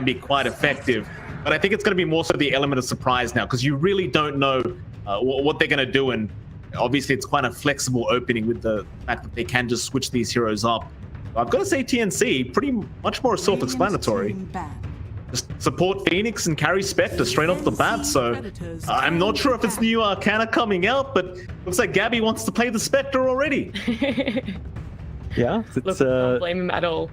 can be quite effective. But I think it's going to be more so the element of surprise now, because you really don't know what they're going to do. And obviously, it's quite a flexible opening with the fact that they can just switch these heroes up. I've got to say TNC, pretty much more self-explanatory. Just support Phoenix and carry Spectre straight off the bat, so I'm not sure if it's new Arcana coming out, but looks like Gabby wants to play the Spectre already. Yeah, it's, don't blame him at all.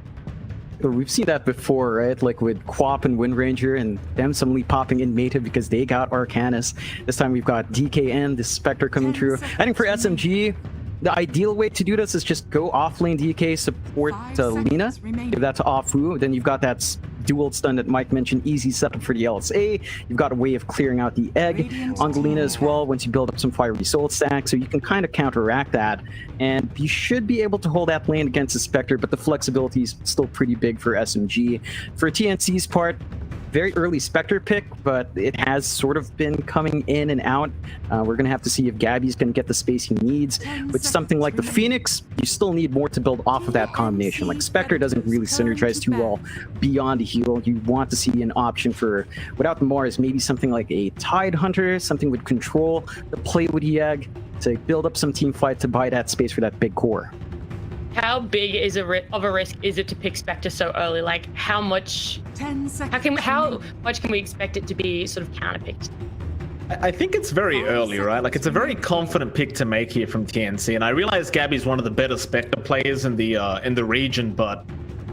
We've seen that before, right? Like with Quap and Windranger, and them suddenly popping in meta because they got Arcanus. This time we've got DK and the Spectre coming through. I think for SMG, the ideal way to do this is just go off lane DK, support Lina, give that to Afu, then you've got that dual stun that Mike mentioned, easy setup for the LSA. You've got a way of clearing out the egg on the Lina as well once you build up some fiery soul stack, so you can kind of counteract that, and you should be able to hold that lane against the Spectre, but the flexibility is still pretty big for SMG. For TNC's part, very early Spectre pick, but it has sort of been coming in and out. We're going to have to see if Gabby's going to get the space he needs. With something like the Phoenix, you still need more to build off of that combination. Like Spectre doesn't really synergize too well beyond a heal. You want to see an option for, without the Mars, maybe something like a Tide Hunter, something with control to play with the egg, to build up some team fight to buy that space for that big core. How big is of a risk is it to pick Spectre so early? Like, how much? 10 seconds. How much can we expect it to be sort of counterpicked? I think it's very early, right? Like, it's a very confident pick to make here from TNC, and I realize Gabby's one of the better Spectre players in the region, but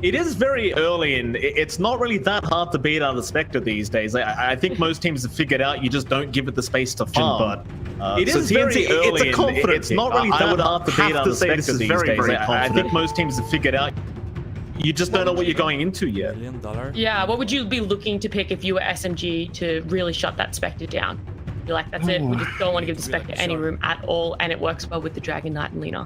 it is very early, and it's not really that hard to beat out of Spectre these days. I think most teams have figured out you just don't give it the space to farm, but it is very early. It's a confident It's not really that hard to beat out of Spectre these days. I think most teams have figured out you just don't know what you're going into yet. Yeah, what would you be looking to pick if you were SMG to really shut that Spectre down? You're like, that's it, we just don't want to give the Spectre any room at all, and it works well with the Dragon Knight and Lina.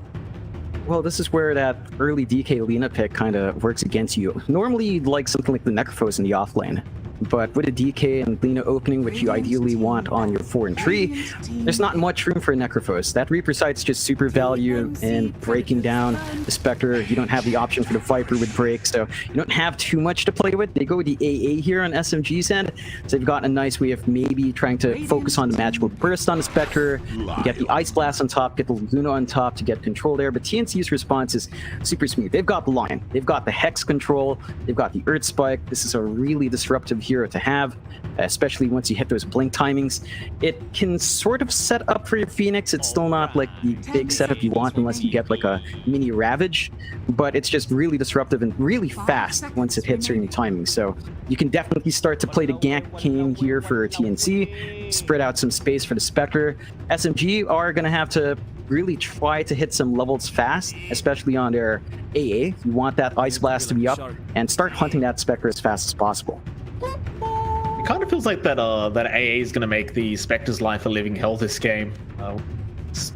Well, this is where that early DK Lina pick kind of works against you. Normally, you'd like something like the Necrophos in the offlane, but with a DK and Lina opening, which you ideally want on your 4 and 3, there's not much room for a Necrophos. That Reaper Sight's just super value and breaking down the Spectre. You don't have the option for the Viper with break, so you don't have too much to play with. They go with the AA here on SMG's end, so they've got a nice way of maybe trying to focus on the magical burst on the Spectre, you get the Ice Blast on top, get the Luna on top to get control there, but TNC's response is super smooth. They've got the Lion, they've got the Hex control, they've got the Earth Spike. This is a really disruptive hero to have, especially once you hit those blink timings. It can sort of set up for your Phoenix. It's still not like the big setup you want unless you get like a mini Ravage, but it's just really disruptive and really fast once it hits certain timings. So you can definitely start to play the gank game here for TNC, spread out some space for the Spectre. SMG are going to have to really try to hit some levels fast, especially on their AA. You want that Ice Blast to be up and start hunting that Spectre as fast as possible. It kind of feels like that AA is going to make the Spectre's life a living hell this game.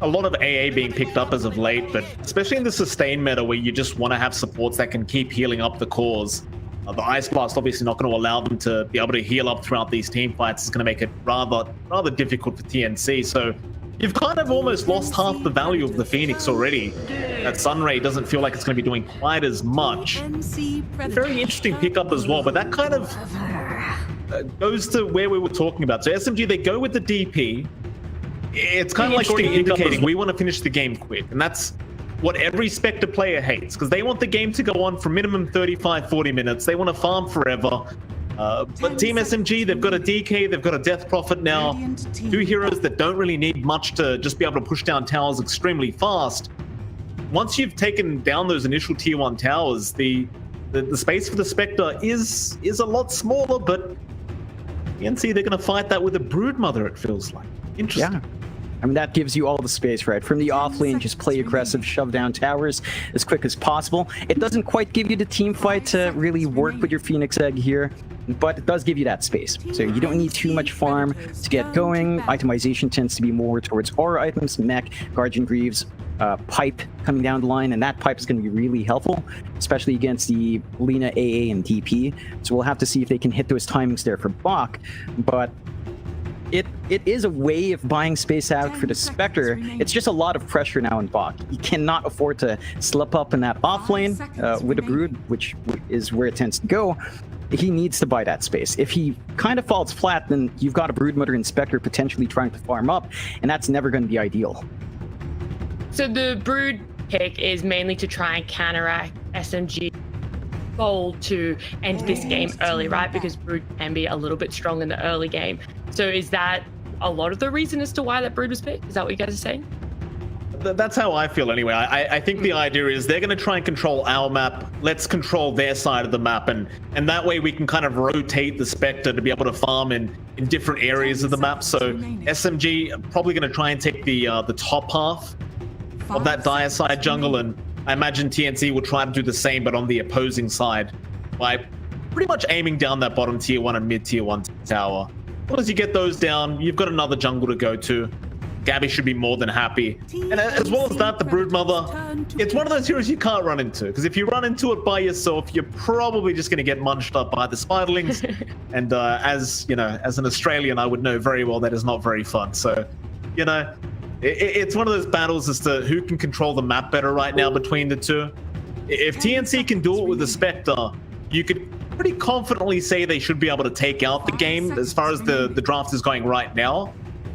A lot of AA being picked up as of late, but especially in the sustain meta where you just want to have supports that can keep healing up the cores. The Ice Blast obviously not going to allow them to be able to heal up throughout these team fights. It's going to make it rather difficult for TNC. So you've kind of almost lost half the value of the Phoenix already. That Sunray doesn't feel like it's going to be doing quite as much. Very interesting pickup as well, but that kind of goes to where we were talking about. So SMG, they go with the DP. It's kind of like already indicating we want to finish the game quick, and that's what every Spectre player hates, because they want the game to go on for minimum 35-40 minutes. They want to farm forever. But Team SMG, they've got a DK, they've got a Death Prophet now. 2 heroes that don't really need much to just be able to push down towers extremely fast. Once you've taken down those initial tier 1 towers, the space for the Spectre is a lot smaller, but TNC, they're going to fight that with a Broodmother, it feels like. Interesting. Yeah. I mean, that gives you all the space, right? From the off lane, just play aggressive, shove down towers as quick as possible. It doesn't quite give you the team fight to really work with your Phoenix Egg here, but it does give you that space. So you don't need too much farm to get going. Itemization tends to be more towards aura items, mech, Guardian Greaves, pipe coming down the line, and that pipe is going to be really helpful, especially against the Lina, AA, and DP. So we'll have to see if they can hit those timings there for Bach, but it is a way of buying space out for the Spectre. It's just a lot of pressure now in Bach. You cannot afford to slip up in that off lane with a Brood, which is where it tends to go. he needs to buy that space. If he kind of falls flat, then you've got a Broodmother Inspector potentially trying to farm up, and that's never going to be ideal. So the Brood pick is mainly to try and counteract SMG goal to end this game early, right? Because Brood can be a little bit strong in the early game. So is that a lot of the reason as to why that Brood was picked? Is that what you guys are saying? That's how I feel anyway. I think the idea is they're going to try and control our map. Let's control their side of the map, and that way we can kind of rotate the Spectre to be able to farm in different areas of the map. So SMG probably going to try and take the top half of that dire side jungle, and I imagine TNC will try to do the same, but on the opposing side by pretty much aiming down that bottom tier 1 and mid tier 1 tower. As you get those down, you've got another jungle to go to. Gabby should be more than happy. And as well as that, the Broodmother, it's one of those heroes you can't run into, because if you run into it by yourself, you're probably just going to get munched up by the spiderlings. And as you know, as an Australian, I would know very well that is not very fun. So, you know, it's one of those battles as to who can control the map better right now between the two. If TNC can do it with the Spectre, you could pretty confidently say they should be able to take out the game as far as the draft is going right now.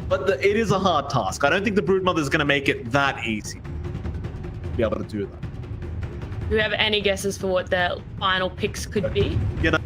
But it is a hard task. I don't think the Broodmother is going to make it that easy to be able to do that. Do you have any guesses for what their final picks could be? You know,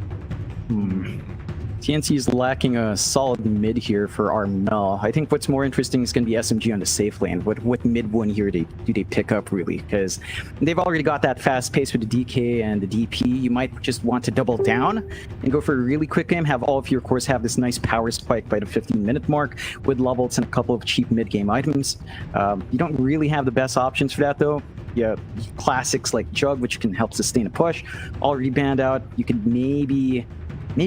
TNC is lacking a solid mid here for our Mel. I think what's more interesting is going to be SMG on the safe lane. What mid one here do they pick up, really? Because they've already got that fast pace with the DK and the DP. You might just want to double down and go for a really quick game, have all of your cores have this nice power spike by the 15-minute mark with levels and a couple of cheap mid-game items. You don't really have the best options for that, though. Yeah, classics like Jug, which can help sustain a push, already banned out. You could maybe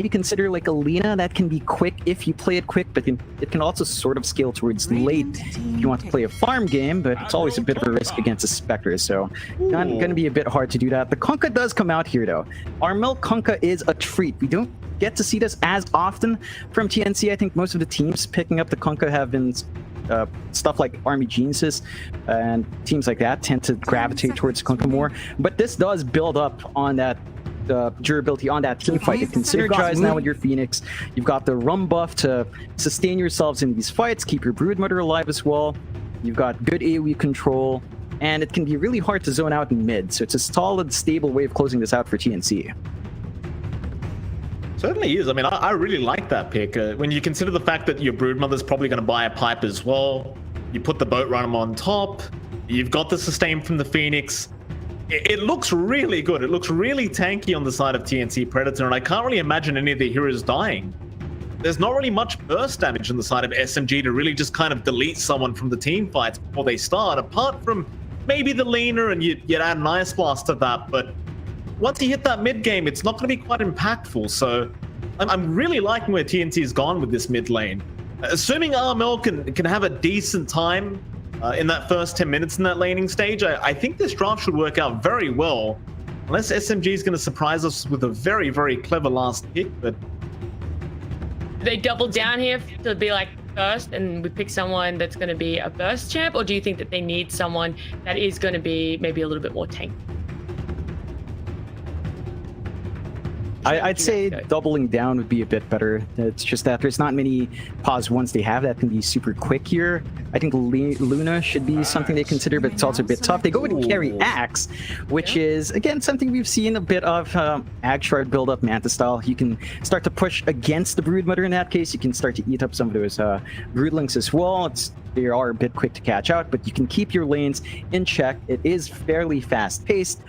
consider like a Lina that can be quick if you play it quick, but it can also sort of scale towards late if you want to play a farm game, but it's always a bit of a risk against a Spectre, so going to be a bit hard to do that. The Kunkka does come out here, though. Armel Kunkka is a treat. We don't get to see this as often from TNC. I think most of the teams picking up the Kunkka have been stuff like Army Geniuses, and teams like that tend to gravitate towards Kunkka more, but this does build up on that durability on that team fight. It can synergize now with your Phoenix. You've got the rum buff to sustain yourselves in these fights, keep your Broodmother alive as well. You've got good AoE control, and it can be really hard to zone out in mid, so it's a solid, stable way of closing this out for TNC. certainly is. I mean, I really like that pick. When you consider the fact that your Broodmother's probably going to buy a pipe as well, you put the boat runner on top, you've got the sustain from the Phoenix. It looks really good. It looks really tanky on the side of TNC Predator, and I can't really imagine any of the heroes dying. There's not really much burst damage on the side of SMG to really just kind of delete someone from the team fights before they start, apart from maybe the Lina, and you'd add an Ice Blast to that, but once you hit that mid game, it's not going to be quite impactful, so I'm really liking where TNC's gone with this mid lane. Assuming Armel can have a decent time in that first 10 minutes in that laning stage, I think this draft should work out very well, unless SMG is going to surprise us with a very, very clever last pick. But they double down here to be like burst, and we pick someone that's going to be a burst champ, or do you think that they need someone that is going to be maybe a little bit more tanky? I'd say doubling down would be a bit better. It's just that there's not many pause ones they have that can be super quick here. I think Luna should be something they consider, but it's also a bit tough. They go with Carry Axe, which is, again, something we've seen a bit of Ag Shard build up Manta style. You can start to push against the Broodmother in that case. You can start to eat up some of those Broodlings as well. They are a bit quick to catch out, but you can keep your lanes in check. It is fairly fast-paced.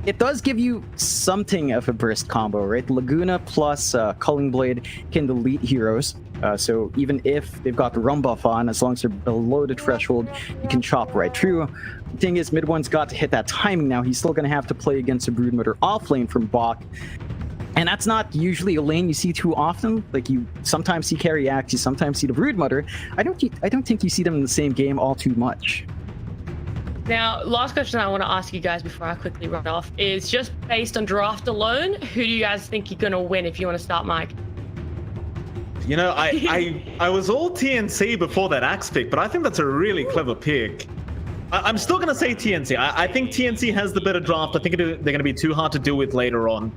It does give you something of a burst combo, right? Laguna plus Culling Blade can delete heroes. So even if they've got the rum buff on, as long as they're below the threshold, you can chop right through. The thing is, mid one's got to hit that timing now. He's still going to have to play against a Broodmother off lane from Bach. And that's not usually a lane you see too often. Like, you sometimes see Carry Axe, you sometimes see the Broodmother. I don't think you see them in the same game all too much. Now, last question I want to ask you guys before I quickly run off is, just based on draft alone, who do you guys think you're going to win? If you want to start, Mike. You know, I was all TNC before that Axe pick, but I think that's a really clever pick. I'm still going to say TNC. I think TNC has the better draft. I think they're going to be too hard to deal with later on.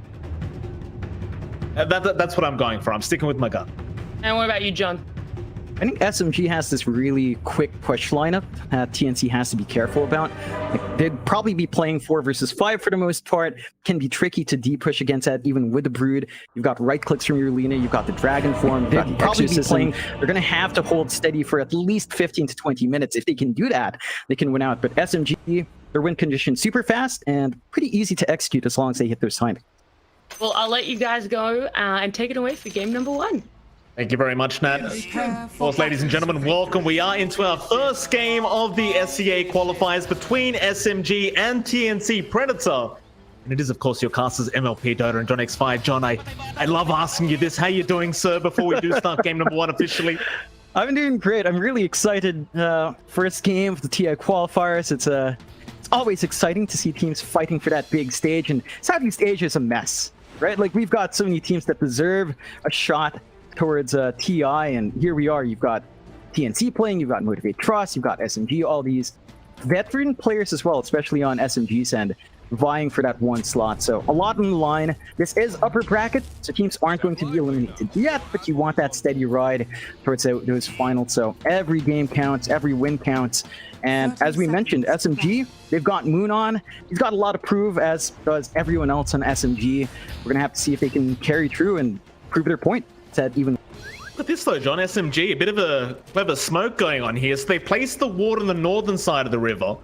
That's what I'm going for. I'm sticking with my gut. And what about you, John? I think SMG has this really quick push lineup that TNC has to be careful about. Like, they'd probably be playing 4 versus 5 for the most part. Can be tricky to deep-push against that, even with the Brood. You've got right clicks from your Loyleee, you've got the Dragon form, you've got the probably be playing. They're going to have to hold steady for at least 15 to 20 minutes. If they can do that, they can win out. But SMG, their win condition super fast and pretty easy to execute as long as they hit those timing. Well, I'll let you guys go and take it away for game number 1. Thank you very much, Nat. Of course, ladies and gentlemen, welcome. We are into our first game of the SCA qualifiers between SMG and TNC Predator. And it is, of course, your casters MLP Dota and John X5. John, I love asking you this. How you doing, sir, before we do start game number 1 officially? I'm doing great. I'm really excited. First game of the TI qualifiers. It's always exciting to see teams fighting for that big stage. And Southeast Asia is a mess, right? Like, we've got so many teams that deserve a shot towards TI, and here we are. You've got TNC playing, you've got Motivate Trust, you've got SMG, all these veteran players as well, especially on SMG's end, vying for that 1 slot. So a lot on the line. This is upper bracket, so teams aren't going to be eliminated yet, but you want that steady ride towards those finals. So every game counts, every win counts. And as we mentioned, SMG, they've got Moon on. He's got a lot to prove, as does everyone else on SMG. We're going to have to see if they can carry through and prove their point. Even Look at this though, John. SMG, a bit of a clever smoke going on here. So they placed the ward on the northern side of the river.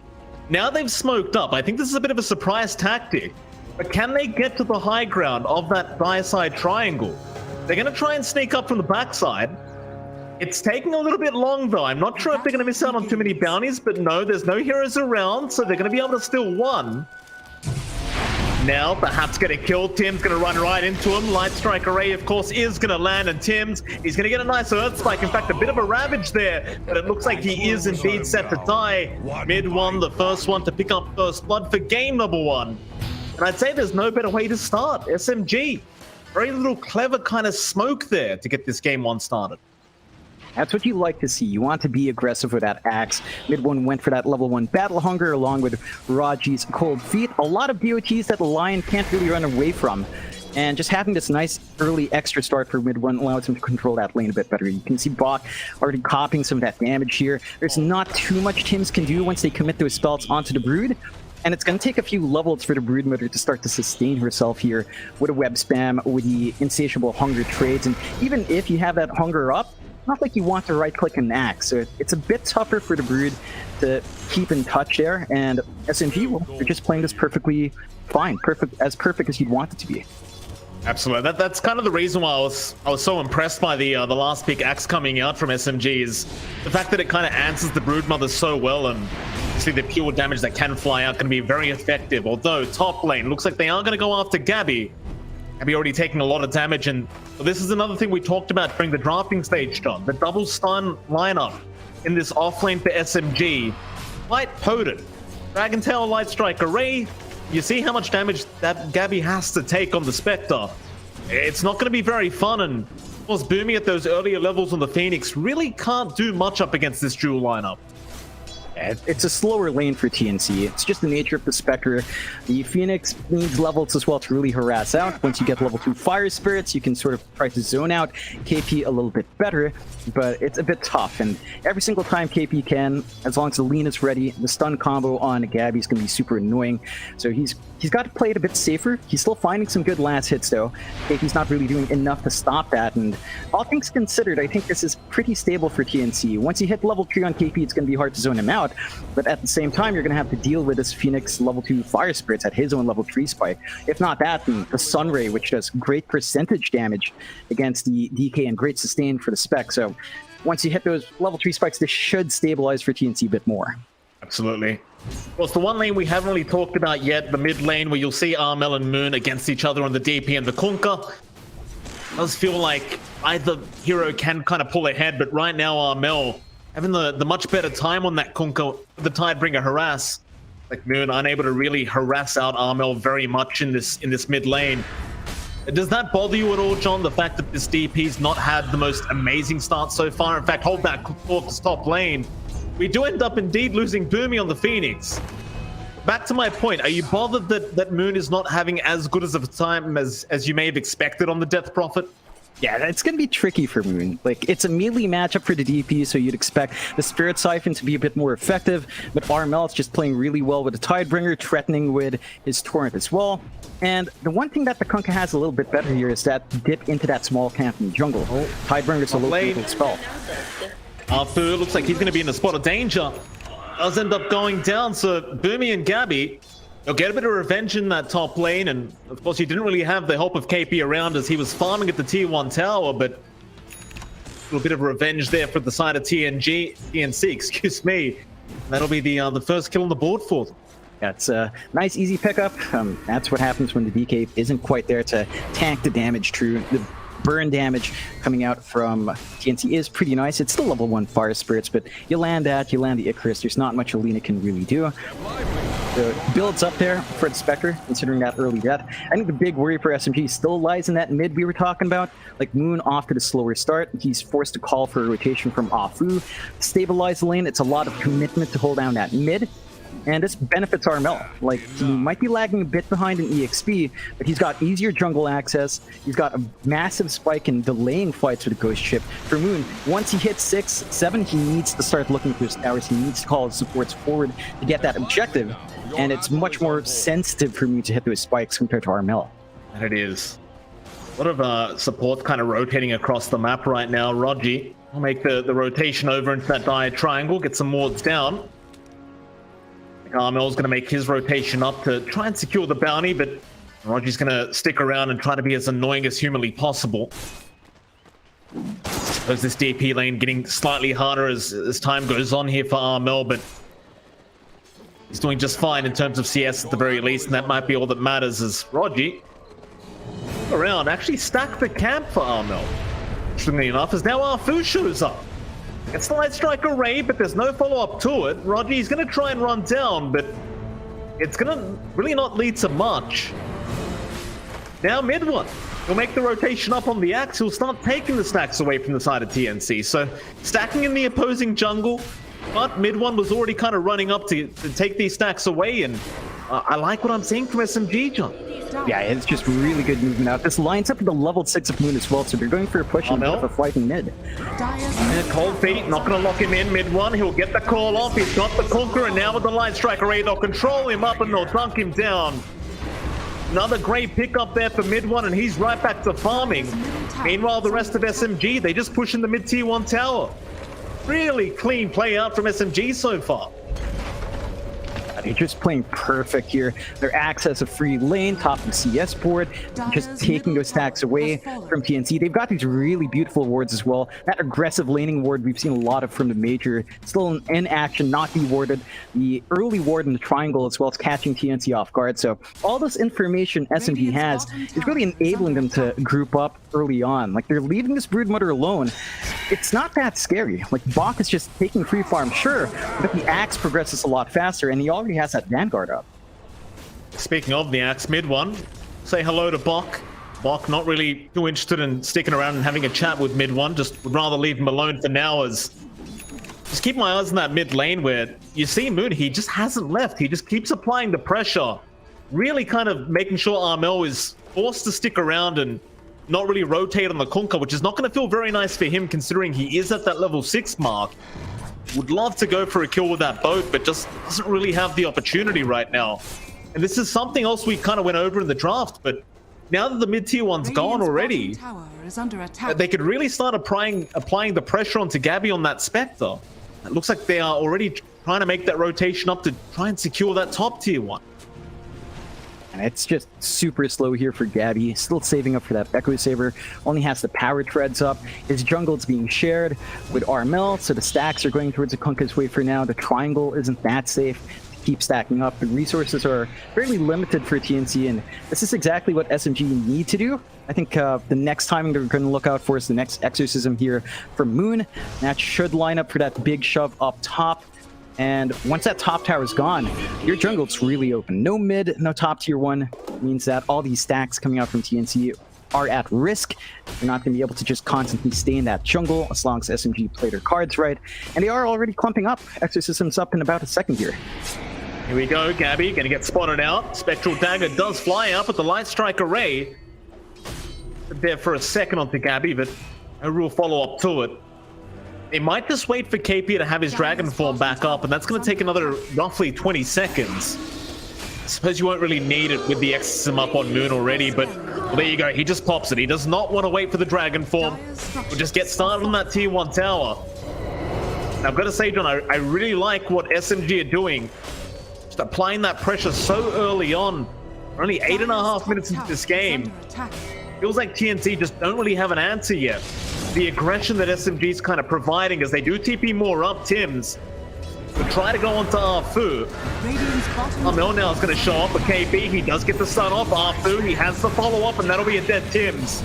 Now they've smoked up. I think this is a bit of a surprise tactic. But can they get to the high ground of that side triangle? They're going to try and sneak up from the backside. It's taking a little bit long though. I'm not sure if they're going to miss out on too many bounties, but no, there's no heroes around, so they're going to be able to steal 1. Now, perhaps get a kill. Tim's going to run right into him. Light Strike Array, of course, is going to land, and Tim's, he's going to get a nice Earth Spike. In fact, a bit of a Ravage there, but it looks like he is indeed set to die. Mid 1, the first one to pick up first blood for game number 1. And I'd say there's no better way to start. SMG, very little clever kind of smoke there to get this game 1 started. That's what you like to see. You want to be aggressive with that axe. Mid 1 went for that level 1 Battle Hunger along with Raji's Cold Feet. A lot of DOTs that the Lion can't really run away from. And just having this nice early extra start for mid 1 allows him to control that lane a bit better. You can see Bach already copying some of that damage here. There's not too much Tims can do once they commit those spells onto the Brood. And it's going to take a few levels for the Brood Mother to start to sustain herself here with a web spam, with the insatiable hunger trades. And even if you have that hunger up, not like you want to right-click an axe, so it's a bit tougher for the Brood to keep in touch there. And SMG, well, they're just playing this perfectly fine, perfect as you'd want it to be. Absolutely. That's kind of the reason why I was so impressed by the last pick axe coming out from SMG, is the fact that it kind of answers the Broodmother so well, and see the pure damage that can fly out can be very effective. Although top lane looks like they are going to go after Gabby. Gabby already taking a lot of damage, and this is another thing we talked about during the drafting stage, John. The double stun lineup in this offlane for SMG, quite potent. Dragon Tail, Light Strike Array. You see how much damage that Gabby has to take on the Spectre. It's not going to be very fun, and of course, Boomy at those earlier levels on the Phoenix really can't do much up against this dual lineup. It's a slower lane for TNC. It's just the nature of the Spectre. The Phoenix needs levels as well to really harass out. Once you get level 2 Fire Spirits, you can sort of try to zone out KP a little bit better, but it's a bit tough. And every single time KP can, as long as the lean is ready, the stun combo on Gabby is going to be super annoying. So he's got to play it a bit safer. He's still finding some good last hits, though. KP's not really doing enough to stop that. And all things considered, I think this is pretty stable for TNC. Once you hit level 3 on KP, it's going to be hard to zone him out. But at the same time, you're going to have to deal with this Phoenix level 2 Fire Spirits at his own level 3 spike. If not that, then the Sunray, which does great percentage damage against the DK and great sustain for the Spec. So once you hit those level 3 spikes, this should stabilize for TNC a bit more. Absolutely. Well, it's the one lane we haven't really talked about yet, the mid lane, where you'll see Armel and Moon against each other on the DP and the Kunkka. It does feel like either hero can kind of pull ahead, but right now Armel having the much better time on that Kunkka, the Tidebringer harass. Like Moon unable to really harass out Armel very much in this mid lane. Does that bother you at all, John, the fact that this DP's not had the most amazing start so far? In fact, hold that thought to top lane. We do end up indeed losing Boomy on the Phoenix. back to my point, are you bothered that Moon is not having as good as of a time as you may have expected on the Death Prophet? Yeah, it's going to be tricky for Moon. Like, it's a melee matchup for the DP, so you'd expect the Spirit Siphon to be a bit more effective, but Armel is just playing really well with the Tidebringer, threatening with his Torrent as well. And the one thing that the Kunkka has a little bit better here is that dip into that small camp in the jungle. Tidebringer's a low spell. Arthur looks like he's going to be in a spot of danger. Does end up going down, so Boomy and Gabby, they'll get a bit of revenge in that top lane, and of course he didn't really have the help of KP around as he was farming at the tier 1 tower, but a little bit of revenge there for the side of TNC, excuse me. That'll be the first kill on the board for them. That's a nice, easy pickup. That's what happens when the DK isn't quite there to tank the damage. True, the burn damage coming out from TNC is pretty nice. It's still level 1 Fire Spirits, but you land the Icarus. There's not much Alina can really do. The build's up there for the Spectre, considering that early death. I think the big worry for SMG still lies in that mid we were talking about. Like, Moon off to the slower start. He's forced to call for a rotation from Afu. Stabilize the lane. It's a lot of commitment to hold down that mid. And this benefits Armel. Like, he might be lagging a bit behind in EXP, but he's got easier jungle access. He's got a massive spike in delaying fights with the Ghost Ship. For Moon, once he hits 6, 7, he needs to start looking for his towers. He needs to call his supports forward to get that objective. And it's much more sensitive for Moon to hit those spikes compared to Armel. And it is. A lot of support kind of rotating across the map right now. Rogi will make the rotation over into that dire triangle, get some wards down. Armel's going to make his rotation up to try and secure the bounty, but Rogi's going to stick around and try to be as annoying as humanly possible. I suppose this DP lane getting slightly harder as time goes on here for Armel, but he's doing just fine in terms of CS at the very least, and that might be all that matters as Rogi around actually stack the camp for Armel. Interestingly enough, as now Afu shows up. It's the Light Strike Array, but there's no follow-up to it. Rogi's going to try and run down, but it's going to really not lead to much. Now mid one. He'll make the rotation up on the axe. He'll start taking the stacks away from the side of TNC. So stacking in the opposing jungle, but mid one was already kind of running up to take these stacks away, and I like what I'm seeing from SMG, John. Yeah, it's just really good movement out. This lines up with the level 6 of Moon as well, so they're going for a push and a fighting mid. And Cold Feet, not going to lock him in mid one. He'll get the call off. He's got the Conqueror, and now with the Light Strike Array, they'll control him up and they'll dunk him down. Another great pickup there for mid one, and he's right back to farming. Meanwhile, the rest of SMG, they just push in the mid tier 1 tower. Really clean play out from SMG so far. They're just playing perfect here. Their access of free lane, top of the CS board, just taking those stacks away from TNC. They've got these really beautiful wards as well. That aggressive laning ward we've seen a lot of from the Major. Still in action, not dewarded. The early ward in the triangle as well as catching TNC off guard. So all this information SMG has is really enabling them to group up early on. Like, they're leaving this Broodmother alone. It's not that scary. Like, Bach is just taking free farm, sure, but the axe progresses a lot faster, and he already has that Vanguard up. Speaking of the axe, mid one, say hello to Bach. Bach not really too interested in sticking around and having a chat with mid one, just would rather leave him alone for now, as just keep my eyes on that mid lane where you see Moon, he just hasn't left. He just keeps applying the pressure, really kind of making sure Armel is forced to stick around and not really rotate on the Kunkka, which is not going to feel very nice for him considering he is at that level 6 mark. Would love to go for a kill with that boat, but just doesn't really have the opportunity right now. And this is something else we kind of went over in the draft, but now that the mid-tier one's gone already, they could really start applying the pressure onto Gabby on that Spectre. It looks like they are already trying to make that rotation up to try and secure that top tier one. And it's just super slow here for Gabby, still saving up for that Echo Saber, only has the power treads up. His jungle is being shared with Armel, so the stacks are going towards the Kunkka's way for now. The triangle isn't that safe to keep stacking up, and resources are fairly limited for TNC, and this is exactly what SMG need to do. I think the next timing they're going to look out for is the next Exorcism here from Moon. That should line up for that big shove up top. And once that top tower is gone, your jungle's really open. No mid, no top tier 1 means that all these stacks coming out from TNC are at risk. They're not going to be able to just constantly stay in that jungle as long as SMG play their cards right. And they are already clumping up. Exorcism's up in about a second here. Here we go, Gabby gonna get spotted out. Spectral Dagger does fly out, but the Light Strike Array there for a second onto Gabby, but no real follow-up to it. They might just wait for KP to have his Dragon Form back up, and that's going to take another roughly 20 seconds. I suppose you won't really need it with the Exorcism up on Moon already, but well, there you go. He just pops it. He does not want to wait for the Dragon Form. We'll just get started on that Tier 1 tower. Now, I've got to say, John, I really like what SMG are doing. Just applying that pressure so early on. We're only 8.5 minutes into this game. Feels like TNC just don't really have an answer yet. The aggression that SMG's kind of providing as they do TP more up Tims. But try to go onto Arfu. Amel now is going to show up for KB. He does get the stun off Arfu. He has the follow-up, and that'll be a dead Tims.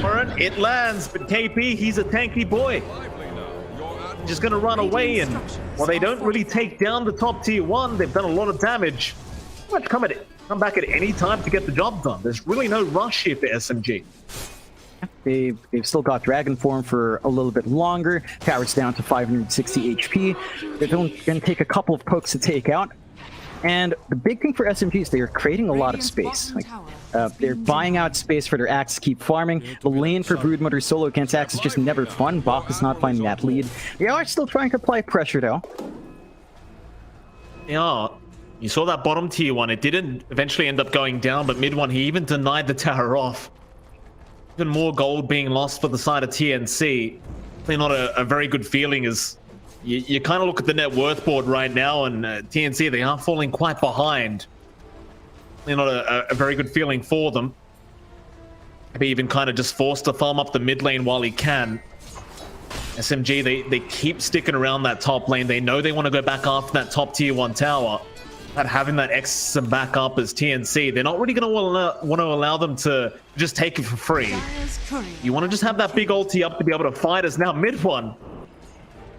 Alright, it lands, but KP, he's a tanky boy. Just going to run away, and while they don't really take down the top Tier 1, they've done a lot of damage. Pretty much come back at any time to get the job done. There's really no rush here for SMG. They've still got Dragon Form for a little bit longer. Tower's down to 560 HP. They're going to take a couple of pokes to take out. And the big thing for SMG is they're creating a lot of space. They're buying out space for their Axe to keep farming. The lane for Broodmother solo against Axe is just never fun. Bach is not finding that lead. They are still trying to apply pressure though. Yeah. You saw that bottom Tier 1. It didn't eventually end up going down, but mid 1, he even denied the tower off. Even more gold being lost for the side of TNC. Definitely not a very good feeling as you kind of look at the net worth board right now, and TNC, they are falling quite behind. Definitely not a very good feeling for them. Maybe even kind of just forced to farm up the mid lane while he can. SMG, they keep sticking around that top lane. They know they want to go back after that top Tier 1 tower. But having that Exorcism back up as TNC, they're not really going to want to allow them to just take it for free. You want to just have that big ulti up to be able to fight as now mid 1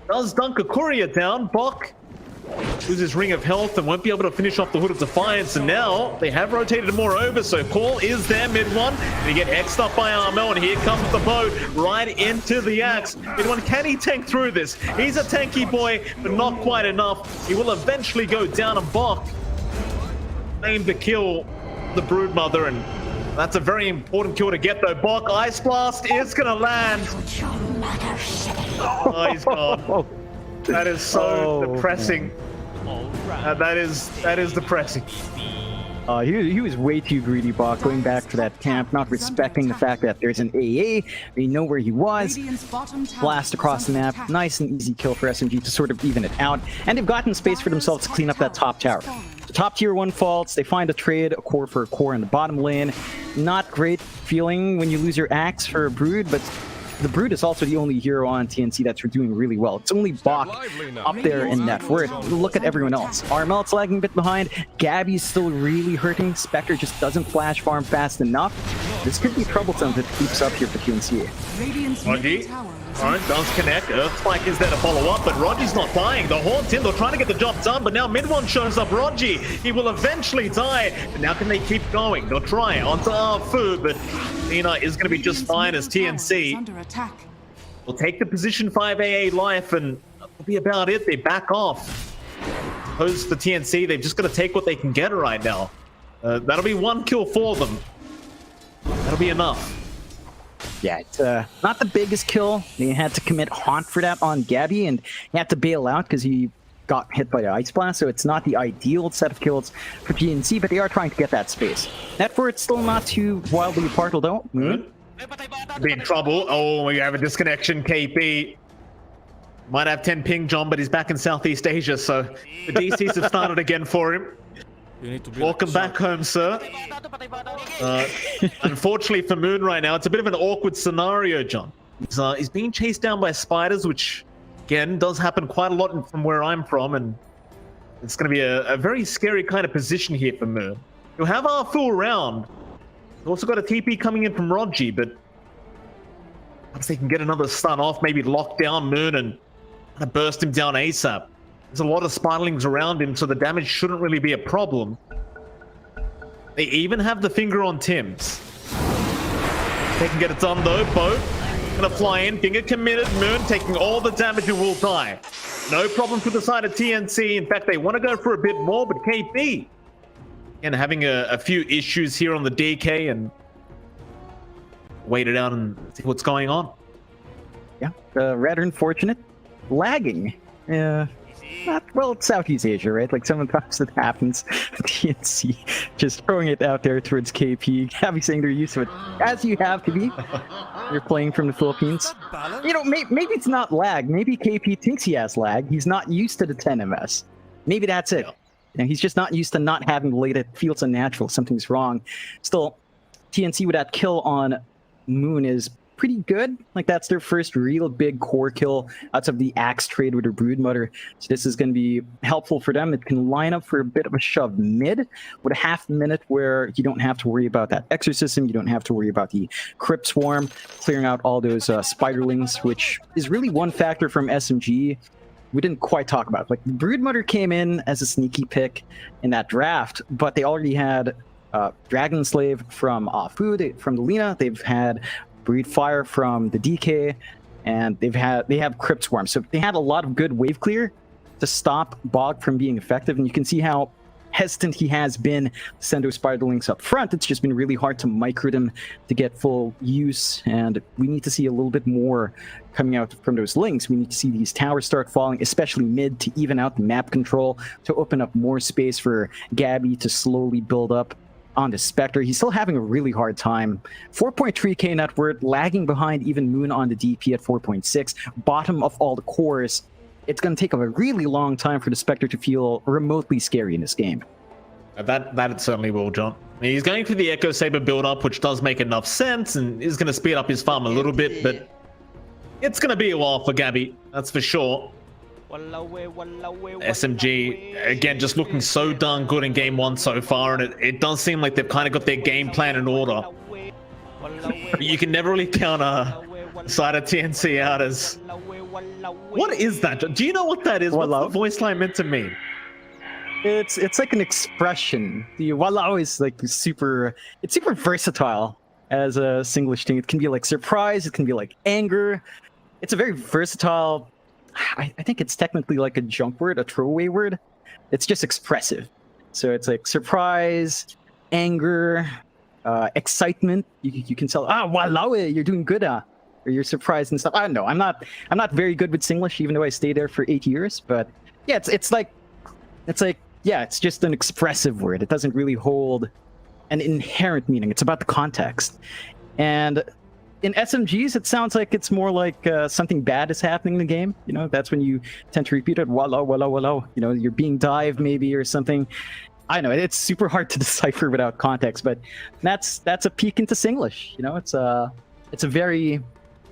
does dunk a courier down. Bok loses Ring of Health and won't be able to finish off the Hood of Defiance, and now they have rotated more over, so Call is there mid 1. They get X'd up by Armel, and here comes the boat right into the Axe. Mid 1, can he tank through this? He's a tanky boy, but not quite enough. He will eventually go down, and Bok aimed to kill the Broodmother, and that's a very important kill to get though. Bok, Ice Blast is gonna land. Oh, he's gone. That is so depressing. That is depressing. He was way too greedy, Bach, going back to that camp, not respecting the fact that there's an AA. They know where he was. Blast across the map. Nice and easy kill for SMG to sort of even it out. And they've gotten space for themselves to clean up that top tower. The top Tier 1 faults. They find a trade, a core for a core in the bottom lane. Not great feeling when you lose your Axe for a Brood, but the Brood is also the only hero on TNC that's doing really well. It's only Bach up there in net worth. Look at everyone else. Armel's lagging a bit behind. Gabby's still really hurting. Spectre just doesn't flash farm fast enough. This could be troublesome if it keeps up here for TNC. Rogi, alright, does connect. Earthspike is there to follow up, but Rogi's not dying. The Haunt's in, they're trying to get the job done, but now mid 1 shows up Rogi. He will eventually die, but now can they keep going? They'll try onto Arfu, but Nina is going to be just fine as TNC will take the position 5 AA life, and that'll be about it. They back off. Opposed to TNC, they've just got to take what they can get right now. That'll be 1 kill for them. That'll be enough. Yeah, it's not the biggest kill. They had to commit Haunt for that on Gabby, and he had to bail out because he got hit by the Ice Blast, so it's not the ideal set of kills for TNC, but they are trying to get that space. Net for it's still not too wildly apart, though. Be in trouble. Oh, we have a disconnection. KP might have 10 ping, John, but he's back in Southeast Asia, so the DCs have started again for him. Welcome back home, sir. Unfortunately for Moon right now, it's a bit of an awkward scenario, John. He's being chased down by spiders, which again does happen quite a lot from where I'm from, and it's going to be a very scary kind of position here for Moon. He'll have Arfu around. He's also got a TP coming in from Rogi, but once they can get another stun off, maybe lock down Moon and kind of burst him down ASAP. There's a lot of spiderlings around him, so the damage shouldn't really be a problem. They even have the finger on Tims. They can get it done though. Boat gonna fly in, finger committed. Moon taking all the damage and will die. No problem for the side of TNC. In fact, they want to go for a bit more, but KP and having a few issues here on the DK and wait it out and see what's going on. Yeah, rather unfortunate. Lagging. Well, it's Southeast Asia, right? Like sometimes it happens. TNC just throwing it out there towards KP. Gabby saying they're used to it, as you have to be. You're playing from the Philippines. You know, maybe it's not lag. Maybe KP thinks he has lag. He's not used to the 10 ms. Maybe that's it. You know, he's just not used to not having the late. It feels unnatural. Something's wrong. Still, TNC with that kill on Moon is pretty good. Like, that's their first real big core kill out of the axe trade with their Broodmother. So this is going to be helpful for them. It can line up for a bit of a shove mid with a half minute where you don't have to worry about that exorcism. You don't have to worry about the Crypt Swarm, clearing out all those spiderlings, which is really one factor from SMG we didn't quite talk about. Like, Broodmother came in as a sneaky pick in that draft, but they already had Dragon Slave from Food, from the Lina. They've had Qualifier from the DK, and they have Crypt Swarm. So they had a lot of good wave clear to stop Bog from being effective, and you can see how hesitant he has been to send those spiderlings up front. It's just been really hard to micro them to get full use, and we need to see a little bit more coming out from those links. We need to see these towers start falling, especially mid, to even out the map control, to open up more space for Gabby to slowly build up on the Spectre. He's still having a really hard time. 4.3k net worth, lagging behind even Moon on the DP at 4.6. Bottom of all the cores. It's going to take a really long time for the Spectre to feel remotely scary in this game. That it certainly will, John. I mean, he's going for the Echo Saber build-up, which does make enough sense, and is going to speed up his farm a little bit, but it's going to be a while for Gabby, that's for sure. SMG, again, just looking so darn good in game one so far, and it does seem like they've kind of got their game plan in order. But you can never really count side of TNC out as... What is that? Do you know what that is? What's the voice line meant to mean? It's like an expression. The walao is like super versatile as a Singlish thing. It can be like surprise, it can be like anger. It's a very versatile... I think it's technically like a junk word, a throwaway word. It's just expressive. So it's like surprise, anger, excitement. You can tell, walao, you're doing good, or you're surprised and stuff. I don't know. I'm not very good with Singlish, even though I stayed there for 8 years. But yeah, it's just an expressive word. It doesn't really hold an inherent meaning. It's about the context. And in SMGs, it sounds like it's more like something bad is happening in the game. You know, that's when you tend to repeat it. Walao. You know, you're being dived maybe or something. I know it's super hard to decipher without context, but that's a peek into Singlish. You know, it's a very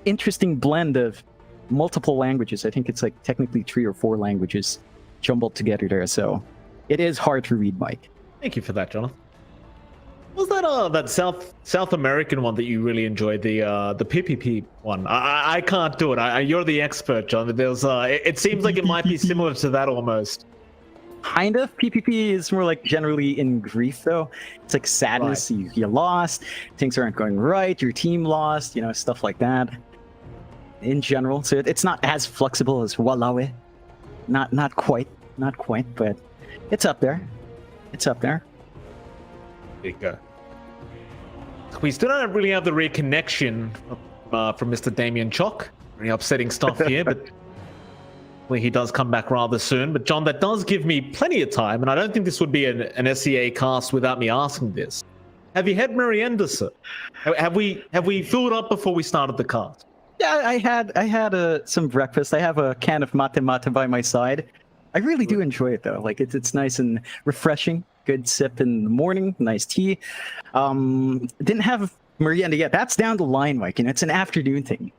interesting blend of multiple languages. I think it's like technically 3 or 4 languages jumbled together there. So it is hard to read, Mike. Thank you for that, Jonathan. Was that South American one that you really enjoyed, the PPP one? I can't do it. You're the expert, John. There's it seems like it might be similar to that almost. Kind of. PPP is more like generally in grief, though. It's like sadness. Right. You lost. Things aren't going right. Your team lost. You know, stuff like that. In general, so it's not as flexible as Walawe. Not quite, but it's up there. It's up there. There you go. We still don't really have the reconnection from Mr. Damien Chock. Very upsetting stuff here, but he does come back rather soon. But John, that does give me plenty of time, and I don't think this would be an SEA cast without me asking this. Have you had merienda, sir? Have we filled up before we started the cast? Yeah, I had some breakfast. I have a can of mate by my side. I really do enjoy it though. Like it's nice and refreshing. Good sip in the morning, nice tea. Didn't have merienda yet. That's down the line, Mike. And it's an afternoon thing.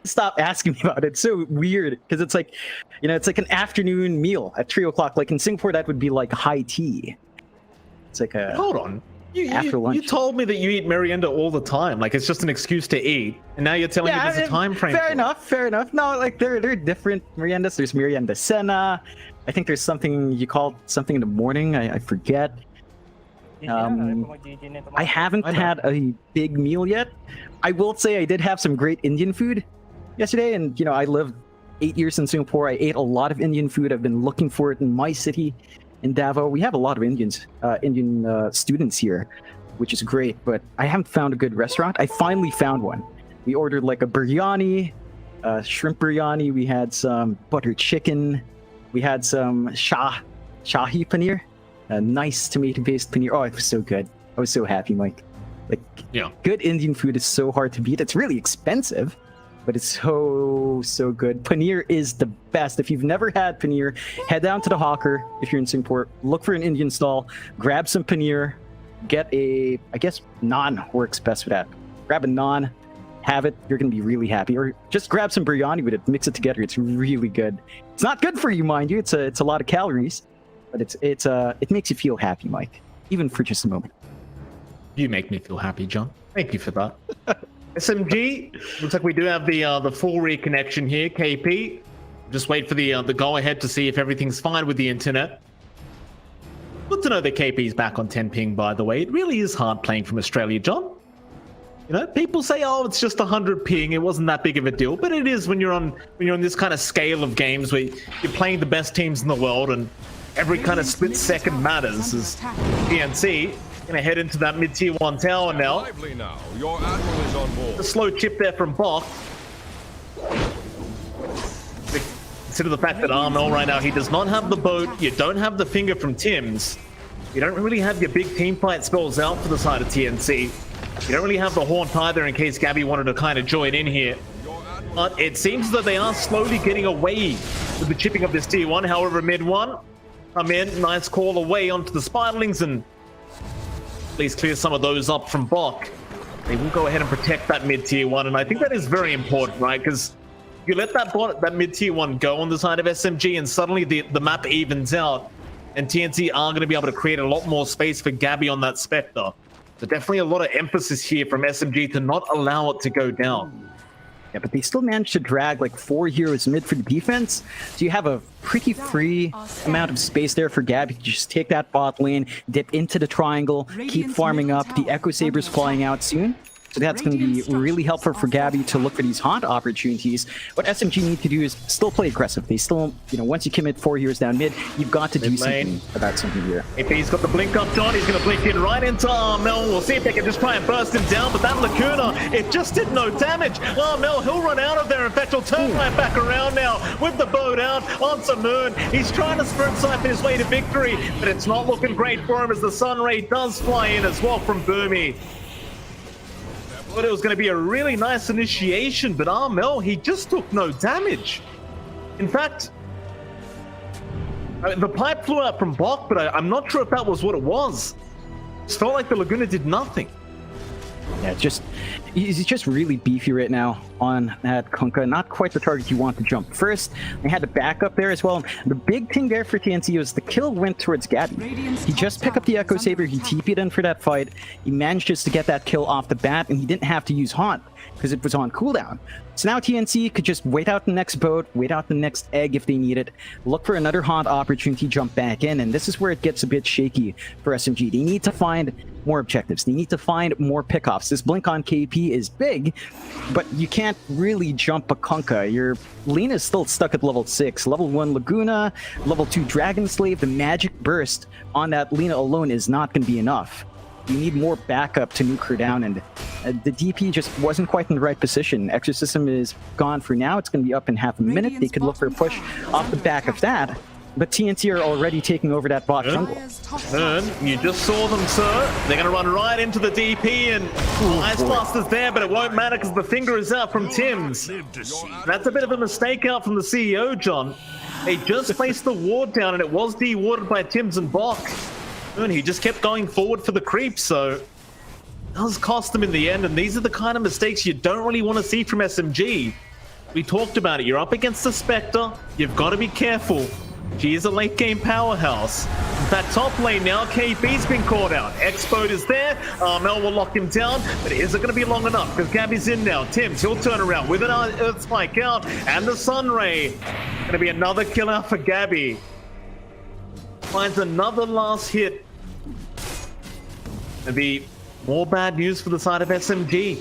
Stop asking me about it. It's so weird because it's like, it's like an afternoon meal at 3 o'clock. Like in Singapore, that would be like high tea. It's like a hold on. After lunch. You told me that you eat merienda all the time. Like it's just an excuse to eat, and now you're telling me there's a time frame. Fair enough. No, like there are different meriendas. There's merienda cena. I think there's something you call something in the morning. I forget. I haven't had a big meal yet. I will say I did have some great Indian food yesterday, and I live 8 years in Singapore. I ate a lot of Indian food. I've been looking for it in my city, in Davao. We have a lot of Indian students here, which is great, but I haven't found a good restaurant. I finally found one. We ordered like a biryani, shrimp biryani. We had some butter chicken. We had some shahi paneer, a nice tomato-based paneer. Oh, it was so good. I was so happy, Mike. Like, Yeah. good Indian food is so hard to beat. It's really expensive, but it's so good. Paneer is the best. If you've never had paneer, head down to the hawker if you're in Singapore. Look for an Indian stall. Grab some paneer. Get a, I guess, naan works best for that. Grab a naan, have it. You're gonna be really happy. Or just grab some biryani with it. Mix it together. It's really good. It's not good for you, mind you. It's a lot of calories, but it makes you feel happy, Mike, even for just a moment. You make me feel happy, John. Thank you for that. SMG, looks like we do have the full reconnection here. KP, just wait for the go ahead to see if everything's fine with the internet. Good to know that KP's back on 10 ping, by the way. It really is hard playing from Australia, John. You know, people say, oh, it's just 100 ping. It wasn't that big of a deal, but it is when you're on this kind of scale of games where you're playing the best teams in the world, and every kind of split second matters. As TNC gonna head into that mid-tier 1 tower now. Your admiral is on board. A slow chip there from Bok. Consider the fact that Armel right now, he does not have the boat. You don't have the finger from Tim's. You don't really have your big team fight spells out for the side of TNC. You don't really have the haunt either in case Gabby wanted to kind of join in here. But it seems that they are slowly getting away with the chipping of this tier 1. However, mid 1 come in, nice call away onto the Spiderlings, and at least clear some of those up from Bok. They will go ahead and protect that mid-tier 1, and I think that is very important, right? Because you let that mid-tier 1 go on the side of SMG, and suddenly the map evens out, and TNC are going to be able to create a lot more space for Gabby on that Spectre. So definitely a lot of emphasis here from SMG to not allow it to go down. Yeah, but they still managed to drag like 4 heroes mid for the defense. So you have a pretty free amount of space there for Gabby to just take that bot lane, dip into the triangle, keep farming up. The Echo Saber's flying out soon. So that's going to be really helpful for Gabby to look for these haunt opportunities. What SMG need to do is still play aggressive. They still, once you commit 4 heroes down mid, you've got to do something about something here. If he's got the blink up, John, he's going to blink in right into Armel. We'll see if they can just try and burst him down, but that Lacuna, it just did no damage. Armel, he'll run out of there. In fact, he'll turn right back around now with the boat out onto Moon. He's trying to sprint siphon his way to victory, but it's not looking great for him as the Sun Ray does fly in as well from Boomy. Thought it was going to be a really nice initiation, but Armel, he just took no damage. In fact, the pipe flew out from Bok, but I'm not sure if that was what it was. It felt like the Laguna did nothing. Yeah, he's just really beefy right now on that Kunkka. Not quite the target you want to jump first. They had to back up there as well. The big thing there for TNC was the kill went towards Gabby. He just picked up the Echo Saber. He TP'd in for that fight. He managed just to get that kill off the bat, and he didn't have to use Haunt because it was on cooldown. So now TNC could just wait out the next boat, wait out the next egg if they need it, look for another Haunt opportunity, jump back in, and this is where it gets a bit shaky for SMG. They need to find more objectives. They need to find more pickoffs. This blink on KP is big, but you can't really jump a Kunkka. Your Lina is still stuck at level 6. Level 1 Laguna, level 2 Dragon Slave. The magic burst on that Lina alone is not going to be enough. You need more backup to nuke her down, and the DP just wasn't quite in the right position. Exorcism is gone for now. It's going to be up in half a minute. They could look for a push off the back of that, but TNC are already taking over that bot jungle. You just saw them, sir. They're going to run right into the DP, and Ice Blaster's there, but it won't matter because the finger is out from Tim's. That's a bit of a mistake out from the CEO, John. They just placed the ward down, and it was de-warded by Tim's and Bok. And he just kept going forward for the creep, so it does cost them in the end, and these are the kind of mistakes you don't really want to see from SMG. We talked about it. You're up against the Spectre. You've got to be careful. She is a late game powerhouse. In fact, top lane now, KP's been caught out. X-Boat is there. Mel will lock him down, but is it going to be long enough? Because Gabby's in now. Tim's, he'll turn around with an Earth Spike out, and the Sun Ray. Going to be another kill out for Gabby. Finds another last hit. Going to be more bad news for the side of SMG.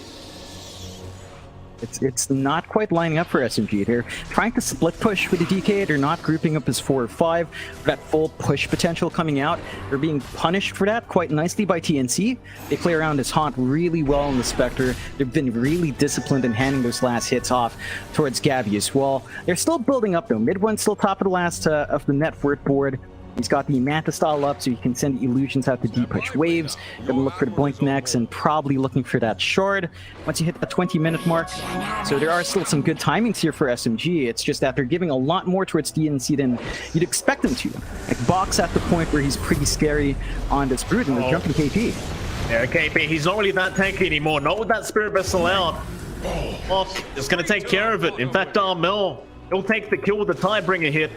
It's not quite lining up for SMG. They're trying to split push with the DK. They're not grouping up as 4 or 5. That full push potential coming out. They're being punished for that quite nicely by TNC. They play around this haunt really well in the Spectre. They've been really disciplined in handing those last hits off towards Gabby as well. They're still building up though. Mid one's still top of the last of the net worth board. He's got the Manta style up so you can send illusions out to deep push waves. Gonna look for the blink next and probably looking for that shard once you hit the 20-minute mark. So there are still some good timings here for SMG. It's just that they're giving a lot more towards TNC than you'd expect them to. Like Box at the point where he's pretty scary on this Brood and they're jumping KP. Yeah, KP, he's not really that tanky anymore. Not with that Spirit Vessel out. Bok is going to take care of it. In fact, Armel, he'll take the kill with the Tidebringer hit.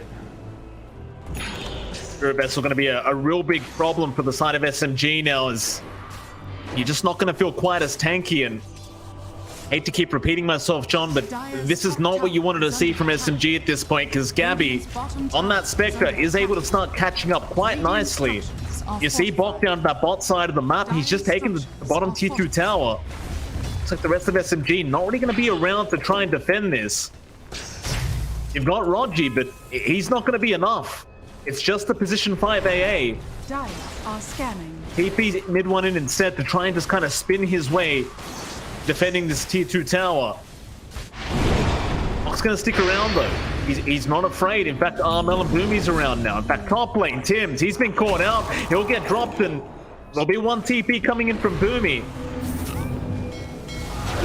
Spirit Vessel going to be a real big problem for the side of SMG now, as you're just not going to feel quite as tanky. And hate to keep repeating myself, John, but this is not what you wanted to see from SMG at this point, because Gabby on that Spectre is able to start catching up quite nicely. You see Bok down that bot side of the map, he's just taking the bottom tier 2 tower. Looks like the rest of SMG not really going to be around to try and defend this. You've got Rogi, but he's not going to be enough. It's just the position 5 AA. Dire are scanning. TP's mid one in instead to try and just kind of spin his way defending this tier 2 tower. Bok's going to stick around though. He's not afraid. In fact, Armel and Boomy's around now. In fact, top lane, Tim's, he's been caught out. He'll get dropped and there'll be one TP coming in from Boomy.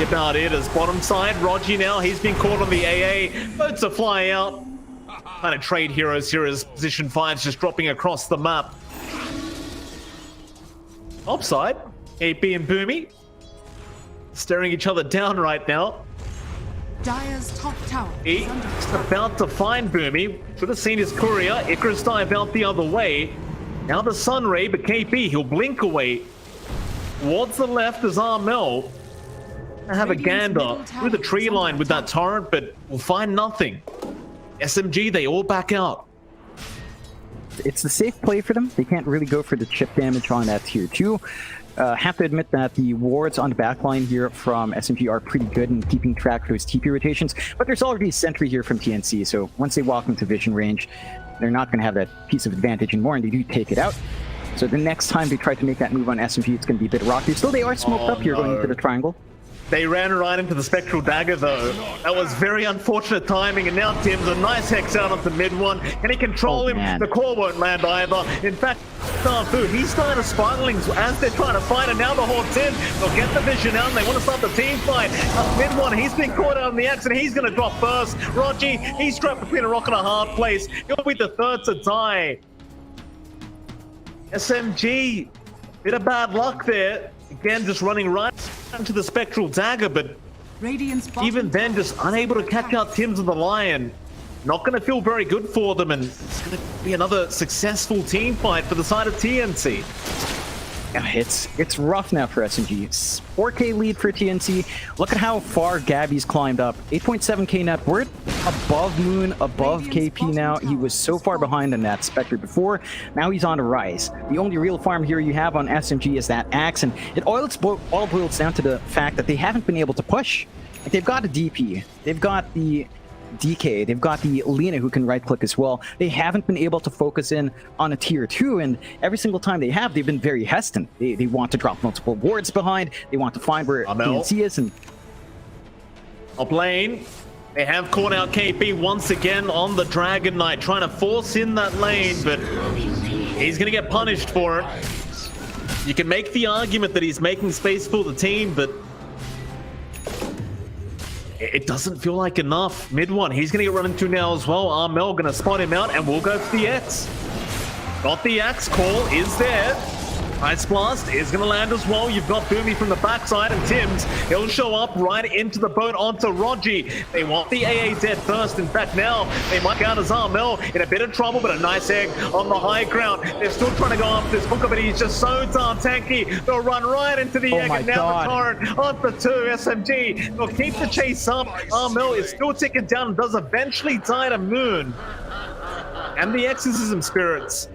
About it as bottom side, Rogi now, he's been caught on the AA. Boats are flying out. Kind of trade heroes here as position 5's just dropping across the map. Offside, AP and Boomy staring each other down right now. Dire's top tower He's about to find Boomy. Should have seen his courier. Icarus dive out the other way. Now the Sunray, but KP, he'll blink away. Towards the left is Armel. I have a gander through the tree line with that torrent, but we'll find nothing. SMG, they all back out. It's the safe play for them. They can't really go for the chip damage on that tier 2. Have to admit that the wards on the backline here from SMG are pretty good in keeping track of those TP rotations, but there's already a sentry here from TNC, so once they walk into vision range, they're not going to have that piece of advantage anymore, and they do take it out. So the next time they try to make that move on SMG, it's going to be a bit rocky. Still, they are smoked up here going into the triangle. They ran right into the Spectral Dagger though. That was very unfortunate timing, and now Tim's a nice hex out onto mid one. Can he control him? Man. The core won't land either. In fact, Starfu, he's starting to spiraling as they're trying to fight, and now the Horde's in. They'll get the vision out, and they want to start the team fight. Mid one, he's been caught out on the axe, and he's going to drop first. Rogi, he's trapped between a rock and a hard place. He'll be the third to die. SMG, bit of bad luck there. Again, just running right into the Spectral Dagger, but Radiant's even then, just unable to catch out Tim's and the Lion. Not going to feel very good for them, and it's going to be another successful team fight for the side of TNC. Yeah, it's rough now for SMG. 4K lead for TNC. Look at how far Gabby's climbed up. 8.7k net worth, above Moon, above KP now. He was so far behind in that Spectre before. Now he's on a rise. The only real farm hero you have on SMG is that axe, and it all boils down to the fact that they haven't been able to push. Like, they've got a DP. They've got the DK, they've got the Lina who can right click as well. They haven't been able to focus in on a tier 2, and every single time they have, they've been very hesitant. They want to drop multiple wards behind, they want to find where TNC is, and top lane, they have caught out KP once again on the Dragon Knight, trying to force in that lane, but he's gonna get punished for it. You can make the argument that he's making space for the team, but it doesn't feel like enough. Mid one, he's going to get run into now as well. Armel going to spot him out, and we'll go for the X. Got the Axe, call is there. Ice Blast is going to land as well. You've got Boomy from the backside, and Tim's, he'll show up right into the boat onto Rogi. They want the AA dead first. In fact, now they might count as Armel in a bit of trouble, but a nice egg on the high ground. They're still trying to go after this hooker, but he's just so darn tanky. They'll run right into the egg, and now the torrent onto 2 SMG. They'll keep the chase up. Armel is still ticking down and does eventually die to Moon and the Exorcism Spirits.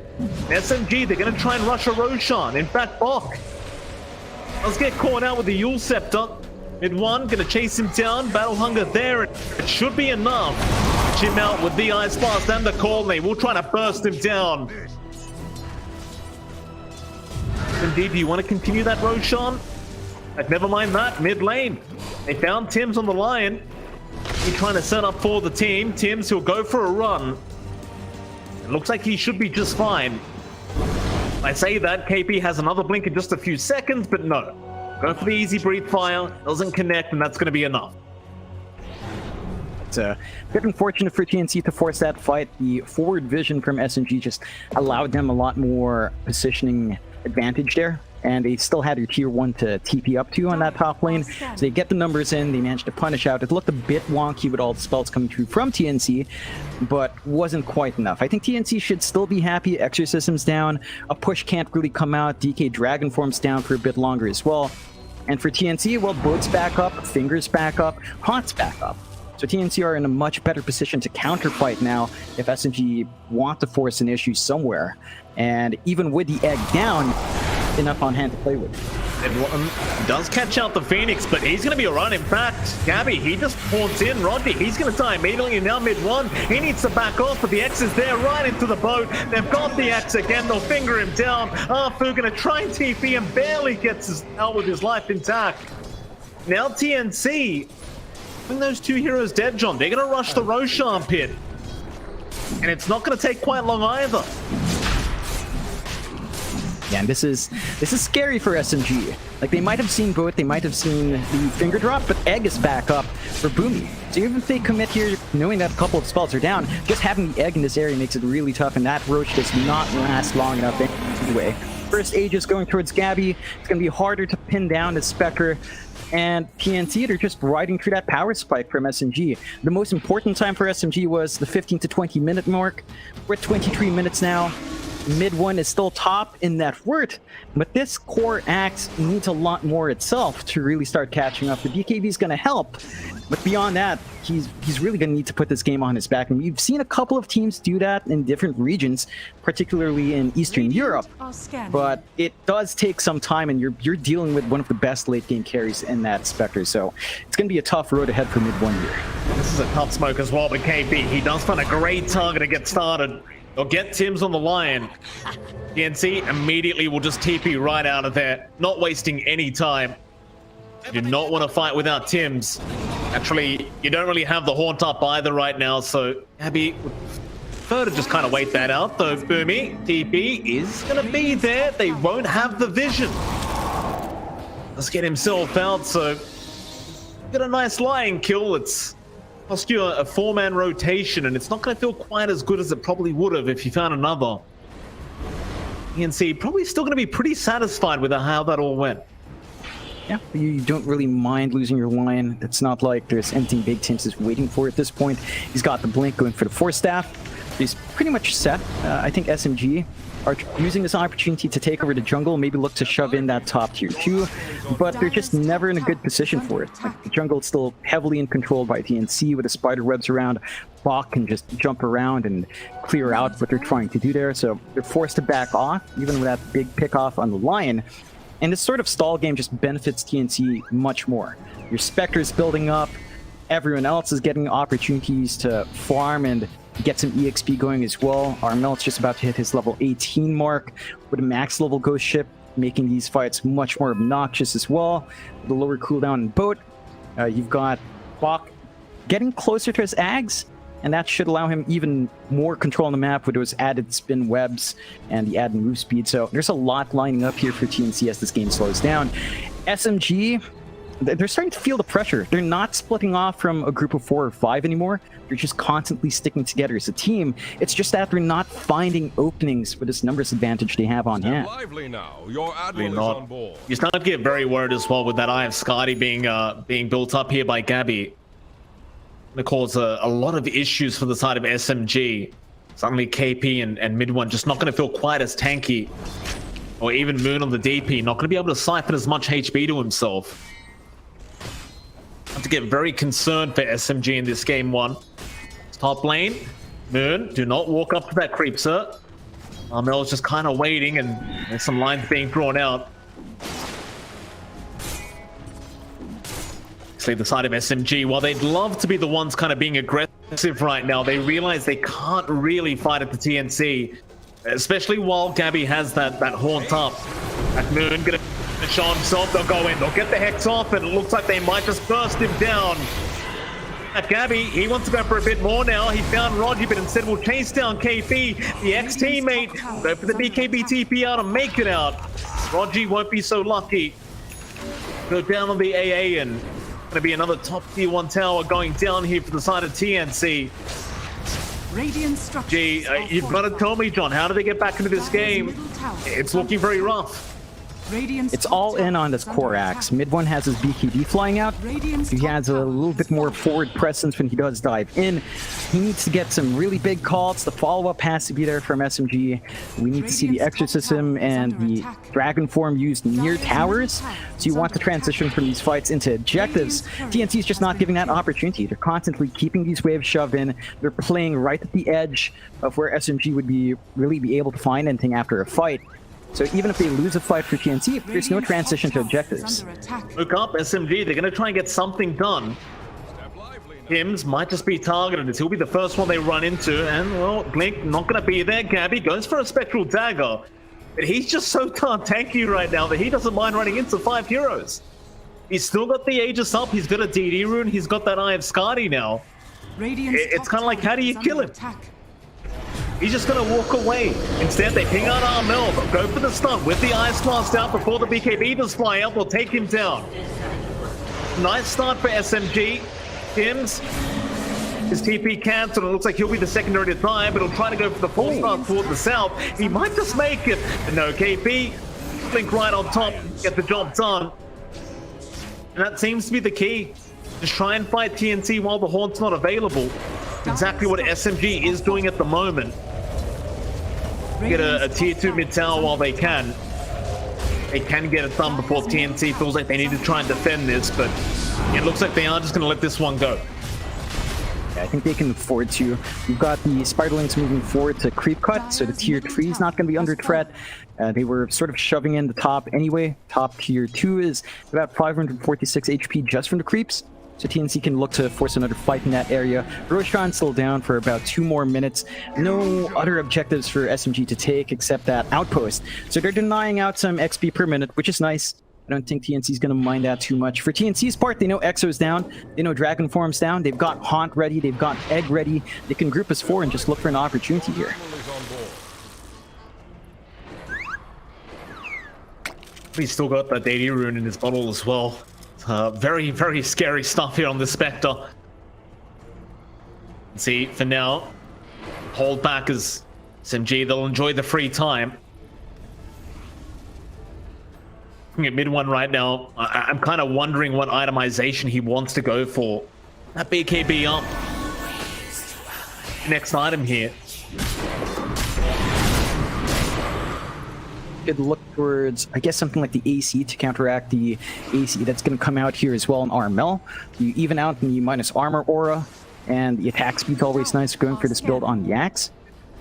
SMG, they're going to try and rush a Roshan. In fact, Bok does get caught out with the Yule Scepter. Mid one, gonna chase him down. Battle Hunger there. It should be enough. Jim out with the Ice Blast and the Colony. We'll try to burst him down. Indeed, do you want to continue that, Roshan? Never mind that. Mid lane. They found Tim's on the Lion. He's trying to set up for the team. Tim's who'll go for a run. It looks like he should be just fine. I say that, KP has another blink in just a few seconds, but no. Go for the easy breathe fire, doesn't connect, and that's going to be enough. It's a bit unfortunate for TNC to force that fight. The forward vision from SMG just allowed them a lot more positioning advantage there. And they still had their tier 1 to TP up to on that top lane. So they get the numbers in, they managed to punish out. It looked a bit wonky with all the spells coming through from TNC, but wasn't quite enough. I think TNC should still be happy. Exorcism's down, a push can't really come out, DK Dragon Form's down for a bit longer as well. And for TNC, well, Boat's back up, Finger's back up, Hot's back up. So TNC are in a much better position to counterfight now if SMG want to force an issue somewhere. And even with the egg down, enough on hand to play with. It does catch out the Phoenix, but he's going to be alright. In fact, Gabby, he just haunts in. Rodney, he's going to die immediately now mid one. He needs to back off, but the X is there right into the boat. They've got the X again. They'll finger him down. Arfu going to try and TP and barely gets out with his life intact. Now TNC, when those two heroes dead, John, they're going to rush the Roshan pit. And it's not going to take quite long either. Yeah, and this is scary for SMG. Like, they might have seen both, they might have seen the finger drop, but Egg is back up for Boomy. So even if they commit here, knowing that a couple of spells are down, just having the Egg in this area makes it really tough, and that Roach does not last long enough anyway. First Aegis going towards Gabby. It's going to be harder to pin down the Spectre. And TNC, they're just riding through that power spike from SMG. The most important time for SMG was the 15 to 20 minute mark. We're at 23 minutes now. Mid one is still top in that word, but this core axe needs a lot more itself to really start catching up. The BKB is going to help, but beyond that, he's really going to need to put this game on his back. And we've seen a couple of teams do that in different regions, particularly in Eastern Europe. But it does take some time, and you're dealing with one of the best late game carries in that Spectre. So it's going to be a tough road ahead for mid one here. This is a tough smoke as well, but KP, he does find a great target to get started. They'll get Tim's on the Lion. TNC immediately will just TP right out of there, not wasting any time. You do not want to fight without Tim's. Actually, you don't really have the Haunt up either right now, so Abby would prefer to just kind of wait that out, though Boomy, TP is going to be there. They won't have the vision. Let's get himself out, so get a nice Lion kill. It's cost you a 4-man rotation, and it's not going to feel quite as good as it probably would have if you found another. TNC probably still going to be pretty satisfied with how that all went. Yeah, you don't really mind losing your Lion. It's not like there's anything big Tim's is waiting for at this point. He's got the blink going for the Force Staff. He's pretty much set. I think SMG are using this opportunity to take over the jungle, maybe look to shove in that top tier 2, but they're just never in a good position for it. Like, the jungle's still heavily in control by TNC with the spider webs around. Bach can just jump around and clear out what they're trying to do there, so they're forced to back off, even with that big pick off on the Lion. And this sort of stall game just benefits TNC much more. Your Spectre's building up, everyone else is getting opportunities to farm and get some EXP going as well. Armel's just about to hit his level 18 mark with a max level ghost ship, making these fights much more obnoxious as well. The lower cooldown in boat. You've got Bach getting closer to his Ags, and that should allow him even more control on the map with those added spin webs and the added move speed. So there's a lot lining up here for TNC as this game slows down. SMG, they're starting to feel the pressure. They're not splitting off from a group of 4 or 5 anymore. They're just constantly sticking together as a team. It's just that they're not finding openings with this numbers advantage they have on hand. Lively now. Your admiral is on board. You start to get very worried as well with that Eye of Skadi being built up here by Gabby. It cause a lot of issues for the side of SMG. Suddenly KP and mid one just not going to feel quite as tanky. Or even Moon on the DP, not going to be able to siphon as much HP to himself. Have to get very concerned for SMG in this game one. Top lane, Moon, do not walk up to that creep, sir. Mel's just kind of waiting, and there's some lines being drawn out. See the side of SMG, while they'd love to be the ones kind of being aggressive right now, they realize they can't really fight at the TNC, especially while Gabby has that haunt up. That Moon gonna show himself, they'll go in, they'll get the Hex off, and it looks like they might just burst him down. At Gabby, he wants to go for a bit more now. He found Roger, but instead will chase down KP, the ex-teammate, go for the BKB TP out and make it out. Roger won't be so lucky. Go down on the AA, and going to be another top tier 1 tower going down here for the side of TNC. Gee, you've got to tell me, John, how do they get back into this game? It's looking very rough. It's all in on this core axe. Mid one has his BKB flying out. He has a little bit more forward presence when he does dive in. He needs to get some really big calls. The follow-up has to be there from SMG. We need to see the Exorcism and the Dragon Form used near towers. So you want to transition from these fights into objectives. TNC is just not giving that opportunity. They're constantly keeping these waves shoved in. They're playing right at the edge of where SMG would really be able to find anything after a fight. So even if they lose a fight for TNC, there's no transition to objectives. Look up, SMG, they're going to try and get something done. Hims might just be targeted as he'll be the first one they run into, and well, Blink not going to be there. Gabby goes for a Spectral Dagger, but he's just so darn tanky right now that he doesn't mind running into 5 heroes. He's still got the Aegis up, he's got a DD rune, he's got that Eye of Skadi now. It's kind of like, how do you kill him? He's just going to walk away. Instead, they ping out Armel, but go for the stun with the Ice Blast out before the BKB does fly out. Will take him down. Nice start for SMG. Hims, his TP cancelled. It looks like he'll be the secondary to die, but he'll try to go for the full start toward the south. He might just make it. But no, KP, Blink right on top, get the job done. And that seems to be the key. Just try and fight TNC while the Haunt's not available. Exactly what SMG is doing at the moment. Get a tier 2 mid tower while they can. They can get it done before TNC feels like they need to try and defend this, but it looks like they are just going to let this one go. Yeah, I think they can afford to. You've got the Spiderlings moving forward to creep cut, so the tier 3 is not going to be under threat. They were sort of shoving in the top anyway. Top tier 2 is about 546 HP just from the creeps. So TNC can look to force another fight in that area. Roshan's still down for about 2 more minutes. No other objectives for SMG to take except that outpost. So they're denying out some XP per minute, which is nice. I don't think TNC's going to mind that too much. For TNC's part, they know Exo's down. They know Dragon Form's down. They've got Haunt ready. They've got Egg ready. They can group as 4 and just look for an opportunity here. He's still got that DD rune in his bottle as well. Very, very scary stuff here on the Spectre. See, for now, hold back as SMG. They'll enjoy the free time. Looking at mid one right now, I'm kind of wondering what itemization he wants to go for. That BKB up. Next item here. Could look towards, I guess, something like the AC to counteract the AC that's going to come out here as well in Armel. You even out the minus armor aura, and the attack speed's always nice going for this build on the axe.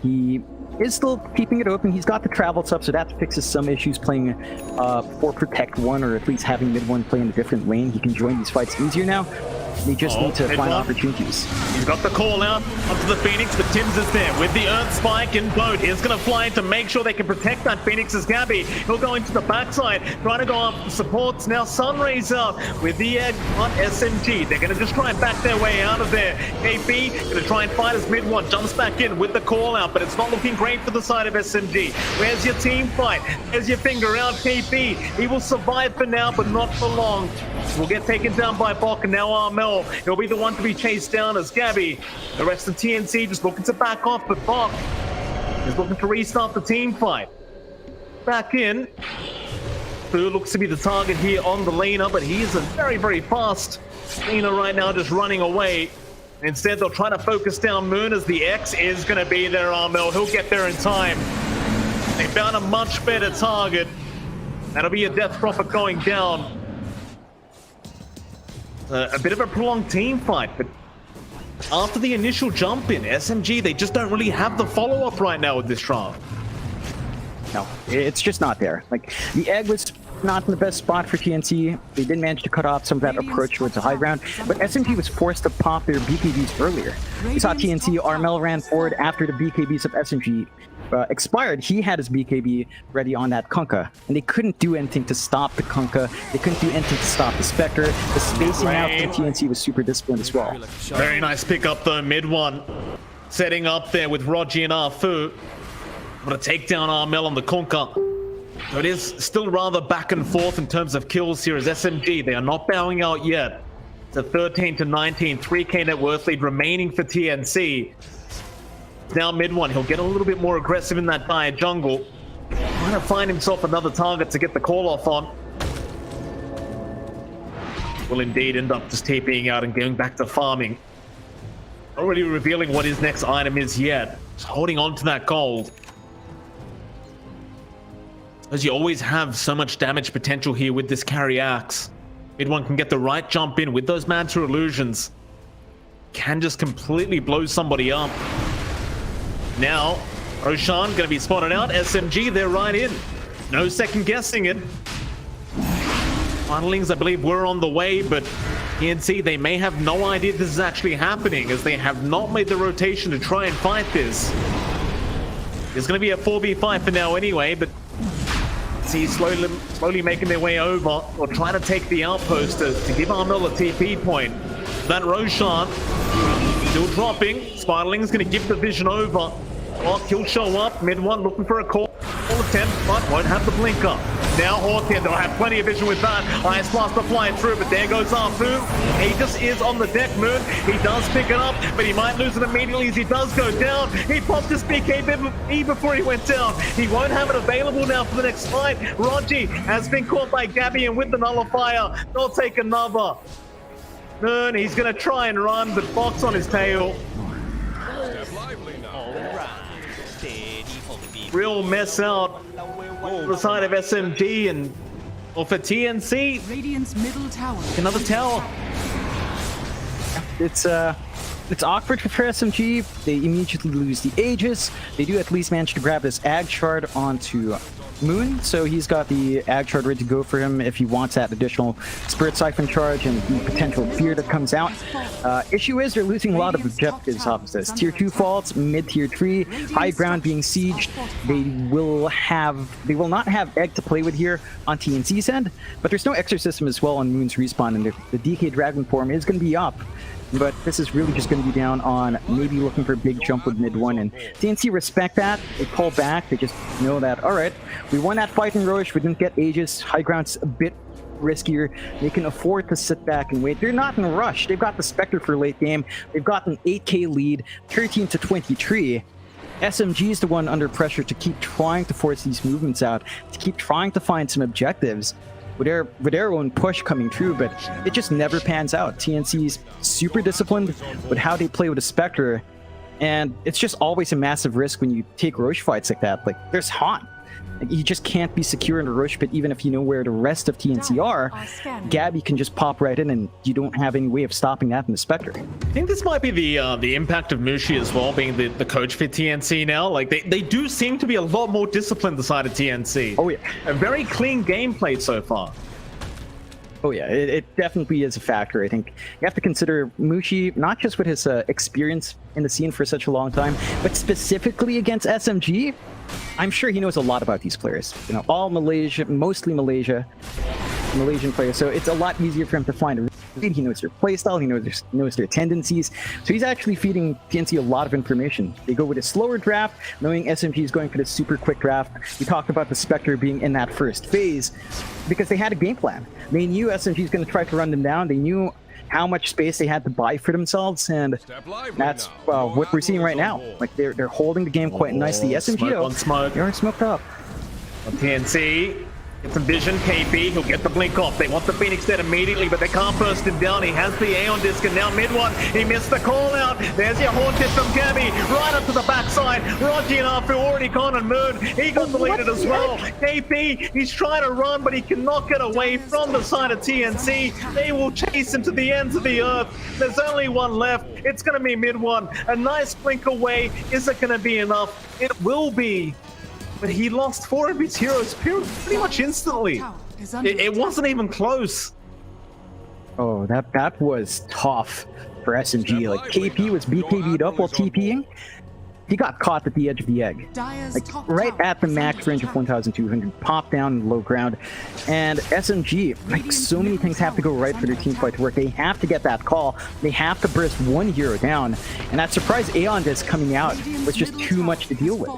He is still keeping it open. He's got the travel sub, so that fixes some issues playing for Protect 1, or at least having mid 1 play in a different lane. He can join these fights easier now. They just need to find opportunities. He's got the call out onto the Phoenix, but Tim's is there with the Earth Spike and Boat. He's going to fly in to make sure they can protect that Phoenix as Gabby. He'll go into the backside, trying to go up for supports. Now Sunray's out with the egg on SMG. They're going to just try and back their way out of there. KP going to try and fight as mid one. Jumps back in with the call out, but it's not looking great for the side of SMG. Where's your team fight? There's your finger out, KP. He will survive for now, but not for long. Will get taken down by Bok, and now Armel. He'll be the one to be chased down as Gabby. The rest of TNC just looking to back off, but Bok is looking to restart the team fight. Back in. Fu looks to be the target here on the laner, but he is a very, very fast laner right now, just running away. Instead, they'll try to focus down Moon as the X is going to be there, Armel. He'll get there in time. They found a much better target. That'll be a Death Prophet going down. A bit of a prolonged team fight, but after the initial jump in, SMG, they just don't really have the follow-up right now with this draft. No, it's just not there. Like, the egg was not in the best spot for TNC. They did manage to cut off some of that approach towards the high ground, but SMG was forced to pop their BKBs earlier. We saw TNC, Armel ran forward after the BKBs of SMG expired. He had his BKB ready on that Kunkka, and they couldn't do anything to stop the Kunkka. They couldn't do anything to stop the Spectre. The spacing out from TNC was super disciplined as well. Very nice pick up though, mid one. Setting up there with Rogi and Arfu. Got to take down Armel on the Kunkka. So it is still rather back and forth in terms of kills here as SMG. They are not bowing out yet. It's a 13 to 19, 3k net worth lead remaining for TNC. Now mid one, he'll get a little bit more aggressive in that dire jungle. Trying to find himself another target to get the call off on. Will indeed end up just TPing out and going back to farming. Not really revealing what his next item is yet. Just holding on to that gold. As you always have so much damage potential here with this carry axe. Mid one can get the right jump in with those Manta illusions. Can just completely blow somebody up. Now, Roshan going to be spotted out. SMG, they're right in. No second guessing it. Finalings, I believe, were on the way, but TNC, they may have no idea this is actually happening as they have not made the rotation to try and fight this. It's going to be a 4v5 for now anyway, but see slowly making their way over or trying to take the outpost to give Armel a TP point. That Roshan still dropping. Spiderling's going to give the vision over. Oh, he'll show up. Mid one looking for a call attempt, but won't have the blinker. Now Hawkhead, they'll have plenty of vision with that. Ice Blaster flying through, but there goes Arfu. He just is on the deck, Moon. He does pick it up, but he might lose it immediately as he does go down. He popped his BKB before he went down. He won't have it available now for the next fight. Rogi has been caught by Gabby, and with the nullifier, they'll take another. Moon, he's going to try and run, but Fox on his tail. Real mess out on the side of SMG and for TNC. Radiant's middle tower. Another tower. It's awkward for SMG. They immediately lose the Aegis. They do at least manage to grab this Ag Shard onto Moon, so he's got the Ag Shard ready to go for him if he wants that additional Spirit Siphon charge and the potential fear that comes out. Issue is they're losing a lot of objectives off of this. Tier 2 faults, mid tier 3, high ground being sieged. They will not have Egg to play with here on TNC's end, but there's no Exorcism as well on Moon's respawn, and the DK Dragon form is going to be up. But this is really just going to be down on maybe looking for a big jump with mid one, and TNC respect that. They pull back. They just know that, all right, we won that fight in Roche. We didn't get Aegis. High ground's a bit riskier. They can afford to sit back and wait. They're not in a rush. They've got the Spectre for late game. They've got an 8k lead, 13 to 23. SMG is the one under pressure to keep trying to force these movements out, to keep trying to find some objectives. With their own push coming through, but it just never pans out. TNC's super disciplined with how they play with the Spectre, and it's just always a massive risk when you take Roche fights like that. Like, there's Haunt. Like, you just can't be secure in the Roche pit, even if you know where the rest of TNC are. Gabby can just pop right in, and you don't have any way of stopping that in the Spectre. I think this might be the impact of Mushi as well, being the coach for TNC now. Like, they do seem to be a lot more disciplined the side of TNC. Oh yeah, a very clean gameplay so far. Oh yeah, it definitely is a factor. I think you have to consider Mushi, not just with his experience in the scene for such a long time, but specifically against SMG. I'm sure he knows a lot about these players. You know, all Malaysia, mostly Malaysian players. So it's a lot easier for him to find a read. He knows their playstyle. He knows their tendencies. So he's actually feeding TNC a lot of information. They go with a slower draft, knowing SMG is going for this super quick draft. We talked about the Spectre being in that first phase because they had a game plan. They knew SMG is going to try to run them down. They knew how much space they had to buy for themselves, and that's what we're seeing right now. Like, they're holding the game quite nicely. SMG though, they aren't smoked up. TNC get some vision. KP, he'll get the blink off. They want the Phoenix dead immediately, but they can't burst him down. He has the Aeon disc, and now mid one, he missed the call out. There's your Haunted from Gabby, right up to the backside. Rogi and Arfu already gone on Moon. He got deleted as well. KP, he's trying to run, but he cannot get away from the side of TNC. They will chase him to the ends of the earth. There's only one left. It's going to be mid one. A nice blink away. Is it going to be enough? It will be. But he lost 4 of his heroes pretty much instantly. is under It wasn't even close. Oh, that was tough for SMG. Like, KP was BKB'd up while TPing. He got caught at the edge of the egg. Dire's Like, top right tower at the is max under range of attack. 1,200, popped down in low ground. And SMG, like, so many things have to go right for their team fight to work. They have to get that call. They have to burst one hero down. And that surprise Aeon disc coming out was just too much to deal with.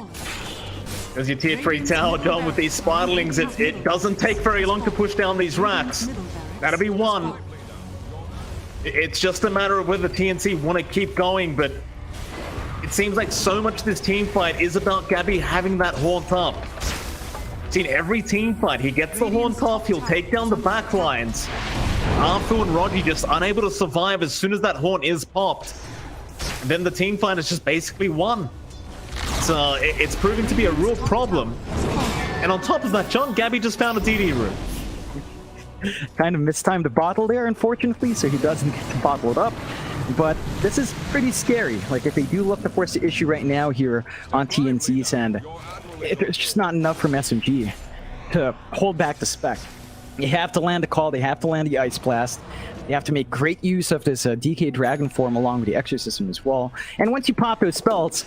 As your tier 3 tower done with these spiderlings, it doesn't take very long to push down these racks. That'll be one. It's just a matter of whether TNC want to keep going, but it seems like so much of this team fight is about Gabby having that haunt up. Seen every team fight, he gets the haunt off, he'll take down the back lines. Arthur and Rodgy just unable to survive as soon as that haunt is popped. And then the team fight is just basically won. So it's proving to be a real problem. And on top of that, John, Gabby just found a DD room. Kind of mistimed the bottle there, unfortunately, so he doesn't get to bottle it up. But this is pretty scary. Like, if they do look to force the issue right now here on TNC's end, there's just not enough from SMG to hold back the spec. You have to land a call, they have to land the Ice Blast, they have to make great use of this DK Dragon form along with the Exorcism as well. And once you pop those spells,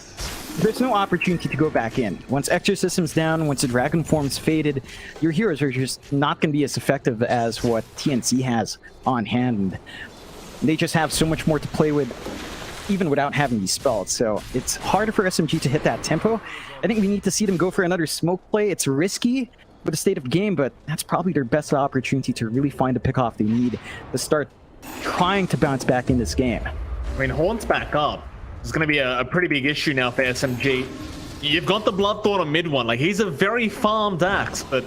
there's no opportunity to go back in. Once Exorcism's down, once the Dragon form's faded, your heroes are just not going to be as effective as what TNC has on hand. And they just have so much more to play with, even without having these spells. So it's harder for SMG to hit that tempo. I think we need to see them go for another smoke play. It's risky with the state of game, but that's probably their best opportunity to really find the pick-off they need to start trying to bounce back in this game. I mean, Haunt's back up. It's going to be a pretty big issue now for SMG. You've got the Bloodthorn on mid one. Like, he's a very farmed axe, but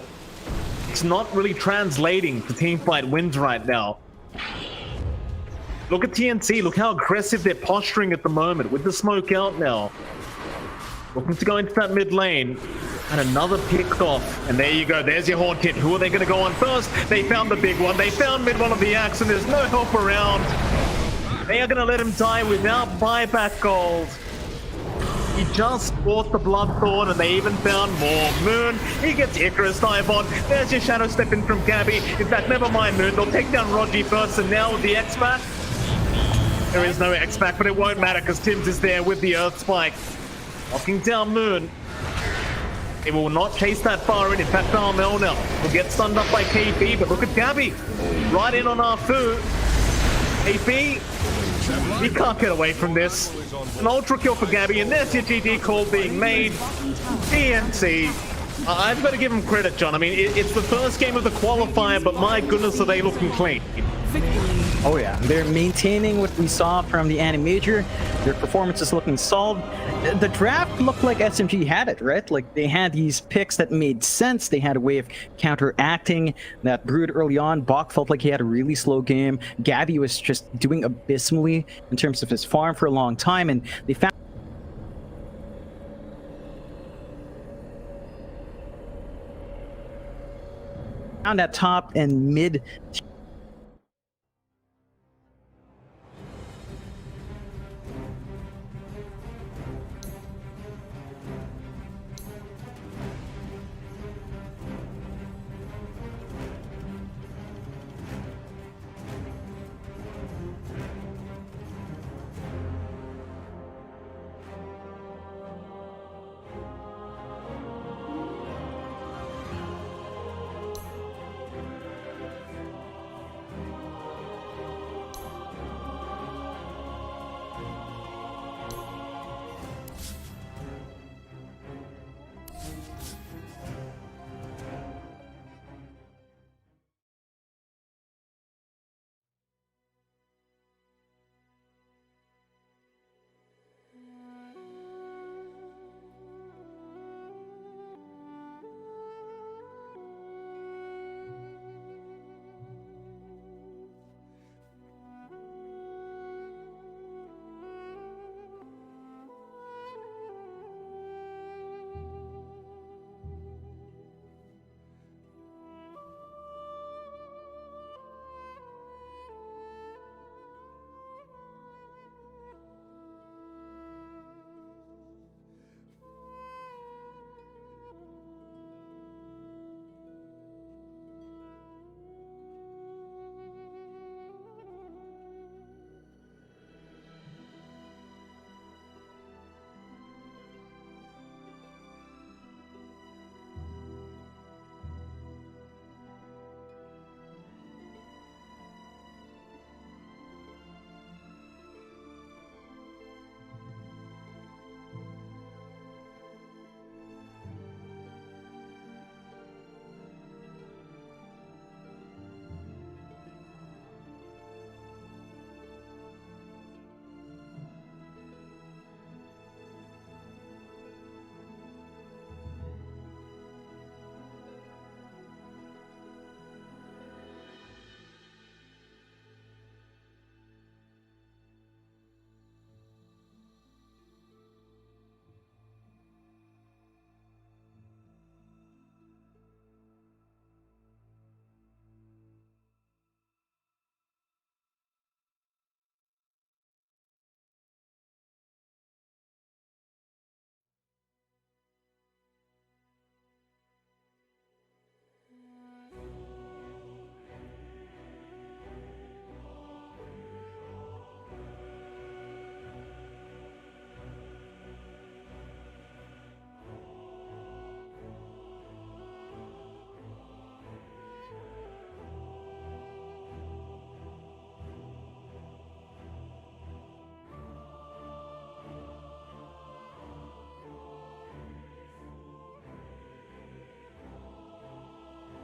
it's not really translating to teamfight wins right now. Look at TNC. Look how aggressive they're posturing at the moment with the smoke out now. Looking to go into that mid lane. And another pick off. And there you go. There's your Haunt hit. Who are they going to go on first? They found the big one. They found mid one of the axe, and there's no help around. They are going to let him die without buyback gold. He just bought the Bloodthorn, and they even found more. Moon, he gets Icarus dive on. There's your Shadow Step in from Gabby. In fact, never mind Moon. They'll take down Rodgy first, and now with the X-Pack. There is no X-Pack, but it won't matter because Tims is there with the Earth Spike. Locking down Moon. He will not chase that far in. In fact, Armel now will get stunned up by KP, but look at Gabby. Right in on Arfu. KP, he can't get away from this. An ultra kill for Gabby, and there's your GG call being made. TNC. I've got to give him credit, John. I mean, it's the first game of the qualifier, but my goodness, are they looking clean. Oh yeah, they're maintaining what we saw from the Animajor. Their performance is looking solid. The draft looked like SMG had it, right? Like, they had these picks that made sense. They had a way of counteracting that Brood early on. Bach felt like he had a really slow game. Gabby was just doing abysmally in terms of his farm for a long time, and they found that top and mid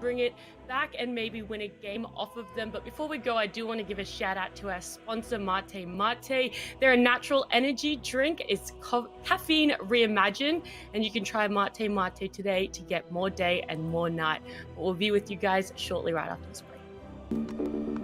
bring it back and maybe win a game off of them. But before we go, I do want to give a shout out to our sponsor, Mate Mate. They're a natural energy drink. It's caffeine reimagined, and you can try Mate Mate today to get more day and more night. But we'll be with you guys shortly right after this break.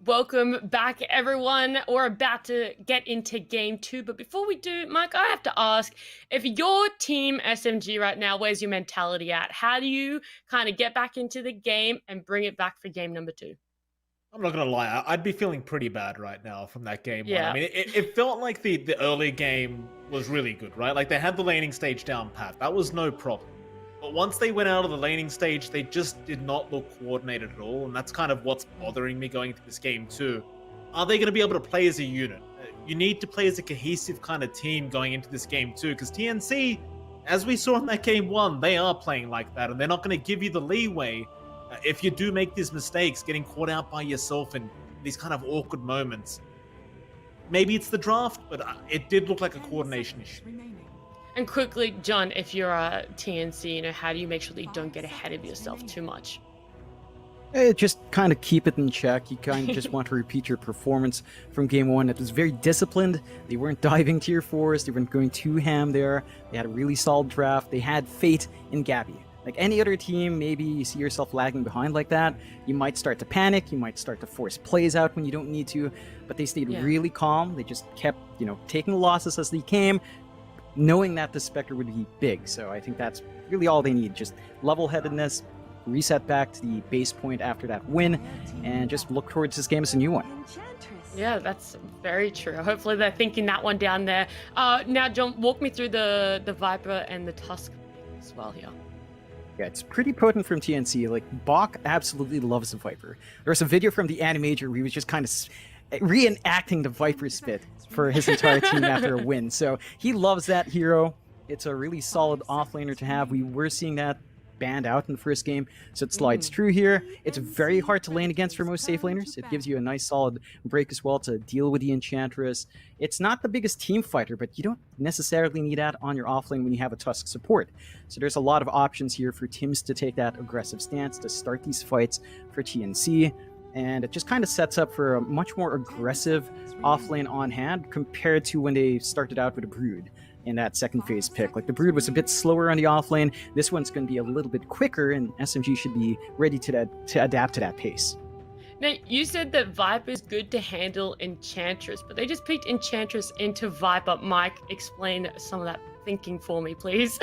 welcome back, everyone. We're about to get into game 2, but before we do, Mike, I have to ask, if you're team SMG right now, where's your mentality at? How do you kind of get back into the game and bring it back for game number 2? I'm not gonna lie, I'd be feeling pretty bad right now from that game Yeah. 1. I mean, it felt like the early game was really good, right? Like, they had the laning stage down pat. That was no problem. But once they went out of the laning stage, they just did not look coordinated at all, and that's kind of what's bothering me going into this game too. Are they going to be able to play as a unit? You need to play as a cohesive kind of team going into this game too, because TNC, as we saw in that game 1, they are playing like that, and they're not going to give you the leeway if you do make these mistakes, getting caught out by yourself in these kind of awkward moments. Maybe it's the draft, but it did look like a coordination issue. And quickly, John, if you're a TNC, how do you make sure that you don't get ahead of yourself too much? Just kind of keep it in check. You kind of just want to repeat your performance from game 1. It was very disciplined. They weren't diving tier 4s. They weren't going too ham there. They had a really solid draft. They had faith in Gabby. Like any other team, maybe you see yourself lagging behind like that, you might start to panic, you might start to force plays out when you don't need to, but they stayed really calm. They just kept, taking the losses as they came, knowing that the Spectre would be big. So I think that's really all they need. Just level-headedness, reset back to the base point after that win, and just look towards this game as a new one. Yeah, that's very true. Hopefully they're thinking that one down there. Now, John, walk me through the Viper and the Tusk as well here. Yeah, it's pretty potent from TNC. Like, Bach absolutely loves the Viper. There was a video from the Animator where he was just kind of reenacting the Viper spit for his entire team after a win. So he loves that hero. It's a really solid offlaner to have. We were seeing that banned out in the first game, so it slides through here. It's very hard to lane against for most safe laners. It gives you a nice solid break as well to deal with the Enchantress. It's not the biggest team fighter, but you don't necessarily need that on your offlane when you have a Tusk support. So there's a lot of options here for teams to take that aggressive stance to start these fights for TNC, and it just kind of sets up for a much more aggressive offlane on hand compared to when they started out with a Brood in that second phase pick. Like, the Brood was a bit slower on the offlane. This one's going to be a little bit quicker, and SMG should be ready to adapt to that pace. Now, you said that Viper is good to handle Enchantress, but they just picked Enchantress into Viper. Mike, explain some of that thinking for me, please.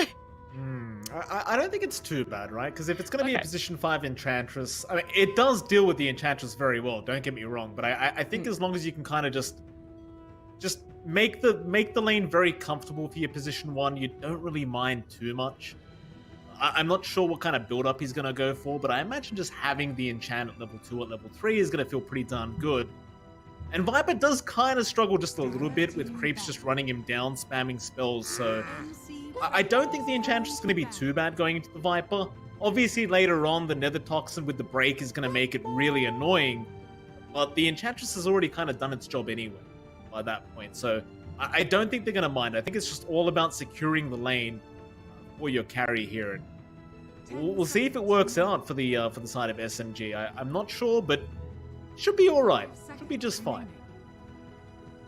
I don't think it's too bad, right? Because if it's going to be a position 5 Enchantress, I mean, it does deal with the Enchantress very well, don't get me wrong, but I think as long as you can kind of just make the lane very comfortable for your position 1, you don't really mind too much. I'm not sure what kind of build-up he's going to go for, but I imagine just having the enchant at level 2 or level 3 is going to feel pretty darn good. And Viper does kind of struggle just a little bit with creeps just running him down, spamming spells, so I don't think the Enchantress is going to be too bad going into the Viper. Obviously, later on, the Nether Toxin with the break is going to make it really annoying, but the Enchantress has already kind of done its job anyway by that point, so I don't think they're going to mind. I think it's just all about securing the lane for your carry here, and we'll see if it works out for the side of SMG. I'm not sure, but should be all right. Should be just fine.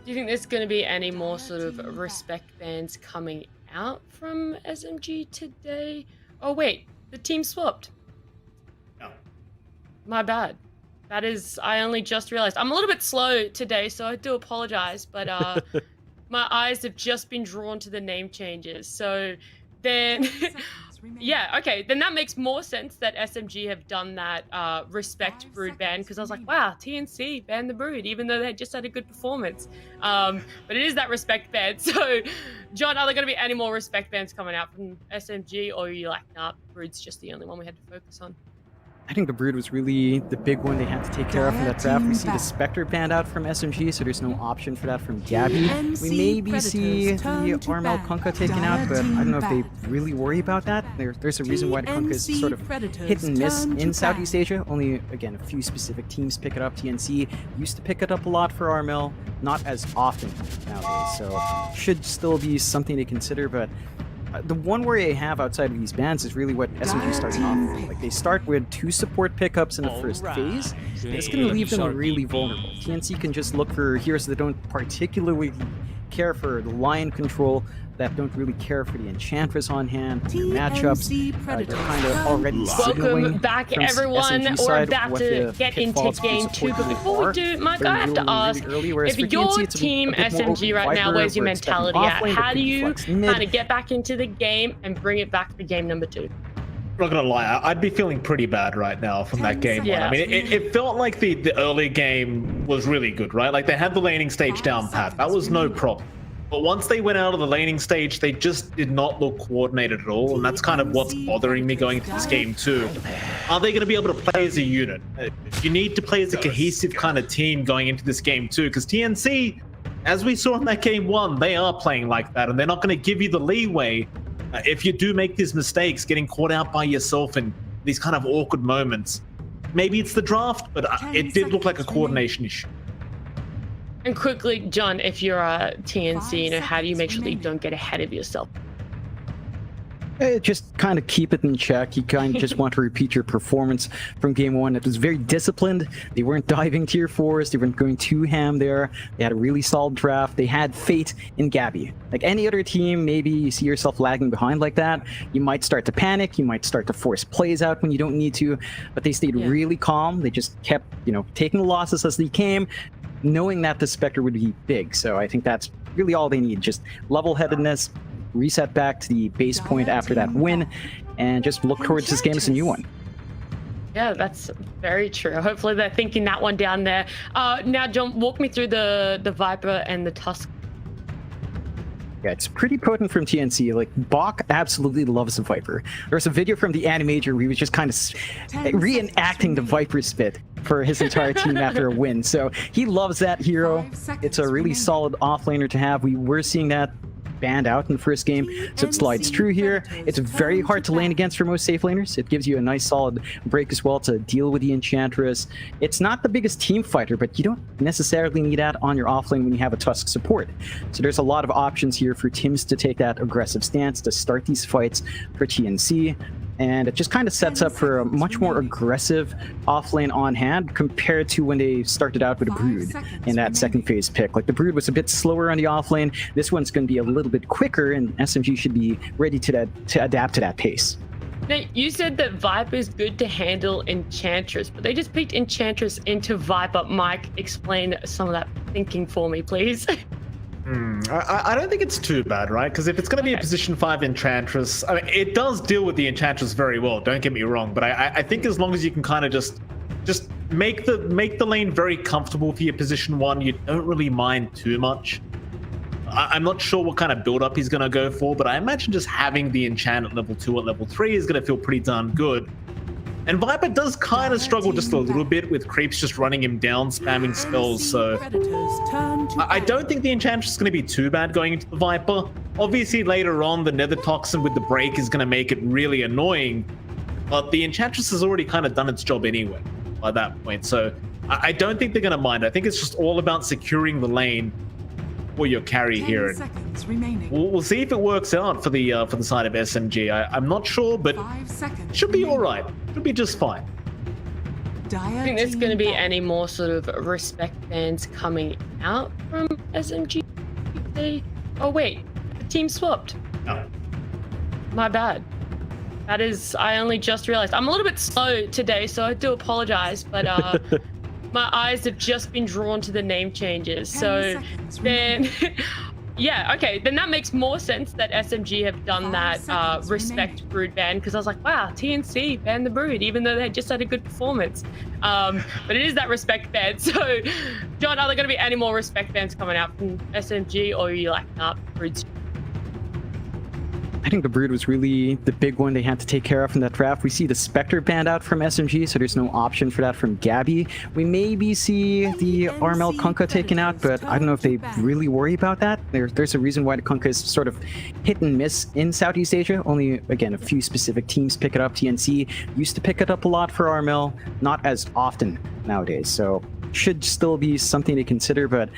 Do you think there's going to be any more sort of respect bans coming out from SMG today? Oh wait, the team swapped. No. My bad. That is, I only just realized. I'm a little bit slow today, so I do apologize, but my eyes have just been drawn to the name changes. So then, yeah, okay, then that makes more sense that SMG have done that respect Brood ban, because I was like, wow, TNC banned the Brood, even though they just had a good performance. But it is that respect ban. So, John, are there going to be any more respect bans coming out from SMG, or are you like, nah, Brood's just the only one we had to focus on? I think the Brood was really the big one they had to take care of in that draft. We see the Spectre banned out from SMG, so there's no option for that from Gabby. We maybe see the Armel Kunkka taken out, but I don't know if they really worry about that. There's a reason why the Kunkka is sort of hit and miss in Southeast Asia. Only, again, a few specific teams pick it up. TNC used to pick it up a lot for Armel, not as often nowadays, so should still be something to consider, but the one worry I have outside of these bans is really what SMG starting off with. Like, they start with 2 support pickups in the first phase, and it's going to leave them really vulnerable. TNC can just look for heroes that don't particularly care for the Lion control, that don't really care for the Enchantress on hand, your matchups, TNC you're Predators. kind of already signaling Welcome back, from everyone. SMG We're side about what to the get into pitfalls for game 2, support but really before we are. do, Mike, They're I have to really, really ask, early, whereas if for your TNC, it's a team bit more SMG right now, Viper, where's your we're expecting mentality at? offlane, How but do you flex mid. kind of get back into the game and bring it back for game number 2? I'm not gonna lie, I'd be feeling pretty bad right now from that game 1. Yeah. I mean, it felt like the early game was really good, right? Like they had the laning stage down pat. That was no problem. But once they went out of the laning stage, they just did not look coordinated at all, and that's kind of what's bothering me going into this game too. Are they going to be able to play as a unit? You need to play as a cohesive kind of team going into this game too, because TNC, as we saw in that game 1, they are playing like that, and they're not going to give you the leeway if you do make these mistakes, getting caught out by yourself in these kind of awkward moments. Maybe it's the draft, but it did look like a coordination issue. And quickly, John, if you're a TNC, how do you make sure that you don't get ahead of yourself? Just kind of keep it in check. You kind of just want to repeat your performance from game 1. It was very disciplined. They weren't diving tier 4s. They weren't going too ham there. They had a really solid draft. They had faith in Gabby. Like any other team, maybe you see yourself lagging behind like that. You might start to panic. You might start to force plays out when you don't need to. But they stayed really calm. They just kept, taking the losses as they came, knowing that the Spectre would be big. So I think that's really all they need. Just level-headedness, reset back to the base point after that win, and just look towards this game as a new one. Yeah, that's very true. Hopefully they're thinking that one down there. Now, John, walk me through the Viper and the Tusk. Yeah, it's pretty potent from TNC. Like, Bach absolutely loves the Viper. There's a video from the Animator where he was just kind of reenacting the Viper spit for his entire team after a win. So he loves that hero. It's a really solid offlaner to have. We were seeing that banned out in the first game, so it slides through here. It's very hard to lane against for most safe laners. It gives you a nice solid break as well to deal with the Enchantress. It's not the biggest team fighter, but you don't necessarily need that on your offlane when you have a Tusk support. So there's a lot of options here for teams to take that aggressive stance to start these fights for TNC. And it just kind of sets up for a much more aggressive offlane on hand compared to when they started out with a Brood in that second phase pick. Like, the Brood was a bit slower on the offlane. This one's going to be a little bit quicker, and SMG should be ready to adapt to that pace. Now, you said that Viper is good to handle Enchantress, but they just picked Enchantress into Viper. Mike, explain some of that thinking for me, please. I don't think it's too bad, right? Because if it's going to be a position 5 Enchantress, I mean, it does deal with the Enchantress very well, don't get me wrong, but I think as long as you can kind of just make the lane very comfortable for your position 1, you don't really mind too much. I'm not sure what kind of build-up he's going to go for, but I imagine just having the enchant at level 2 or level 3 is going to feel pretty darn good. And Viper does kind of struggle just a little bit with creeps just running him down, spamming spells, so I don't think the Enchantress is going to be too bad going into the Viper. Obviously, later on, the Nether Toxin with the break is going to make it really annoying, but the Enchantress has already kind of done its job anyway by that point, so I don't think they're going to mind. I think it's just all about securing the lane for your carry here. We'll see if it works out for the side of SMG. I'm not sure, but it should be all right. Should be just fine. Do you think there's going to be any more sort of respect bans coming out from SMG? Oh wait, the team swapped. No. My bad. That is, I only just realized. I'm a little bit slow today, so I do apologize, but my eyes have just been drawn to the name changes. So then, yeah, okay, then that makes more sense that SMG have done that respect Brood ban, because I was like, wow, TNC banned the Brood, even though they just had a good performance. But it is that respect ban. So, John, are there going to be any more respect bans coming out from SMG, or are you like, nah, Brood's... I think the Brood was really the big one they had to take care of in that draft. We see the Spectre banned out from SMG, so there's no option for that from Gabby. We maybe see the RML Kunkka taken out, but I don't know if they really worry about that. There's a reason why the Kunkka is sort of hit and miss in Southeast Asia. Only, again, a few specific teams pick it up. TNC used to pick it up a lot for RML, not as often nowadays, so should still be something to consider, but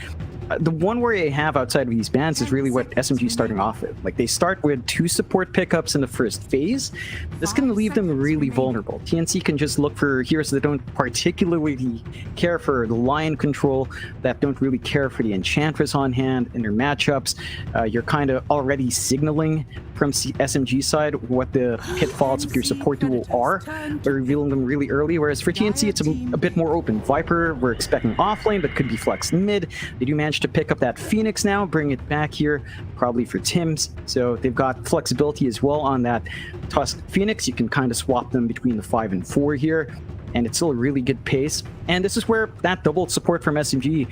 The one worry I have outside of these bans is really what SMG is starting off with. Like, they start with 2 support pickups in the first phase. This can leave them really vulnerable. TNC can just look for heroes that don't particularly care for the Lion control, that don't really care for the Enchantress on hand in their matchups. You're kind of already signaling from SMG side what the pitfalls of your support duo are by revealing them really early, whereas for TNC it's a bit more open. Viper, we're expecting offlane, but could be flexed mid. They do manage to pick up that Phoenix now, bring it back here, probably for Tim's. So they've got flexibility as well on that Tusk Phoenix. You can kind of swap them between the 5 and 4 here, and it's still a really good pace. And this is where that double support from SMG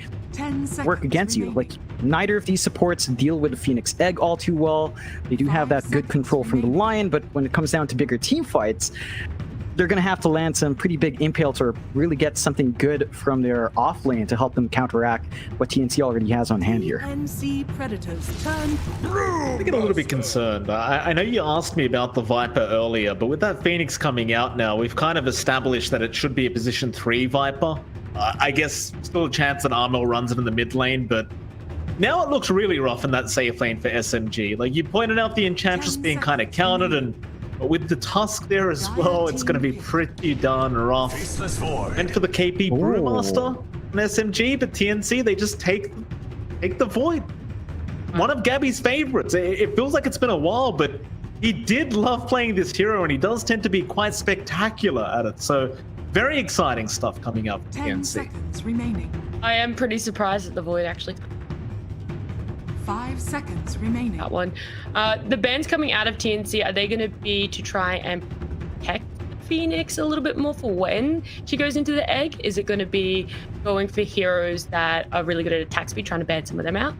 work against you. Like, neither of these supports deal with the Phoenix Egg all too well. They do have that good control from the Lion, but when it comes down to bigger team fights, they're going to have to land some pretty big impales or really get something good from their off lane to help them counteract what TNC already has on hand here. TNC Predators turn. I get a little bit concerned. I know you asked me about the Viper earlier, but with that Phoenix coming out now, we've kind of established that it should be a position 3 Viper. I guess still a chance that Armel runs it in the mid lane, but now it looks really rough in that safe lane for SMG. Like, you pointed out the Enchantress being kind of countered, and with the Tusk there as well, it's going to be pretty darn rough. And for the KP Brewmaster and SMG, but TNC, they just take the Void. One of Gabby's favorites. It feels like it's been a while, but he did love playing this hero, and he does tend to be quite spectacular at it. So very exciting stuff coming up. 10 TNC. seconds remaining. I am pretty surprised at the Void actually. 5 seconds remaining. That one. The bans coming out of TNC, are they going to be to try and protect Phoenix a little bit more for when she goes into the egg? Is it going to be going for heroes that are really good at attack speed, trying to ban some of them out?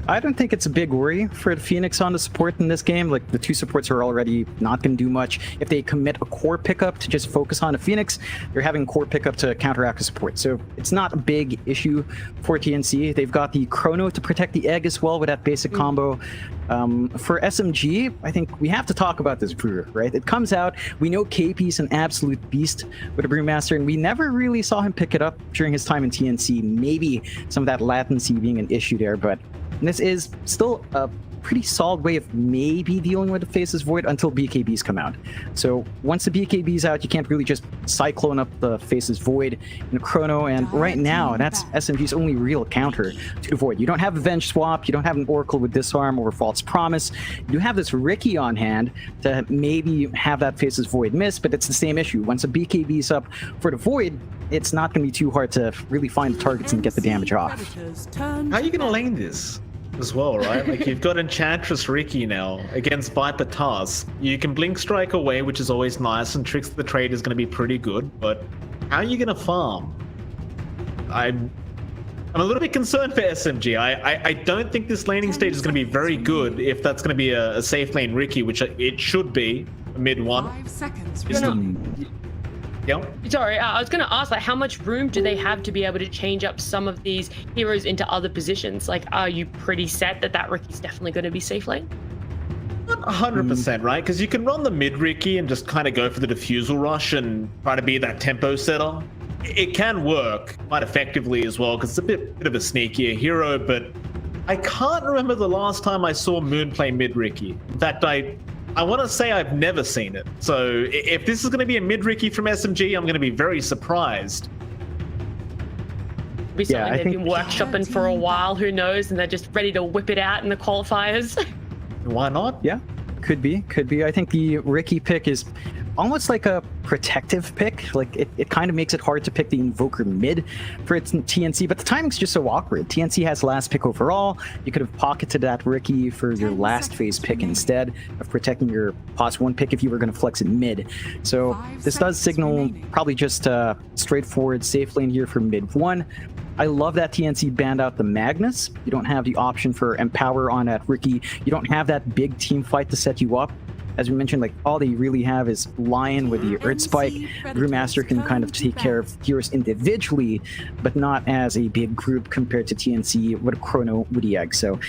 I don't think it's a big worry for the Phoenix on the support in this game. Like, the 2 supports are already not going to do much. If they commit a core pickup to just focus on a Phoenix, they're having core pickup to counteract a support. So it's not a big issue for TNC. They've got the Chrono to protect the egg as well with that basic combo. For SMG, I think we have to talk about this brew, right? It comes out, we know KP's an absolute beast with a Brewmaster, and we never really saw him pick it up during his time in TNC. Maybe some of that latency being an issue there, but this is still a pretty solid way of maybe dealing with the Faceless Void until BKBs come out. So once the BKBs out, you can't really just cyclone up the Faceless Void in a Chrono, and right now that's SMG's only real counter to the Void. You don't have Avenge Swap, you don't have an Oracle with Disarm or False Promise. You have this Riki on hand to maybe have that Faceless Void miss, but it's the same issue. Once a BKB's up for the Void, it's not going to be too hard to really find the targets and get the damage off. How are you going to lane this as well, right? Like, you've got Enchantress Riki now against Viper Tusk. You can Blink Strike away, which is always nice, and Tricks of the Trade is going to be pretty good, but how are you going to farm? I'm a little bit concerned for SMG. I don't think this laning stage is going to be very good if that's going to be a safe lane Riki, which it should be, a mid one. 5 seconds Is the- remaining. Yeah. Sorry, I was going to ask, like, how much room do they have to be able to change up some of these heroes into other positions? Like, are you pretty set that Riki's definitely going to be safe lane? Not 100%, right? Because you can run the mid Riki and just kind of go for the Diffusal Rush and try to be that tempo setter. It can work quite effectively as well, because it's a bit of a sneakier hero, but I can't remember the last time I saw Moon play mid Riki. In fact, I want to say I've never seen it. So if this is going to be a mid Riki from SMG, I'm going to be very surprised. Be something they've been workshopping for a while, who knows, and they're just ready to whip it out in the qualifiers. Why not? Yeah, could be. I think the Riki pick is almost like a protective pick. Like, it kind of makes it hard to pick the Invoker mid for its TNC, but the timing's just so awkward. TNC has last pick overall. You could have pocketed that Riki for your last phase pick instead of protecting your +1 pick if you were going to flex it mid. So this does signal probably just a straightforward safe lane here for mid 1. I love that TNC banned out the Magnus. You don't have the option for Empower on that Riki. You don't have that big team fight to set you up. As we mentioned, like, all they really have is Lion with the Earth Spike. Brewmaster can kind of take care of heroes individually, but not as a big group compared to TNC with a Chrono with the Egg. So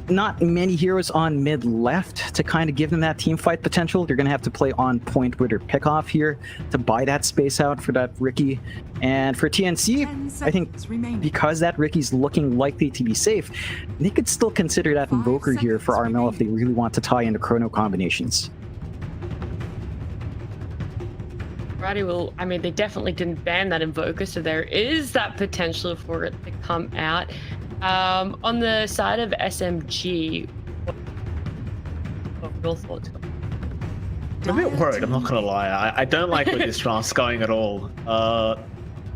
not many heroes on mid left to kind of give them that team fight potential. They're going to have to play on point with their pick off here to buy that space out for that Riki. And for TNC, I think because that Riki's looking likely to be safe, they could still consider that Invoker here for RML if they really want to tie into chrono combinations. Righty, well, I mean, they definitely didn't ban that Invoker, so there is that potential for it to come out. On the side of SMG, what are your thoughts? I'm a bit worried, I'm not gonna lie. I don't like where this draft's going at all.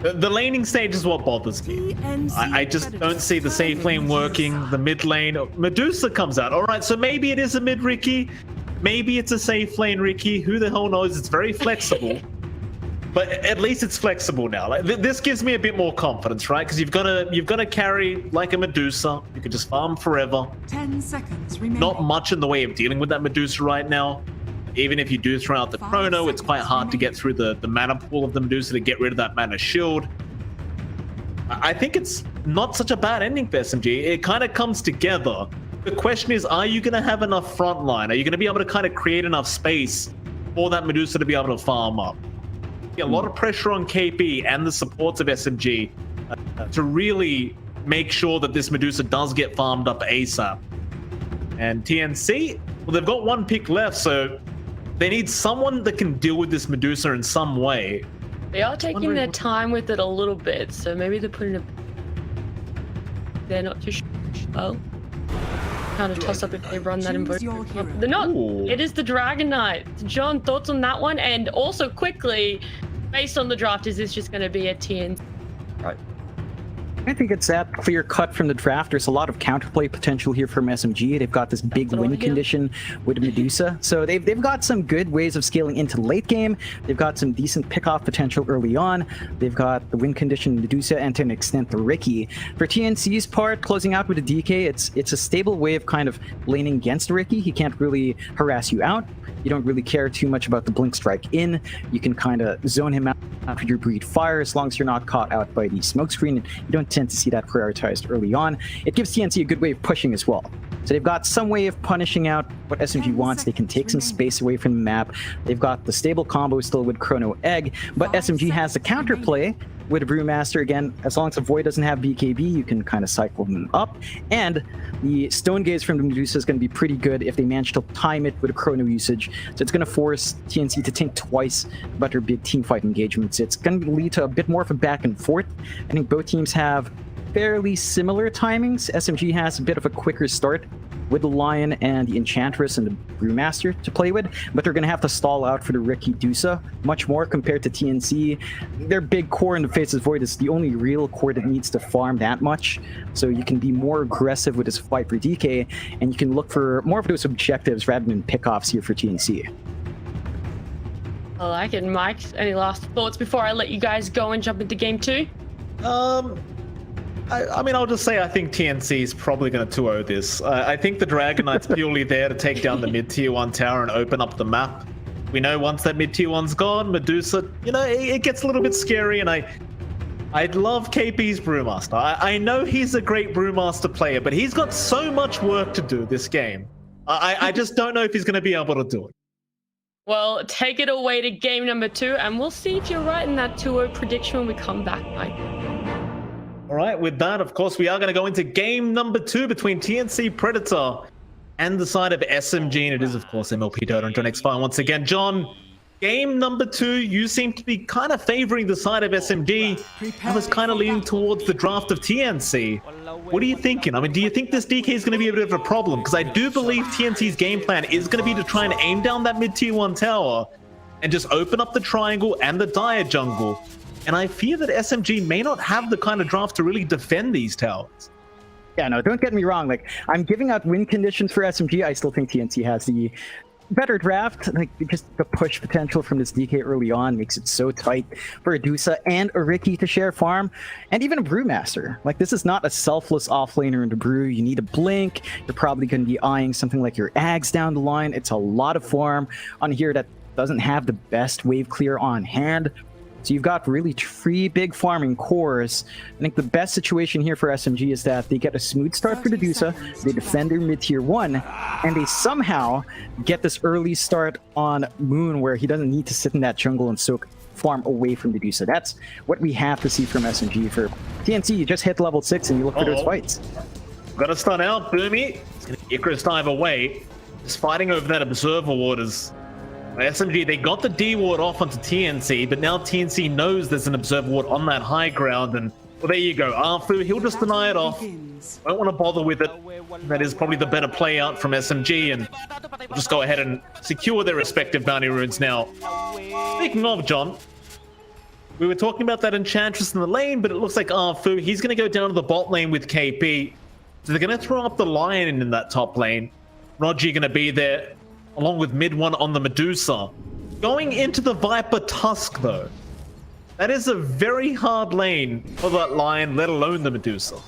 The laning stage is what bothers me. I just don't see the safe lane working, the mid lane. Medusa comes out. Alright, so maybe it is a mid Riki. Maybe it's a safe lane Riki. Who the hell knows? It's very flexible. But at least it's flexible now. Like this gives me a bit more confidence, right? Because you've got to carry like a Medusa. You can just farm forever. 10 seconds remaining. Not much in the way of dealing with that Medusa right now. Even if you do throw out the chrono, it's quite hard to get through the mana pool of the Medusa to get rid of that mana shield. I think it's not such a bad ending for SMG. It kind of comes together. The question is, are you going to have enough front line? Are you going to be able to kind of create enough space for that Medusa to be able to farm up? A lot of pressure on KP and the supports of SMG to really make sure that this Medusa does get farmed up ASAP. And TNC, well, they've got one pick left, so they need someone that can deal with this Medusa in some way. They are taking their time with it a little bit, so maybe they're putting a... They're not too sure. Well, kind of toss up if they run that Invoker. They're not. Ooh. It is the Dragon Knight. John, thoughts on that one? And also quickly, based on the draft, is this just going to be a TNC? Right. I think it's that clear cut from the draft. There's a lot of counterplay potential here from SMG. They've got this big win condition with Medusa. So they've got some good ways of scaling into late game. They've got some decent pick-off potential early on. They've got the win condition Medusa and to an extent the Riki. For TNC's part, closing out with a DK, it's a stable way of kind of laning against Riki. He can't really harass you out. You don't really care too much about the blink strike in. You can kind of zone him out after your breed fire as long as you're not caught out by the smokescreen. You don't tend to see that prioritized early on. It gives TNC a good way of pushing as well. So they've got some way of punishing out what SMG wants. They can take some space away from the map. They've got the stable combo still with Chrono Egg, but SMG has the counterplay with a Brewmaster. Again, as long as the Void doesn't have BKB, you can kind of cycle them up. And the Stone Gaze from the Medusa is going to be pretty good if they manage to time it with a Chrono usage. So it's going to force TNC to think twice about their big team fight engagements. It's going to lead to a bit more of a back and forth. I think both teams have fairly similar timings. SMG has a bit of a quicker start with the Lion and the Enchantress and the Brewmaster to play with, but they're going to have to stall out for the Riki Dusa much more compared to TNC. Their big core in the Faceless Void is the only real core that needs to farm that much, so you can be more aggressive with this fight for DK, and you can look for more of those objectives rather than pick-offs here for TNC. I like it. Mike, any last thoughts before I let you guys go and jump into game 2? I mean, I'll just say I think TNC is probably going to 2-0 this. I think the Dragon Knight's purely there to take down the mid-tier 1 tower and open up the map. We know once that mid-tier 1's gone, Medusa, you know, it gets a little bit scary, and I'd love KP's Brewmaster. I know he's a great Brewmaster player, but he's got so much work to do this game. I just don't know if he's going to be able to do it. Well, take it away to game number 2, and we'll see if you're right in that 2-0 prediction when we come back, Mike. All right, with that, of course, we are going to go into game number 2 between TNC Predator and the side of SMG, and it is, of course, MLP Dota and John X5 once again. John, game number 2, you seem to be kind of favoring the side of SMG. I was kind of leaning towards the draft of TNC. What are you thinking? I mean, do you think this DK is going to be a bit of a problem? Because I do believe TNC's game plan is going to be to try and aim down that mid-tier 1 tower and just open up the triangle and the dire jungle. And I fear that SMG may not have the kind of draft to really defend these towers. Yeah, no, don't get me wrong. Like, I'm giving out win conditions for SMG. I still think TNC has the better draft. Like, just the push potential from this DK early on makes it so tight for a Dusa and a Riki to share farm, and even a Brewmaster. Like, this is not a selfless offlaner into Brew. You need a blink. You're probably going to be eyeing something like your Ags down the line. It's a lot of farm on here that doesn't have the best wave clear on hand. So you've got really 3 big farming cores. I think the best situation here for SMG is that they get a smooth start for the Medusa, they defend their mid-tier 1, and they somehow get this early start on Moon where he doesn't need to sit in that jungle and soak farm away from Medusa. That's what we have to see from SMG. For TNC, you just hit level 6 and you look for those fights. Gotta start out, Boomy. He's gonna Icarus dive away. Just fighting over that Observer Ward is... SMG, they got the D ward off onto TNC, but now TNC knows there's an Observer Ward on that high ground, and well, there you go. Arfu, he'll just deny it off. Won't want to bother with it. That is probably the better play out from SMG, and we'll just go ahead and secure their respective bounty runes now. Speaking of, John, we were talking about that Enchantress in the lane, but it looks like Arfu, he's going to go down to the bot lane with KP. So they're going to throw up the Lion in that top lane. Roger going to be there, along with mid 1 on the Medusa. Going into the Viper Tusk, though. That is a very hard lane for that Lion, let alone the Medusa.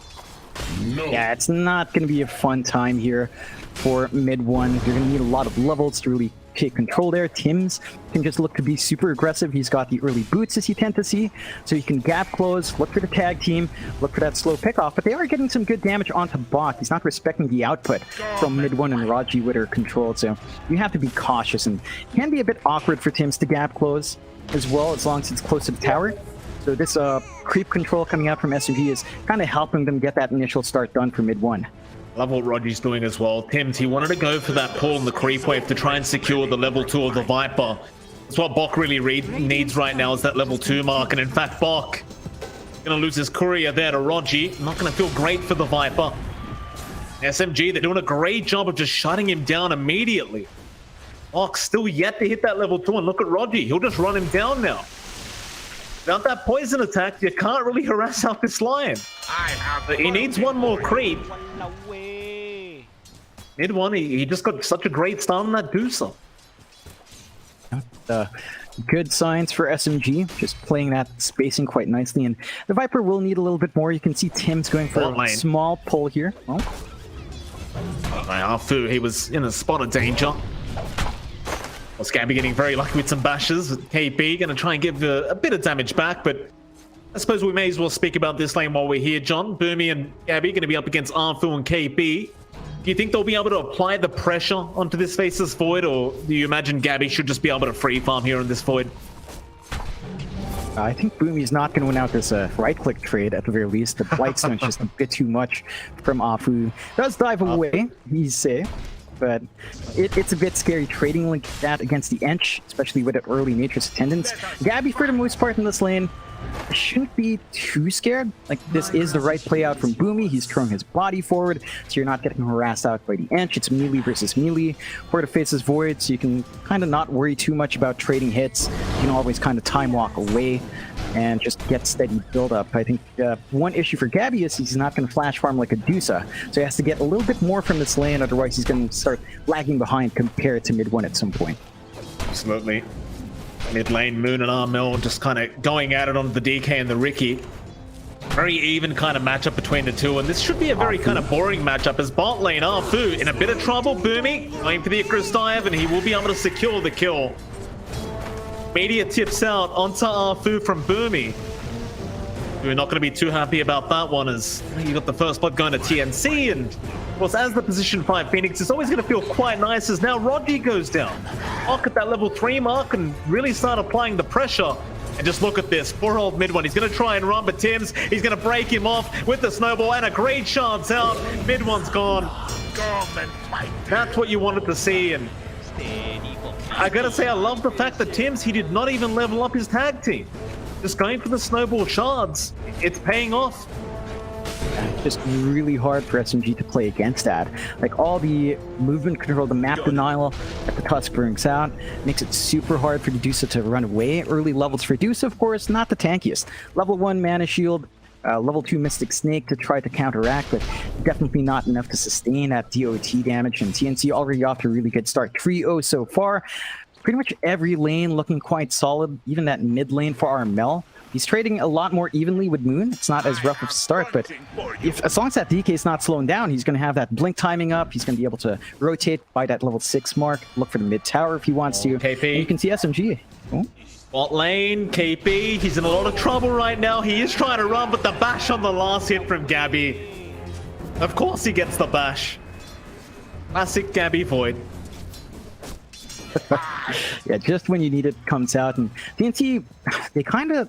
No. Yeah, it's not going to be a fun time here for mid 1. You're going to need a lot of levels to really take control there. Tim's can just look to be super aggressive. He's got the early boots, as you tend to see, so you can gap close, look for the tag team, look for that slow pickoff, but they are getting some good damage onto bot. He's not respecting the output from mid 1 and Raji with her control, so you have to be cautious, and it can be a bit awkward for Tim's to gap close as well, as long as it's close to the tower. So this creep control coming out from SMG is kind of helping them get that initial start done for mid 1. Love what Roger's doing as well. Tim's, he wanted to go for that pull in the creep wave to try and secure the level 2 of the Viper. That's what Bok really needs right now, is that level 2 mark. And in fact, Bok gonna lose his courier there to Roger. Not gonna feel great for the Viper. SMG, they're doing a great job of just shutting him down immediately. Bok still yet to hit that level 2, and look at Roger. He'll just run him down now. Without that poison attack, you can't really harass out this Lion. But he needs one more creep. Mid 1, he just got such a great start on that Medusa. Good signs for SMG, just playing that spacing quite nicely, and the Viper will need a little bit more. You can see Tim's going for a small pull here. Oh. Arfu, he was in a spot of danger. Well, Scabby getting very lucky with some bashes. KP gonna try and give a bit of damage back, but I suppose we may as well speak about this lane while we're here, John. Boomy and Gabby gonna be up against Arfu and KP. Do you think they'll be able to apply the pressure onto this Faceless Void, or do you imagine Gabby should just be able to free farm here in this Void? I think Boomy's not going to win out this right-click trade at the very least. The Blightstone's just a bit too much from Afu. Does dive away, he's safe, but it's a bit scary trading like that against the Ench, especially with an early Nature's Attendance. Gabby, for the most part in this lane, shouldn't be too scared. Like, this is the right play out from Boomy. He's throwing his body forward, so you're not getting harassed out by the Ench. It's melee versus melee. Porta faces Void, so you can kind of not worry too much about trading hits. You can always kind of time walk away and just get steady build up. I think one issue for Gabby is he's not going to flash farm like a Dusa, so he has to get a little bit more from this lane, otherwise he's going to start lagging behind compared to mid 1 at some point. Absolutely. Mid lane, Moon and Armel just kind of going at it on the DK and the Ricky. Very even kind of matchup between the two, and this should be a very kind of boring matchup as bot lane Arfu in a bit of trouble. Boomy going for the Icarus dive, and he will be able to secure the kill. Media tips out onto Arfu from Boomy. We're not going to be too happy about that one, as you got the first blood going to TNC, and of course, as the position 5 Phoenix, it's always going to feel quite nice as now Roger goes down. Look at that level 3 mark and really start applying the pressure. And just look at this, poor old mid 1. He's going to try and run, but Tim's, he's going to break him off with the snowball, and a great chance out. Mid 1's gone. That's what you wanted to see, and I gotta say, I love the fact that Tim's, he did not even level up his tag team. Just going for the snowball shards. It's paying off. Just really hard for SMG to play against that. Like, all the movement control, the map denial that the Tusk brings out makes it super hard for Medusa to run away. Early levels for Medusa, of course, not the tankiest. Level 1 Mana Shield, level 2 Mystic Snake to try to counteract, but definitely not enough to sustain that DOT damage. And TNC already off to a really good start. 3-0 so far. Pretty much every lane looking quite solid, even that mid lane for Armel. He's trading a lot more evenly with Moon. It's not as rough of a start, but as long as that DK is not slowing down, he's going to have that blink timing up. He's going to be able to rotate by that level 6 mark, look for the mid tower if he wants to. And you can see SMG. Oh. Bot lane, KP, he's in a lot of trouble right now. He is trying to run, but the bash on the last hit from Gabby. Of course he gets the bash. Classic Gabby Void. Yeah, just when you need it comes out, and TNC, they kind of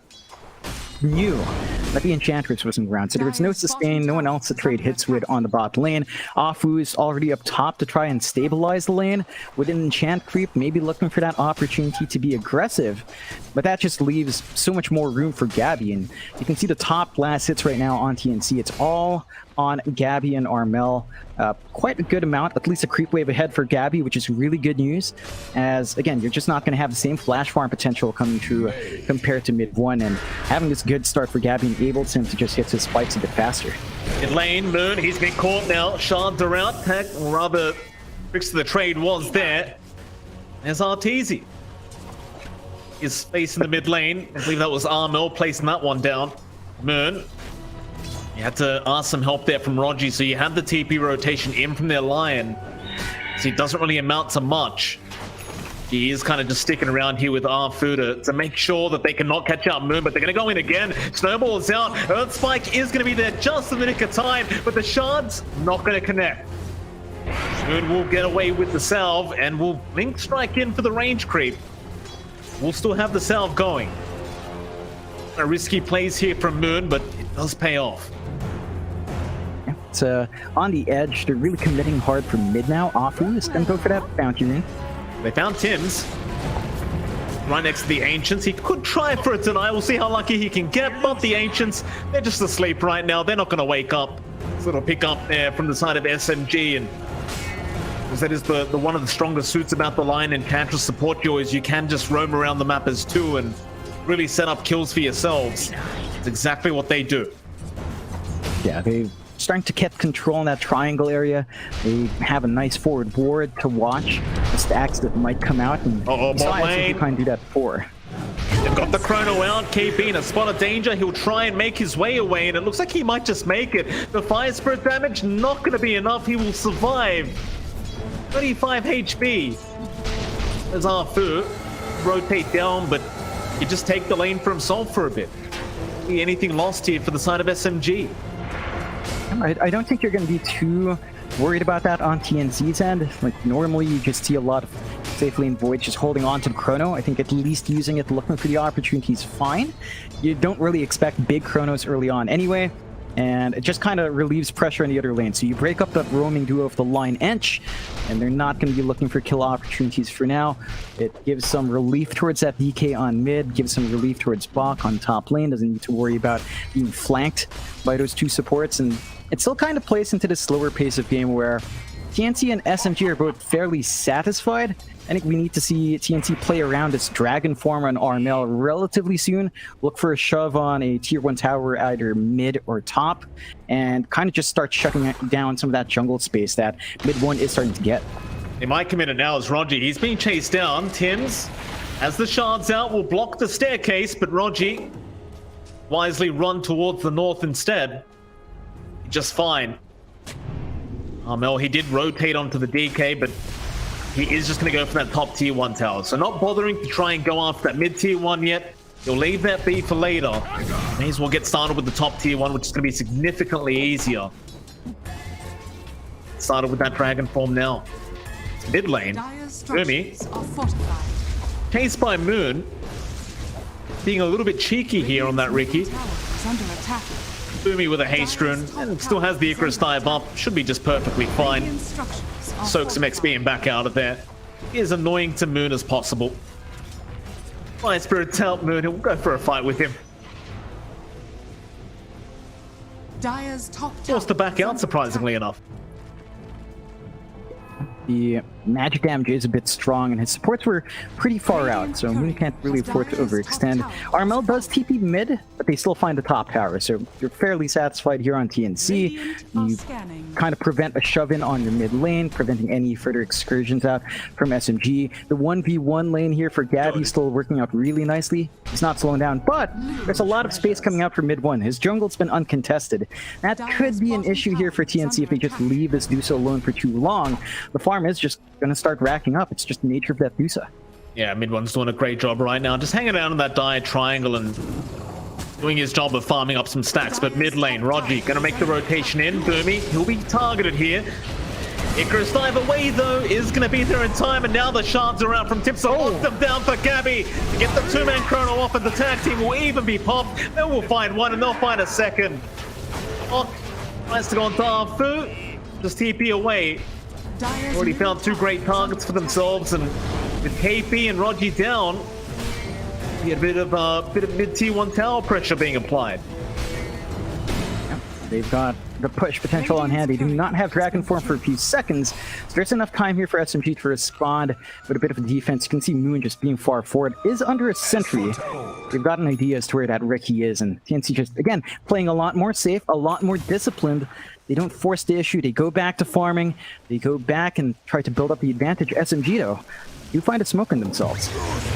knew that the Enchantress wasn't around, so there was no sustain, no one else to trade hits with on the bot lane. Afu is already up top to try and stabilize the lane with an enchant creep, maybe looking for that opportunity to be aggressive, but that just leaves so much more room for Gabby, and you can see the top last hits right now on TNC. It's all on Gabby and Armel. Quite a good amount, at least a creep wave ahead for Gabby, which is really good news, as again, you're just not going to have the same flash farm potential coming through compared to mid 1, and having this good start for Gabby enables him to just hit his spikes a bit faster. Mid lane, Moon, he's been caught now. Shards are out. Tech, or rather, fix to the trade was there. There's Arteezy. His face in the mid lane. I believe that was Armel placing that one down. Moon. You had to ask some help there from Rogi, so you had the TP rotation in from their Lion. So he doesn't really amount to much. He is kind of just sticking around here with Arfu to make sure that they cannot catch out Moon, but they're going to go in again. Snowball is out. Earth Spike is going to be there just in the nick of time, but the Shards not going to connect. Moon will get away with the salve and will Blink Strike in for the range creep. We'll still have the salve going. A risky plays here from Moon, but it does pay off. It's on the edge. They're really committing hard for mid now. Afu is going to go for that bounty rune. They found Tim's right next to the Ancients. He could try for a deny. We'll see how lucky he can get, but the Ancients, they're just asleep right now. They're not going to wake up. This little pick up there from the side of SMG, and because that is the one of the strongest suits about the line and Cantress support duo is you can just roam around the map as two and really set up kills for yourselves. It's exactly what they do. Yeah, they're starting to get control in that triangle area. They have a nice forward ward to watch the stacks that might come out, and bot lane. kind of do that before. They've got the Chrono out. KP in a spot of danger. He'll try and make his way away, and it looks like he might just make it. The Fire Spirit damage not going to be enough. He will survive. 35 HP. There's Arfu. Rotate down, but he just take the lane for himself for a bit. See anything lost here for the side of SMG? I don't think you're going to be too worried about that on TNC's end. Like, normally you just see a lot of safe lane Void just holding on to the Chrono. I think at least using it, looking for the opportunity is fine. You don't really expect big Chronos early on anyway, and it just kind of relieves pressure in the other lane. So you break up that roaming duo of the line Ench, and they're not going to be looking for kill opportunities for now. It gives some relief towards that DK on mid, gives some relief towards Bach on top lane, doesn't need to worry about being flanked by those two supports, and it still kind of plays into this slower pace of game where TNC and SMG are both fairly satisfied. I think we need to see TNC play around this Dragon form on Armel relatively soon. Look for a shove on a tier 1 tower, either mid or top, and kind of just start shutting down some of that jungle space that mid 1 is starting to get. They might commit it now as Rogi. He's being chased down. Tims, as the Shards out, will block the staircase, but Rogi wisely run towards the north instead. Just fine. Armel, he did rotate onto the DK, but he is just going to go for that top tier 1 tower. So not bothering to try and go after that mid tier 1 yet. He'll leave that be for later. May as well get started with the top tier 1, which is going to be significantly easier. Started with that dragon form now. Mid lane. Umi, chased by Moon. Being a little bit cheeky here on that Ricky. Umi with a haste rune, and still has the Icarus dive up. Should be just perfectly fine. Soak some XP and back out of there. He is annoying to Moon as possible. Fire Spirit to help Moon, he'll go for a fight with him. Forced to back out, surprisingly enough. The magic damage is a bit strong, and his supports were pretty far out, so Moon can't really afford to overextend. Armel does TP mid, but they still find the top tower, so you're fairly satisfied here on TNC. You kind of prevent a shove-in on your mid lane, preventing any further excursions out from SMG. The 1v1 lane here for Gabby still working out really nicely. He's not slowing down, but there's a lot of space coming out for mid 1. His jungle's been uncontested. That could be an issue here for TNC if they just leave this Dusa alone for too long. The farm is just going to start racking up. It's just the nature of that Dusa. Yeah, mid one's doing a great job right now. Just hanging out in that dive triangle and doing his job of farming up some stacks. But mid lane, Rogi gonna make the rotation in. Boomy, he'll be targeted here. Icarus dive away though is gonna be there in time, and now the shards are out from Tips. Lock them down for Gabby to get the two-man chrono off, and the tag team will even be popped. They will find one and they'll find a second. Oh, nice to go on Darfu. Just TP away. Already found two great targets for themselves, and with KP and Rogi down, we had a bit of mid T1 tower pressure being applied. They've got the push potential on hand. They do not have Dragon Form for a few seconds, so there's enough time here for SMG to respond with a bit of a defense. You can see Moon just being far forward, is under a sentry. They've got an idea as to where that Ricky is, and TNC just, again, playing a lot more safe, a lot more disciplined. They don't force the issue. They go back to farming. They go back and try to build up the advantage. SMG, though, you find it smoking themselves.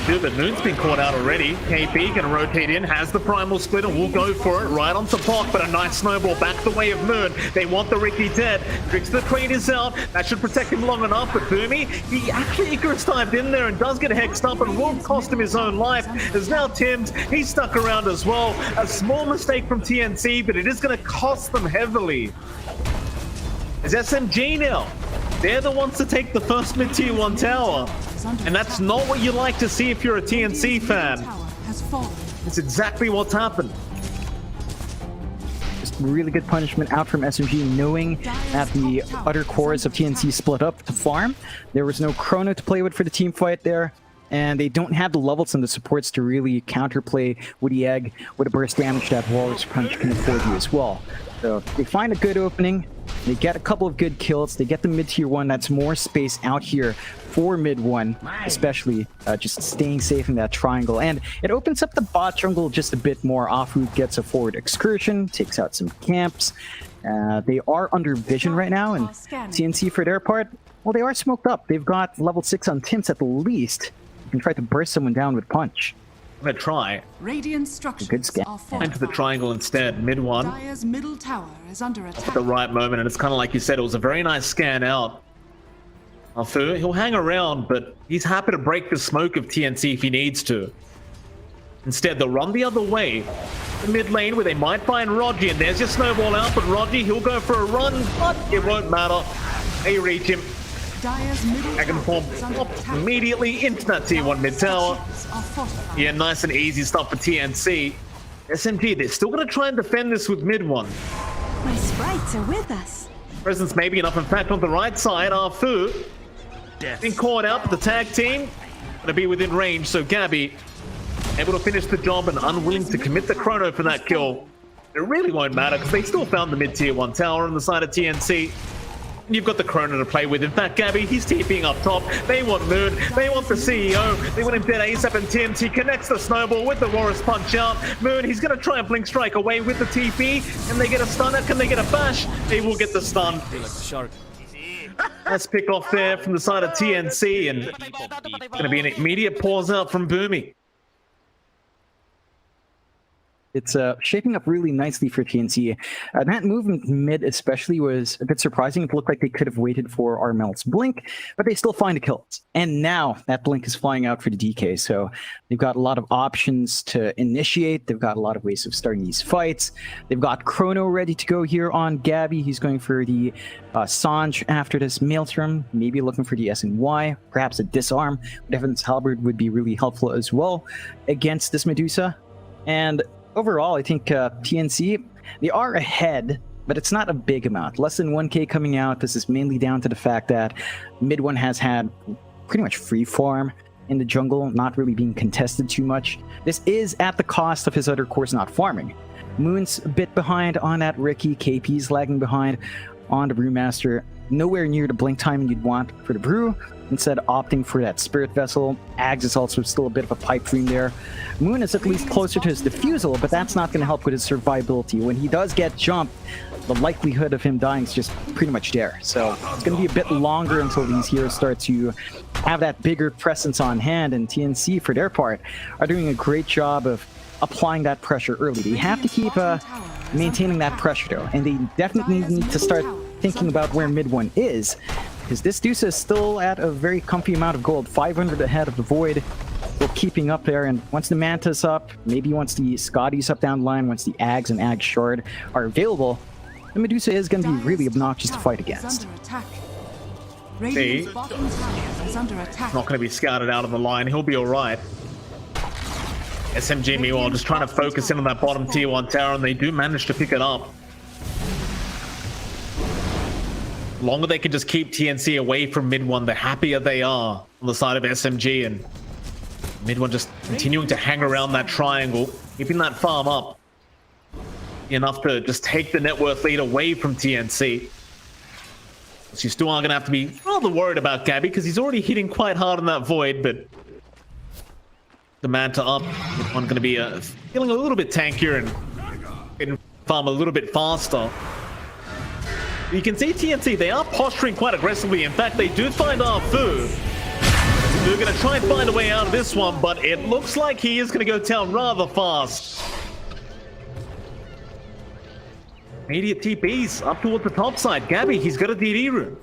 Dude, but Moon's been caught out already. KP can rotate in, has the primal split, and will go for it right onto Pock, but a nice snowball back the way of Moon. They want the Ricky dead. Tricks the Queen is out. That should protect him long enough, but Boomy, he actually Icarus dived in there and does get hexed up and will cost him his own life. There's now Tim's. He's stuck around as well. A small mistake from TNC, but it is going to cost them heavily. It's SMG now. They're the ones to take the first mid tier 1 tower. And that's not what you like to see if you're a TNC fan. It's exactly what's happened. Just really good punishment out from SMG, knowing that the other cores of TNC split up to farm. There was no chrono to play with for the team fight there, and they don't have the levels and the supports to really counterplay Woody Egg with a burst damage that Walrus Punch can afford you as well. So they find a good opening. They get a couple of good kills. They get the mid tier 1. That's more space out here for mid 1, especially just staying safe in that triangle. And it opens up the bot jungle just a bit more. Afu gets a forward excursion, takes out some camps. They are under vision right now, and TNC for their part, well, they are smoked up. They've got level 6 on Timps at the least. You can try to burst someone down with punch. I'm gonna try. Radiant structures Good scan. Into the triangle instead, mid 1. Dire's middle tower is under attack. At the right moment, and it's kind of like you said, it was a very nice scan out. Afu, he'll hang around, but he's happy to break the smoke of TNC if he needs to. Instead, they'll run the other way. The mid lane where they might find Rogi, and there's your snowball out, but Rogi, he'll go for a run, but it won't matter. They reach him. Dire's middle Dragon Form pops immediately into that tier 1 mid tower. Yeah, nice and easy stuff for TNC. SMG, they're still going to try and defend this with mid 1. My sprites are with us. Presence may be enough. In fact, on the right side, Afu being caught out, but the tag team going to be within range. So Gabby able to finish the job and unwilling to commit the chrono for that kill. It really won't matter because they still found the mid tier 1 tower on the side of TNC. And you've got the chrono to play with. In fact, Gabby, he's TPing up top. They want Moon. They want the CEO. They want him dead ASAP, and TNC connects the snowball with the Walrus Punch out. Moon, he's going to try and blink strike away with the TP. Can they get a stunner? Can they get a bash? They will get the stun. Nice pick off there from the side of TNC, and going to be an immediate pause out from Boomy. It's shaping up really nicely for TNC. That movement mid especially was a bit surprising. It looked like they could have waited for Armel's blink, but they still find a kill. And now that blink is flying out for the DK, so they've got a lot of options to initiate. They've got a lot of ways of starting these fights. They've got Chrono ready to go here on Gabby. He's going for the Sanj after this Maelstrom, maybe looking for the SNY, perhaps a disarm. Devon's Halberd would be really helpful as well against this Medusa. And overall, I think TNC, they are ahead, but it's not a big amount. Less than 1k coming out. This is mainly down to the fact that mid 1 has had pretty much free farm in the jungle, not really being contested too much. This is at the cost of his other cores not farming. Moon's a bit behind on that Ricky. KP's lagging behind on the Brewmaster. Nowhere near the blink timing you'd want for the Brew. Instead, opting for that Spirit Vessel. Ags is also still a bit of a pipe dream there. Moon is at least closer to his Diffusal, but that's not going to help with his survivability. When he does get jumped, the likelihood of him dying is just pretty much there. So it's going to be a bit longer until these heroes start to have that bigger presence on hand, and TNC, for their part, are doing a great job of applying that pressure early. They have to keep maintaining that pressure, though, and they definitely need to start thinking about where mid 1 is. because this Deuce is still at a very comfy amount of gold, 500 ahead of the Void. Still keeping up there, and once the Manta's up, maybe once the Scotty's up down the line, once the Ags and Ag Shard are available, the Medusa is going to be really obnoxious to fight against. Radiant's bottom tower is under attack. Not going to be scouted out of the line. He'll be all right. SMG, meanwhile, just trying to focus in on that bottom tier 1 tower, and they do manage to pick it up. The longer they can just keep TNC away from mid 1, the happier they are on the side of SMG, and mid 1 just continuing to hang around that triangle, keeping that farm up. Enough to just take the net worth lead away from TNC. So you still are going to have to be rather worried about Gabby, because he's already hitting quite hard on that Void, but the Manta up, one going to be feeling a little bit tankier and getting farm a little bit faster. You can see TNC, they are posturing quite aggressively. In fact, they do find Fu. They're going to try and find a way out of this one, but it looks like he is going to go down rather fast. Immediate TPs up towards the top side. Gabby, he's got a DD room.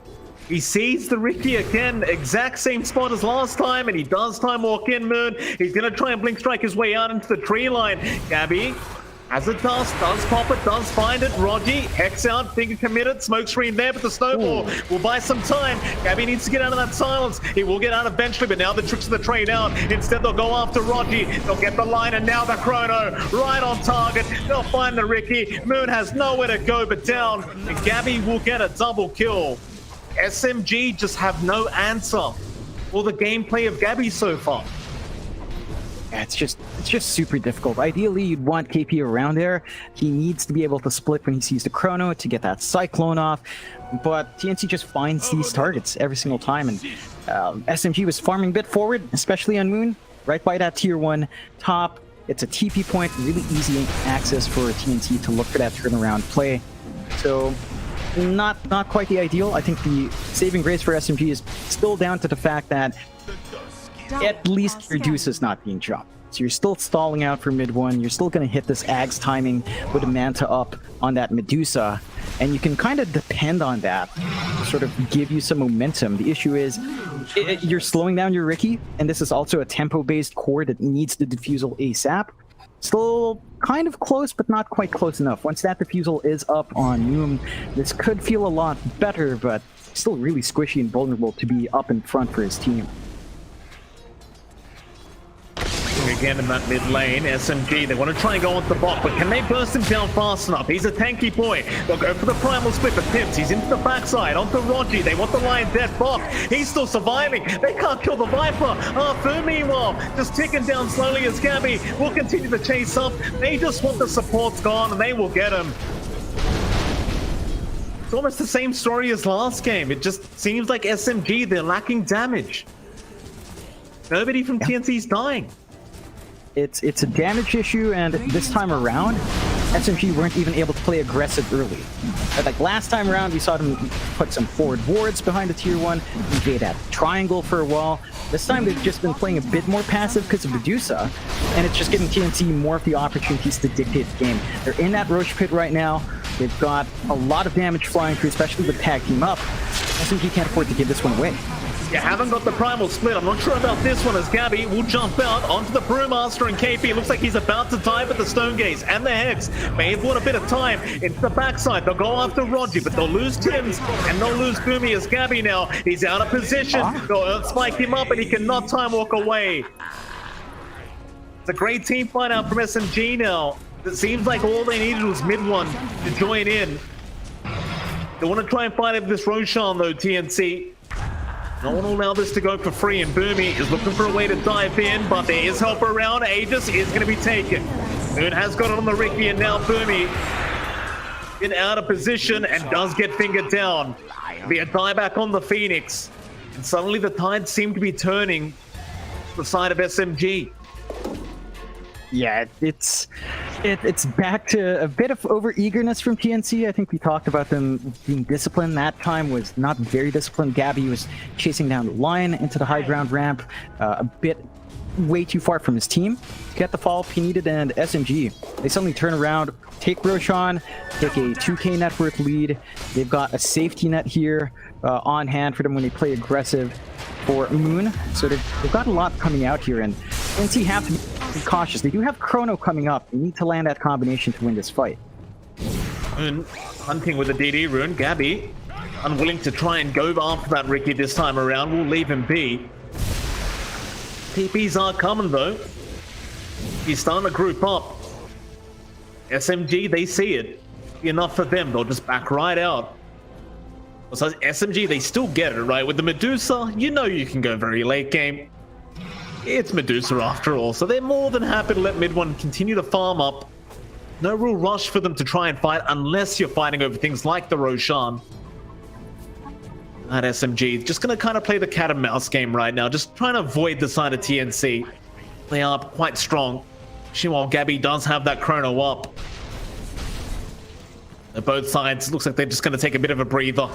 He sees the Ricky again, exact same spot as last time, and he does time walk in, Moon. He's going to try and blink strike his way out into the tree line. Gabby, as it does pop it, does find it. Rogi, Hex out, finger committed, smoke screen there, but the snowball will buy some time. Gabby needs to get out of that silence. He will get out eventually, but now the tricks of the trade out. Instead, they'll go after Rogi. They'll get the line, and now the Chrono right on target. They'll find the Ricky. Moon has nowhere to go but down, and Gabby will get a double kill. SMG just have no answer for the gameplay of Gabby so far. Yeah, it's just super difficult. Ideally, you'd want KP around there. He needs to be able to split when he sees the Chrono to get that Cyclone off. But TNC just finds these targets every single time. And SMG was farming a bit forward, especially on Moon, right by that tier 1 top. It's a TP point, really easy access for TNC to look for that turnaround play. So not quite the ideal. I think the saving grace for SMG is still down to the fact that at least your Deuce is not being jumped. So you're still stalling out for mid 1. You're still going to hit this Ags timing with a Manta up on that Medusa. And you can kind of depend on that to sort of give you some momentum. The issue is you're slowing down your Ricky, and this is also a tempo-based core that needs the defusal ASAP. Still kind of close, but not quite close enough. Once that defusal is up on Noom, this could feel a lot better, but still really squishy and vulnerable to be up in front for his team. Again in that mid lane, SMG, they want to try and go onto the bot, but can they burst him down fast enough? He's a tanky boy. They'll go for the primal split, but Pips, he's into the backside, onto Rogi. They want the lion dead bot. He's still surviving. They can't kill the Viper. Fu, meanwhile, just ticking down slowly as Gabby will continue to chase up. They just want the supports gone, and they will get him. It's almost the same story as last game. It just seems like SMG, they're lacking damage. Nobody from TNC is dying. It's a damage issue, and this time around, SMG weren't even able to play aggressive early. Like last time around, we saw them put some forward wards behind the tier 1, invade that triangle for a while. This time they've just been playing a bit more passive because of Medusa, and it's just giving TNC more of the opportunities to dictate the game. They're in that Roche pit right now. They've got a lot of damage flying through, especially with tag team up. SMG can't afford to give this one away. You haven't got the primal split. I'm not sure about this one, as Gabby will jump out onto the Brewmaster and KP. It looks like he's about to die, but the Stone Gaze and the Hex may have won a bit of time into the backside. They'll go after Rogi, but they'll lose Tims and they'll lose Boomy as Gabby now. He's out of position. They'll spike him up and he cannot time walk away. It's a great team fight out from SMG now. It seems like all they needed was mid 1 to join in. They want to try and fight over this Roshan though, TNC. No one will allow this to go for free, and Boomy is looking for a way to dive in, but there is help around. Aegis is going to be taken. Moon has got it on the Ricky, and now Boomy in out of position and does get fingered down. It'll be a dieback on the Phoenix, and suddenly the tide seemed to be turning to the side of SMG. Yeah, it's back to a bit of over-eagerness from TNC. I think we talked about them being disciplined. That time was not very disciplined. Gabby was chasing down the line into the high ground ramp, a bit way too far from his team to get the follow-up he needed, and SMG, they suddenly turn around, take Roshan, take a 2k net worth lead. They've got a safety net here on hand for them when they play aggressive for Moon. So they've got a lot coming out here, and TNC have to be cautious. They do have Chrono coming up. They need to land that combination to win this fight. Moon hunting with a DD rune. Gabby, unwilling to try and go after that Ricky this time around, will leave him be. TPs are coming though. He's starting to group up. SMG, they see it. Enough for them. They'll just back right out. So SMG, they still get it, right? With the Medusa, you know you can go very late game. It's Medusa after all, so they're more than happy to let mid one continue to farm up. No real rush for them to try and fight unless you're fighting over things like the Roshan. That SMG just going to kind of play the cat and mouse game right now, just trying to avoid the side of TNC. They are quite strong. While Gabby does have that Chrono up. Both sides, looks like they're just going to take a bit of a breather.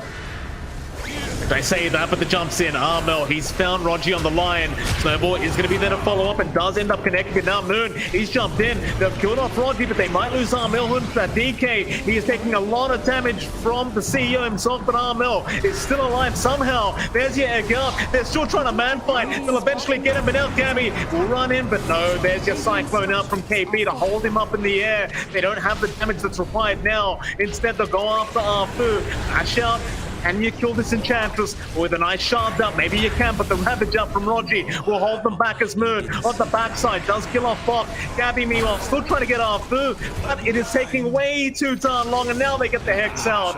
They say that, but the jumps in. Armel, he's found Rogi on the line. Snowball is going to be there to follow up and does end up connecting it. Now Moon, he's jumped in. They've killed off Rogi, but they might lose Armel for that DK. He is taking a lot of damage from the CEO himself, but Armel is still alive somehow. There's your egg up. They're still trying to man fight. They'll eventually get him, but now Gabby will run in, but no, there's your Cyclone out from KP to hold him up in the air. They don't have the damage that's required now. Instead, they'll go after Arfu. Ash out. Can you kill this Enchantress with a nice shard up? Maybe you can, but the Ravage up from Rogi will hold them back as Moon on the backside does kill off Bok. Gabby, meanwhile, still trying to get Arfu, but it is taking way too darn long, and now they get the Hex out.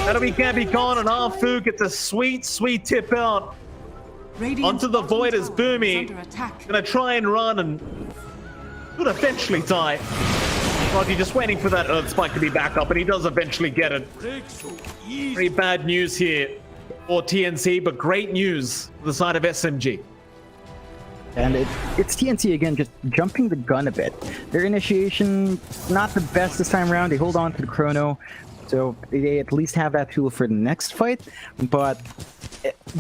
That'll be Gabby gone, and Arfu gets a sweet, sweet tip out. Onto the Void as Boomy. Gonna try and run and could eventually die. Rogi just waiting for that Earth Spike to be back up, and he does eventually get it. Very bad news here for TNC, but great news for the side of SMG. And it's TNC again, just jumping the gun a bit. Their initiation, not the best this time around. They hold on to the Chrono, so they at least have that tool for the next fight. But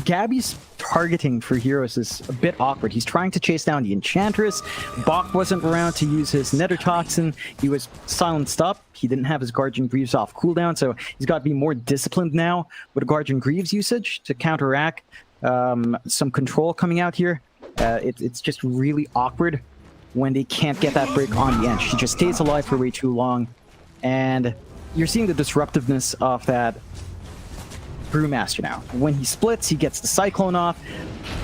Gabby's targeting for heroes is a bit awkward. He's trying to chase down the Enchantress. Bok wasn't around to use his Nether Toxin. He was silenced up. He didn't have his Guardian Greaves off cooldown, so he's got to be more disciplined now with a Guardian Greaves usage to counteract some control coming out here. It's just really awkward when they can't get that break on the Ench. He just stays alive for way too long, and you're seeing the disruptiveness of that Brewmaster now. When he splits, he gets the Cyclone off.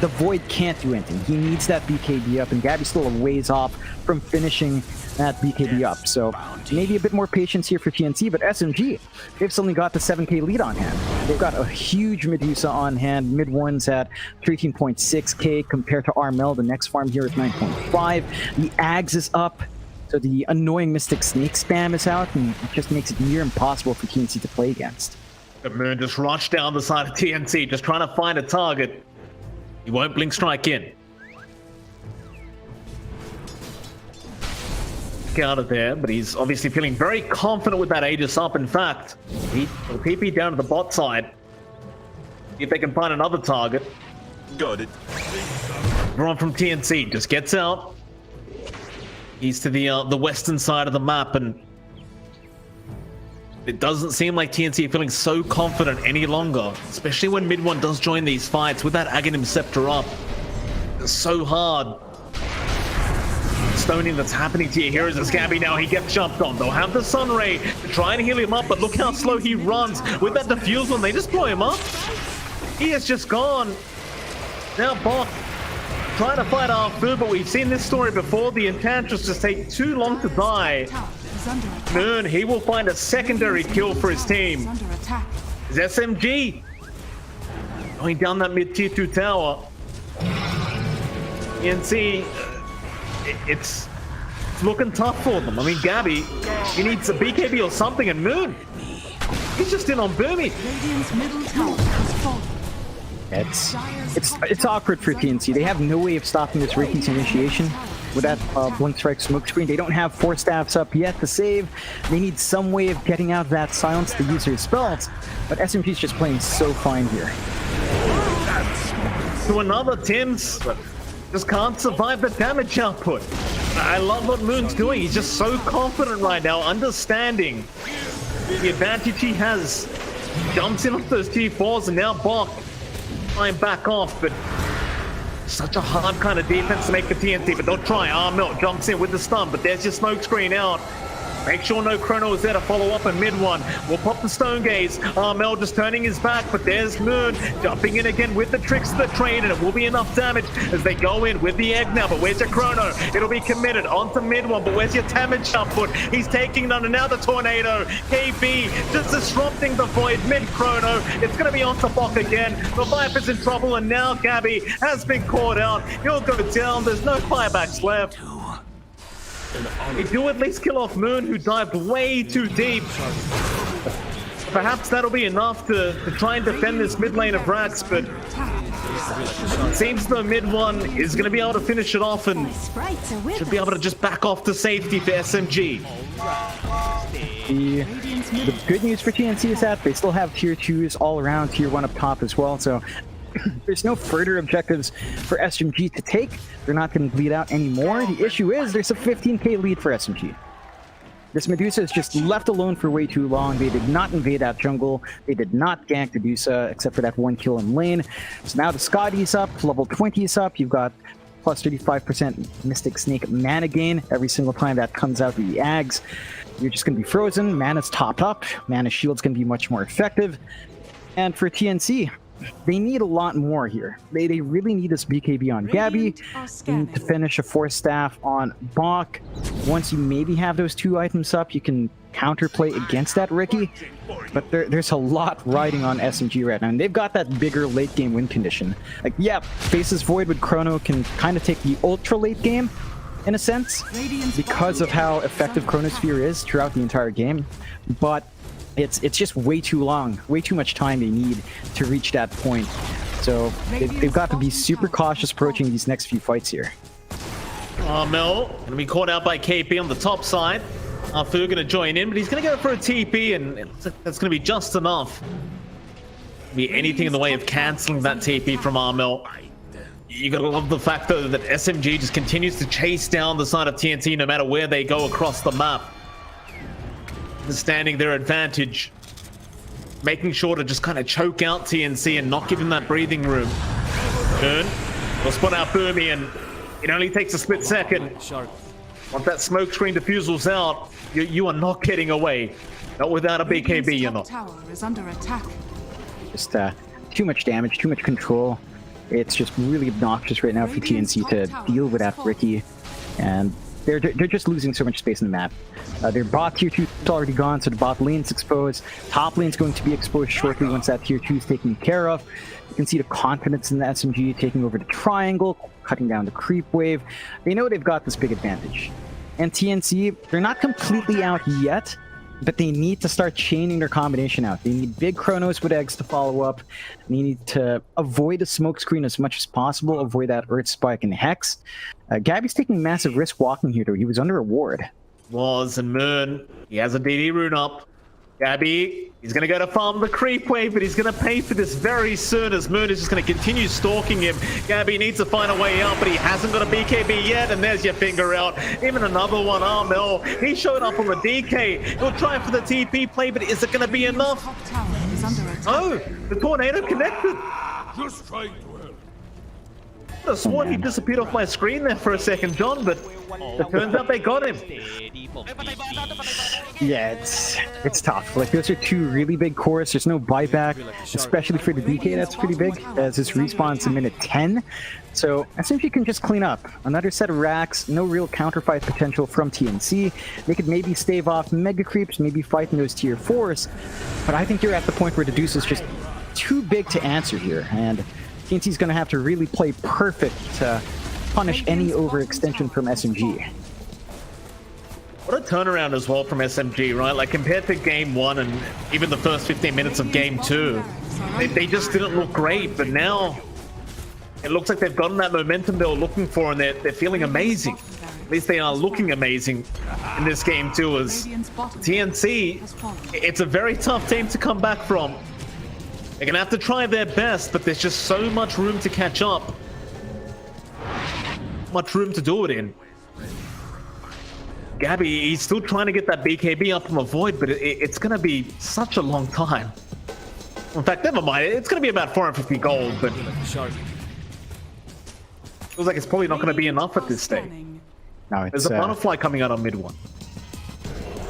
The Void can't do anything. He needs that BKB up, and Gabby's still a ways off from finishing that BKB up. So maybe a bit more patience here for TNC, but SMG, they've suddenly got the 7k lead on hand. They've got a huge Medusa on hand. Mid one's at 13.6k compared to Armel. The next farm here is 9.5. The Ags is up. So the annoying Mystic Snake spam is out, and it just makes it near impossible for TNC to play against. The Moon just rushed down the side of TNC, just trying to find a target. He won't blink strike in. Get out of there, but he's obviously feeling very confident with that Aegis up. In fact, he'll PP down to the bot side. See if they can find another target. Got it. Everyone from TNC just gets out. He's to the western side of the map, and it doesn't seem like TNC are feeling so confident any longer, especially when mid one does join these fights with that Aghanim Scepter up. It's so hard. Stoning that's happening to your heroes as Gabby now, he gets jumped on. They'll have the Sun Ray to try and heal him up, but look how slow he runs. With that defuse one, they just blow him up. He is just gone. Now Bok trying to fight Arfu, but we've seen this story before. The Enchantress just take too long to die. Moon, he will find a secondary kill for his team. Is SMG going down that mid tier 2 tower. TNC, it's looking tough for them. I mean, Gabby, he needs a BKB or something, and Moon, he's just in on Boomy. It's awkward for TNC. They have no way of stopping this Ricky's initiation with that Blink Strike smoke screen. They don't have 4 staffs up yet to save. They need some way of getting out of that silence to use their spells, but SMG's just playing so fine here. To another Tim's. just can't survive the damage output. I love what Moon's doing. He's just so confident right now, understanding the advantage he has. Jumps in off those T4s and now Bok trying back off, but such a hard kind of defense to make for TNC, but they'll try. Armel jumps in with the stun, but there's your smoke screen out. Make sure no Chrono is there to follow up in mid one. We'll pop the Stone Gaze. Armel just turning his back, but there's Moon jumping in again with the tricks of the trade, and it will be enough damage as they go in with the egg now. But where's your Chrono? It'll be committed onto mid one, but where's your damage output? He's taking none, and now the Tornado. KB just disrupting the void mid Chrono. It's going to be onto Bok again. The Viper's in trouble, and now Gabby has been caught out. He'll go down. There's no firebacks left. They do at least kill off Moon, who dived way too deep. Perhaps that'll be enough to try and defend this mid lane of Rax, but it seems the mid one is going to be able to finish it off and should be able to just back off to safety for SMG. The good news for TNC is that they still have tier 2s all around, tier 1 up top as well, so there's no further objectives for SMG to take. They're not going to bleed out anymore. The issue is there's a 15k lead for SMG. This Medusa is just left alone for way too long. They did not invade that jungle. They did not gank Medusa except for that one kill in lane. So now the Scotty's up, level 20 is up. You've got plus 35% Mystic Snake mana gain every single time that comes out with the Ags. You're just going to be frozen. Mana's topped up. Mana shield's going to be much more effective. And for TNC, they need a lot more here. They really need this BKB on Gabby. They need to finish a 4-staff on Bok. Once you maybe have those 2 items up, you can counterplay against that Ricky. But there's a lot riding on SMG right now, and they've got that bigger late game win condition. Like, yeah, Faces Void with Chrono can kind of take the ultra late game, in a sense, because of how effective Chronosphere is throughout the entire game. But it's just way too long, way too much time they need to reach that point. So they've got to be super cautious approaching these next few fights here. Mel gonna be caught out by KP on the top side. Fu gonna join in, but he's gonna go for a TP, and that's gonna be just enough. Be anything in the way of canceling that TP from Armel. You gotta love the fact though that SMG just continues to chase down the side of TNC no matter where they go across the map. Understanding their advantage, making sure to just kind of choke out TNC and not give him that breathing room. Turn, we'll spot out Burmy, and it only takes a split second. Once that smoke screen diffusel's out, you are not getting away. Not without a BKB, you're not. Just too much damage, too much control. It's just really obnoxious right now for TNC to deal with that Ricky, and they're just losing so much space in the map. Their bot tier 2 is already gone, so the bot lane's exposed. Top lane's going to be exposed shortly once that tier 2 is taken care of. You can see the confidence in the SMG taking over the triangle, cutting down the creep wave. They know they've got this big advantage. And TNC, they're not completely out yet, but they need to start chaining their combination out. They need big Chronos with eggs to follow up. They need to avoid the smoke screen as much as possible, avoid that Earth Spike and Hex. Gabby's taking massive risk walking here, though. He was under a ward. And Moon, he has a DD rune up. Gabby, he's going to go to farm the creep wave, but he's going to pay for this very soon as Moon is just going to continue stalking him. Gabby needs to find a way out, but he hasn't got a BKB yet, and there's your finger out. Even another one, Armel. He showed up on the DK. He'll try for the TP play, but is it going to be enough? Oh, the Tornado connected. Just trying to help. I swore he disappeared off my screen there for a second, John, but it turns out they got him. Yeah, it's tough. Like, those are 2 really big cores. There's no buyback, especially for the DK. That's pretty big, as this respawns in minute 10. So SMG can just clean up. Another set of racks, no real counterfight potential from TNC. They could maybe stave off mega creeps, maybe fight in those tier 4s. But I think you're at the point where the Deuce is just too big to answer here, and TNC's going to have to really play perfect to punish any overextension from SMG. What a turnaround as well from SMG, right? Like, compared to game 1 and even the first 15 minutes of game 2, they just didn't look great, but now it looks like they've gotten that momentum they were looking for, and they're feeling amazing. At least they are looking amazing in this game too, as TNC, it's a very tough team to come back from. They're gonna have to try their best, but there's just so much room to catch up. much room to do it in. Gabby, he's still trying to get that BKB up from a void, but it's going to be such a long time. In fact, never mind. It's going to be about 450 gold, but feels like it's probably not going to be enough at this stage. No, There's a butterfly coming out on mid one.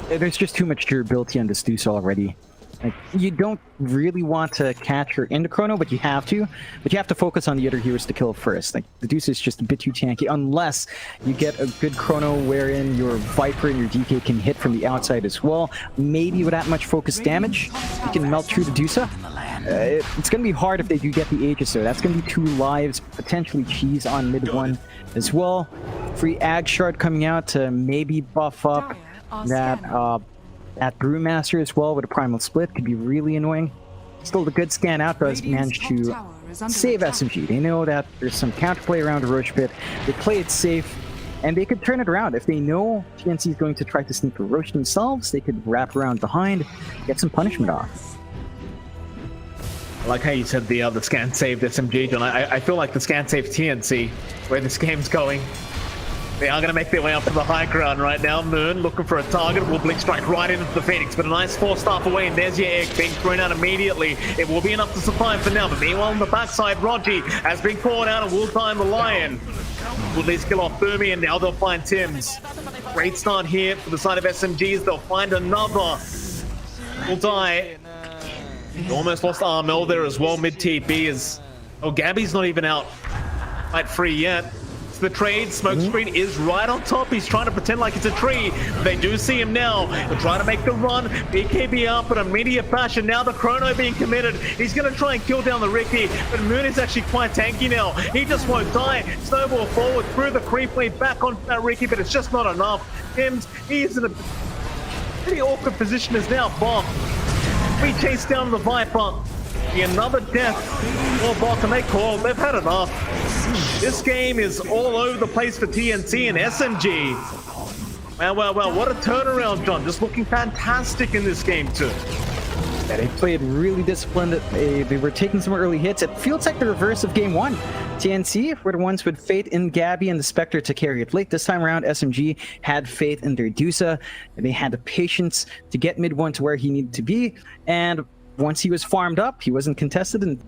There's just too much durability on this Deuce already. Like, you don't really want to catch her into Chrono, but you have to. But you have to focus on the other heroes to kill first. Like, the Deuce is just a bit too tanky, unless you get a good Chrono wherein your Viper and your DK can hit from the outside as well. Maybe without much focused damage, you can melt through the Deuce. It's going to be hard if they do get the Aegis, though. That's going to be 2 lives, potentially cheese on mid one as well. Free Ag Shard coming out to maybe buff up that Brewmaster as well with a Primal Split could be really annoying. Still, the good scan out does manage to save SMG. They know that there's some counterplay around the Roche Pit. They play it safe, and they could turn it around. If they know TNC is going to try to sneak the Roche themselves, they could wrap around behind, get some punishment off. I like how you said the scan saved SMG, John. I feel like the scan saved TNC, where this game's going. They are going to make their way up to the high ground right now. Moon looking for a target. Will Blink Strike right into the Phoenix, but a nice 4-staff away, and there's your egg being thrown out immediately. It will be enough to survive for now, but meanwhile on the backside, Rogi has been caught out and will time the Lion. Will these kill off Boomy, and now they'll find Tim's. Great start here for the side of SMGs. They'll find another. Will die. Almost lost Armel there as well. Mid TP is... Oh, Gabby's not even out quite free yet. The trade, Smoke Screen is right on top. He's trying to pretend like it's a tree. They do see him now. They're trying to make the run. BKB up in immediate fashion. Now the Chrono being committed. He's going to try and kill down the Ricky, but Moon is actually quite tanky now. He just won't die. Snowball forward through the creep lead back onto that Ricky, but it's just not enough. Tim's, he's in a pretty awkward position as now. Bomb. We chase down the Viper. Another death for bottom. They call. They've had enough. This game is all over the place for TNC and SMG. Well, what a turnaround, John. Just looking fantastic in this game too. Yeah, they played really disciplined. They were taking some early hits. It feels like the reverse of game 1. TNC were the ones with faith in Gabby and the Spectre to carry it late. This time around, SMG had faith in their Dusa, and they had the patience to get mid 1 to where he needed to be. And once he was farmed up, he wasn't contested, and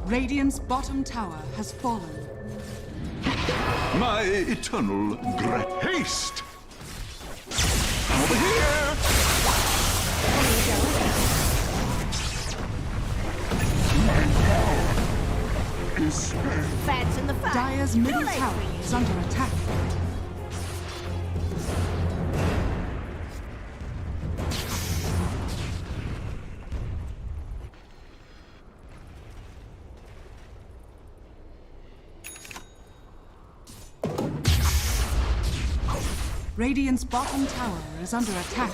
Radiant's bottom tower has fallen. My eternal haste! Over here! Fats in the fire. Dire's middle tower is under attack. Radiant's bottom tower is under attack.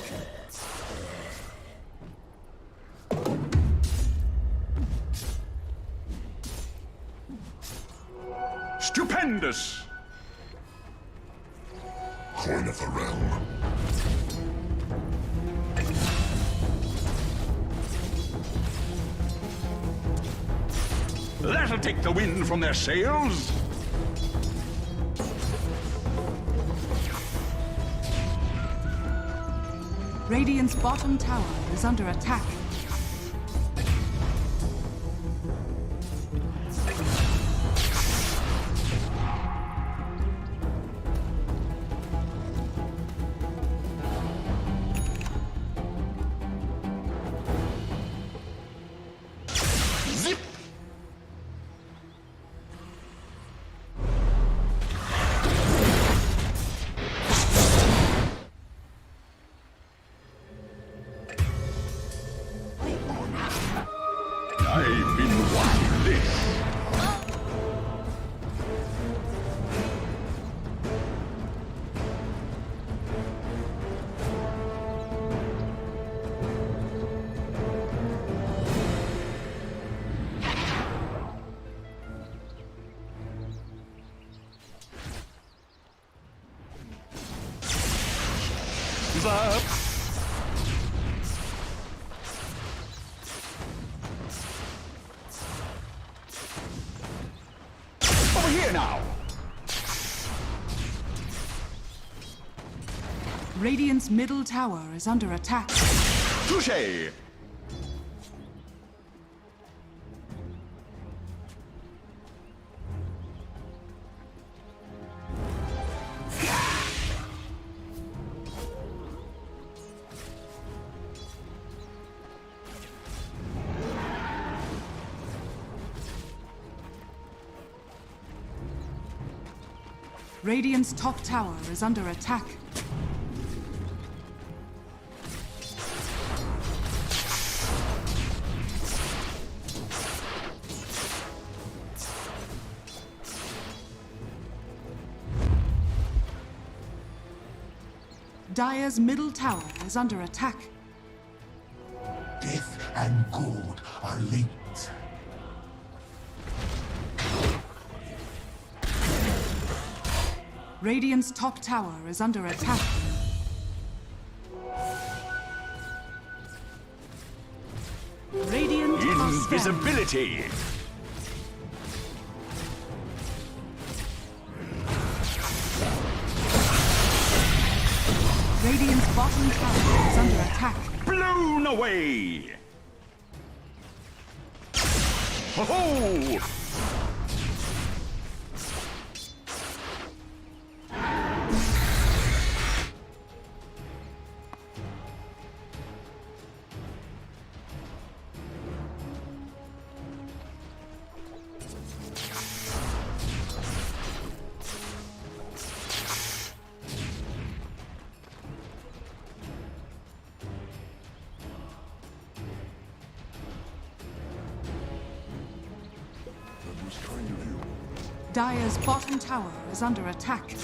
Stupendous! Coin of the realm. That'll take the wind from their sails. Radiant's bottom tower is under attack. this. Up. Over here now. Radiant's middle tower is under attack. Touché. Radiant's top tower is under attack. Dire's middle tower is under attack. Death and gold are linked. Radiant's top tower is under attack. Radiant are scanning. Invisibility. Radiant's bottom tower is under attack. Blown away. Ho-ho! Dire's bottom tower is under attack.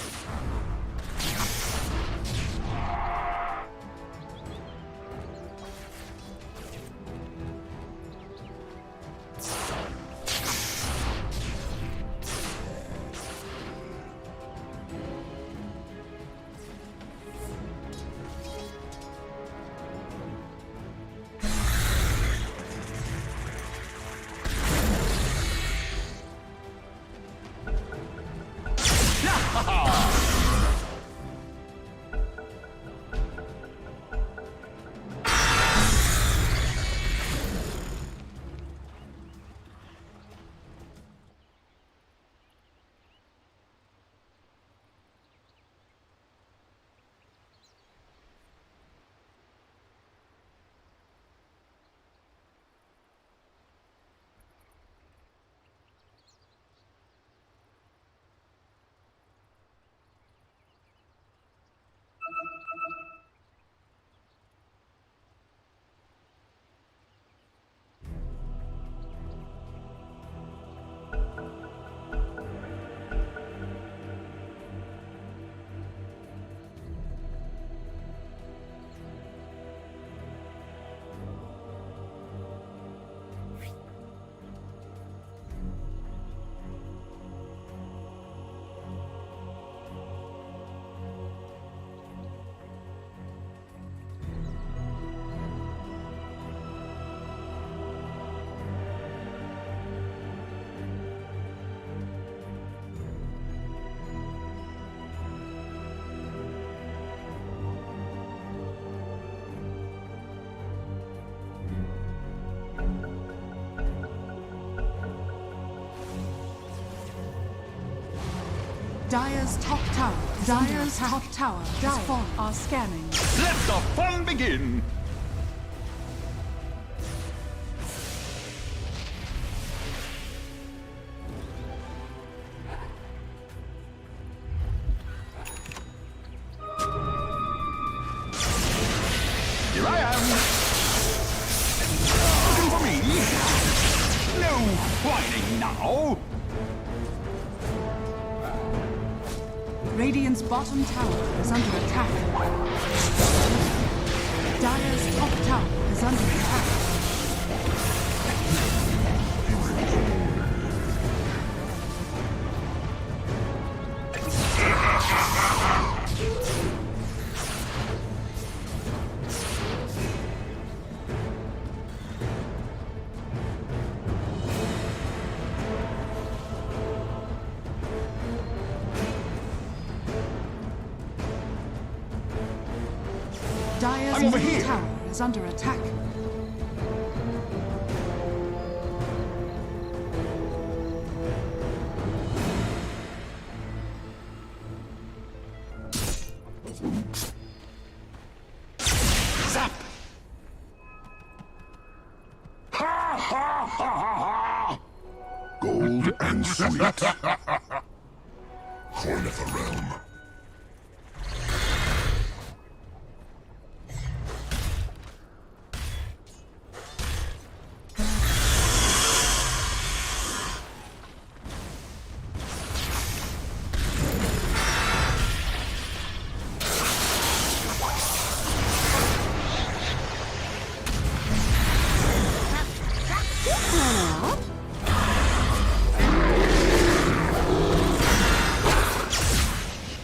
Dire's top tower. Dire's top tower. Dire are scanning. Let the fun begin. Here I am. Looking for me? No whining now. Radiant's bottom tower is under attack. Dire's top tower is under attack. Dire's over middle here. tower is under attack. Zap! Ha ha ha ha! Gold and sweet. Coin of the realm.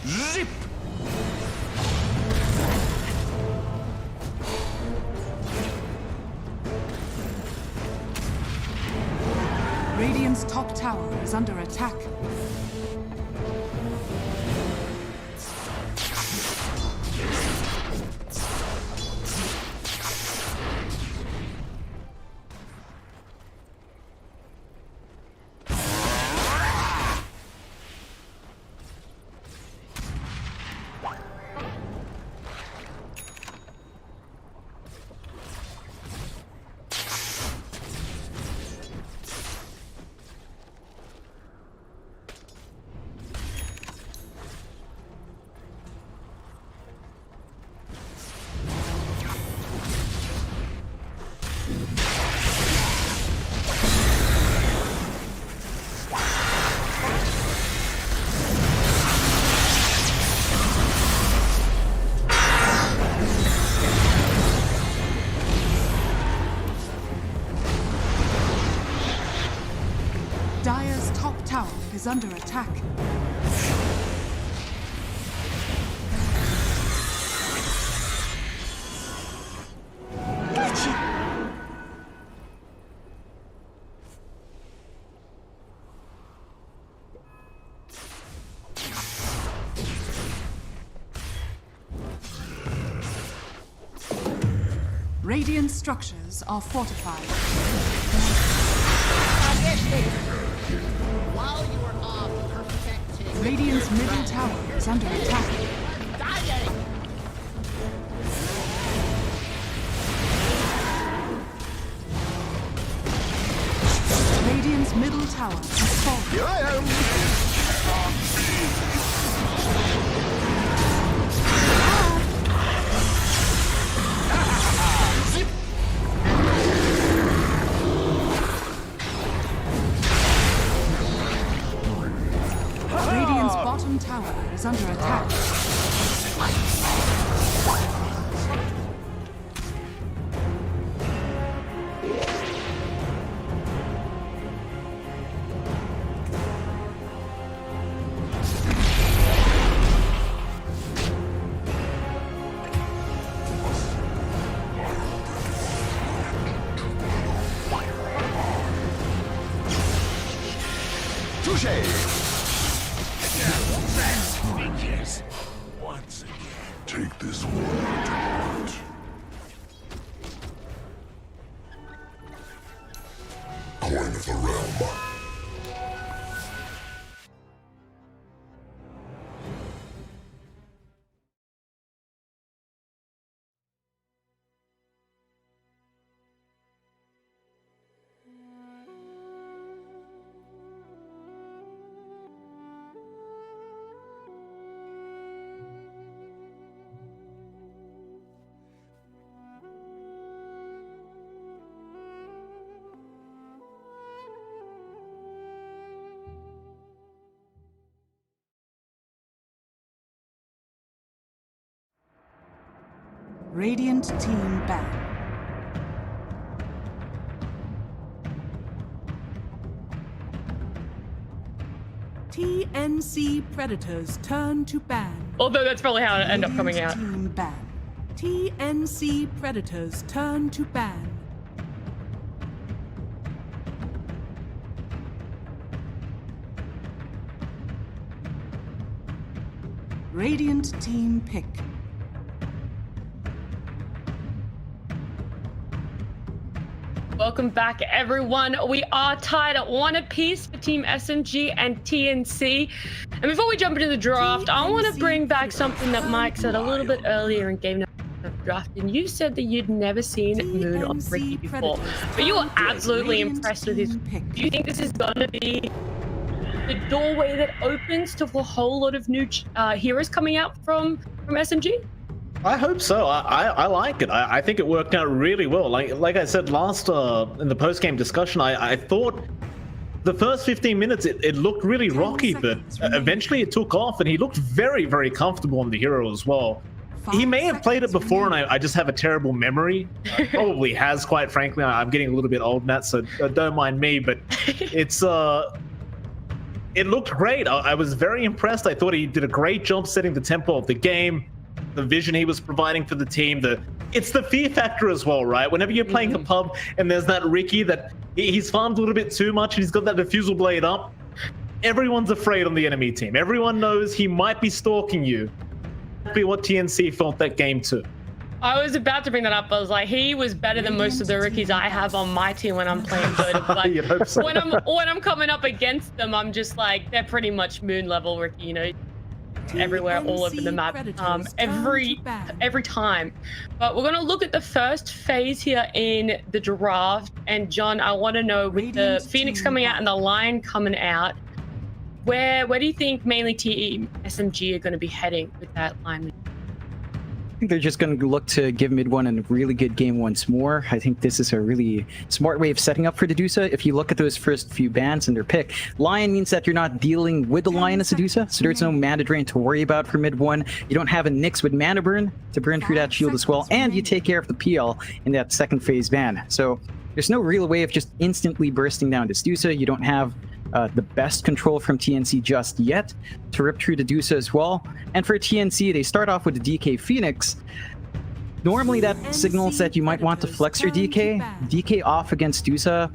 Zip! Radiant's top tower is under attack. Dire's top tower is under attack. Radiant structures are fortified. While you were off perfecting Radiant's middle tower is under attack. dying. Radiant's middle tower has fallen. Here I am! Zip! Radiant's bottom tower is under attack. Touché! Once again. Take this one to heart. Coin of the realm. Radiant team ban. TNC Predators turn to ban. Although that's probably how it ended up coming out. Team ban. TNC Predators turn to ban. Radiant team pick. Welcome back, everyone. We are tied at 1 apiece for Team SMG and TNC. And before we jump into the draft, I want to bring back something that Mike said a little bit earlier in Game Draft. And you said that you'd never seen Moon on Ricky before, but you were absolutely impressed with his. Do you think this is going to be the doorway that opens to a whole lot of new heroes coming out from SMG? I hope so. I like it. I think it worked out really well. Like I said last in the post-game discussion, I thought the first 15 minutes it looked really rocky, but eventually it took off, and he looked very, very comfortable on the hero as well. He may have played it before, and I just have a terrible memory. Probably has, quite frankly. I'm getting a little bit old now, so don't mind me. But it's it looked great. I was very impressed. I thought he did a great job setting the tempo of the game. The vision he was providing for the team, it's the fear factor as well, right? Whenever you're playing a pub and there's that Ricky that he's farmed a little bit too much and he's got that diffusal blade up, everyone's afraid on the enemy team. Everyone knows he might be stalking you. That'd be what TNC felt that game too. I was about to bring that up. I was like, he was better than most of the rookies I have on my team when I'm playing Dota. But You'd hope so. when I'm coming up against them, I'm just like, they're pretty much Moon level Ricky, you know, everywhere, all over the map, every time. But we're going to look at the first phase here in the draft. And John, I want to know, with the Phoenix coming out and the Lion coming out, where do you think mainly Team SMG are going to be heading with that line? I think they're just going to look to give mid one a really good game once more. I think this is a really smart way of setting up for Dedusa. If you look at those first few bans in their pick, Lion means that you're not dealing with the Lioness Dedusa, so there's no mana drain to worry about for mid one. You don't have a Nyx with mana burn to burn through that shield as well, and you take care of the PL in that second phase ban. So there's no real way of just instantly bursting down Dedusa. You don't have the best control from TNC just yet to rip through Dedusa as well. And for TNC, they start off with the DK Phoenix. Normally that signals that you might want to flex your DK. DK off against Dedusa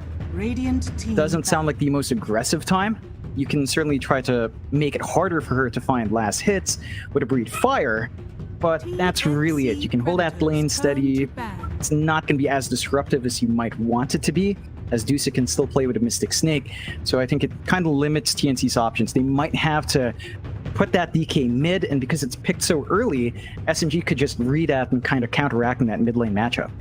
doesn't sound like the most aggressive time. You can certainly try to make it harder for her to find last hits with a Breed Fire, but that's really it. You can hold that lane steady. It's not going to be as disruptive as you might want it to be, as Dedusa can still play with a Mystic Snake. So I think it kind of limits TNC's options. They might have to put that DK mid, and because it's picked so early, SMG could just read that and kind of counteract in that mid lane matchup.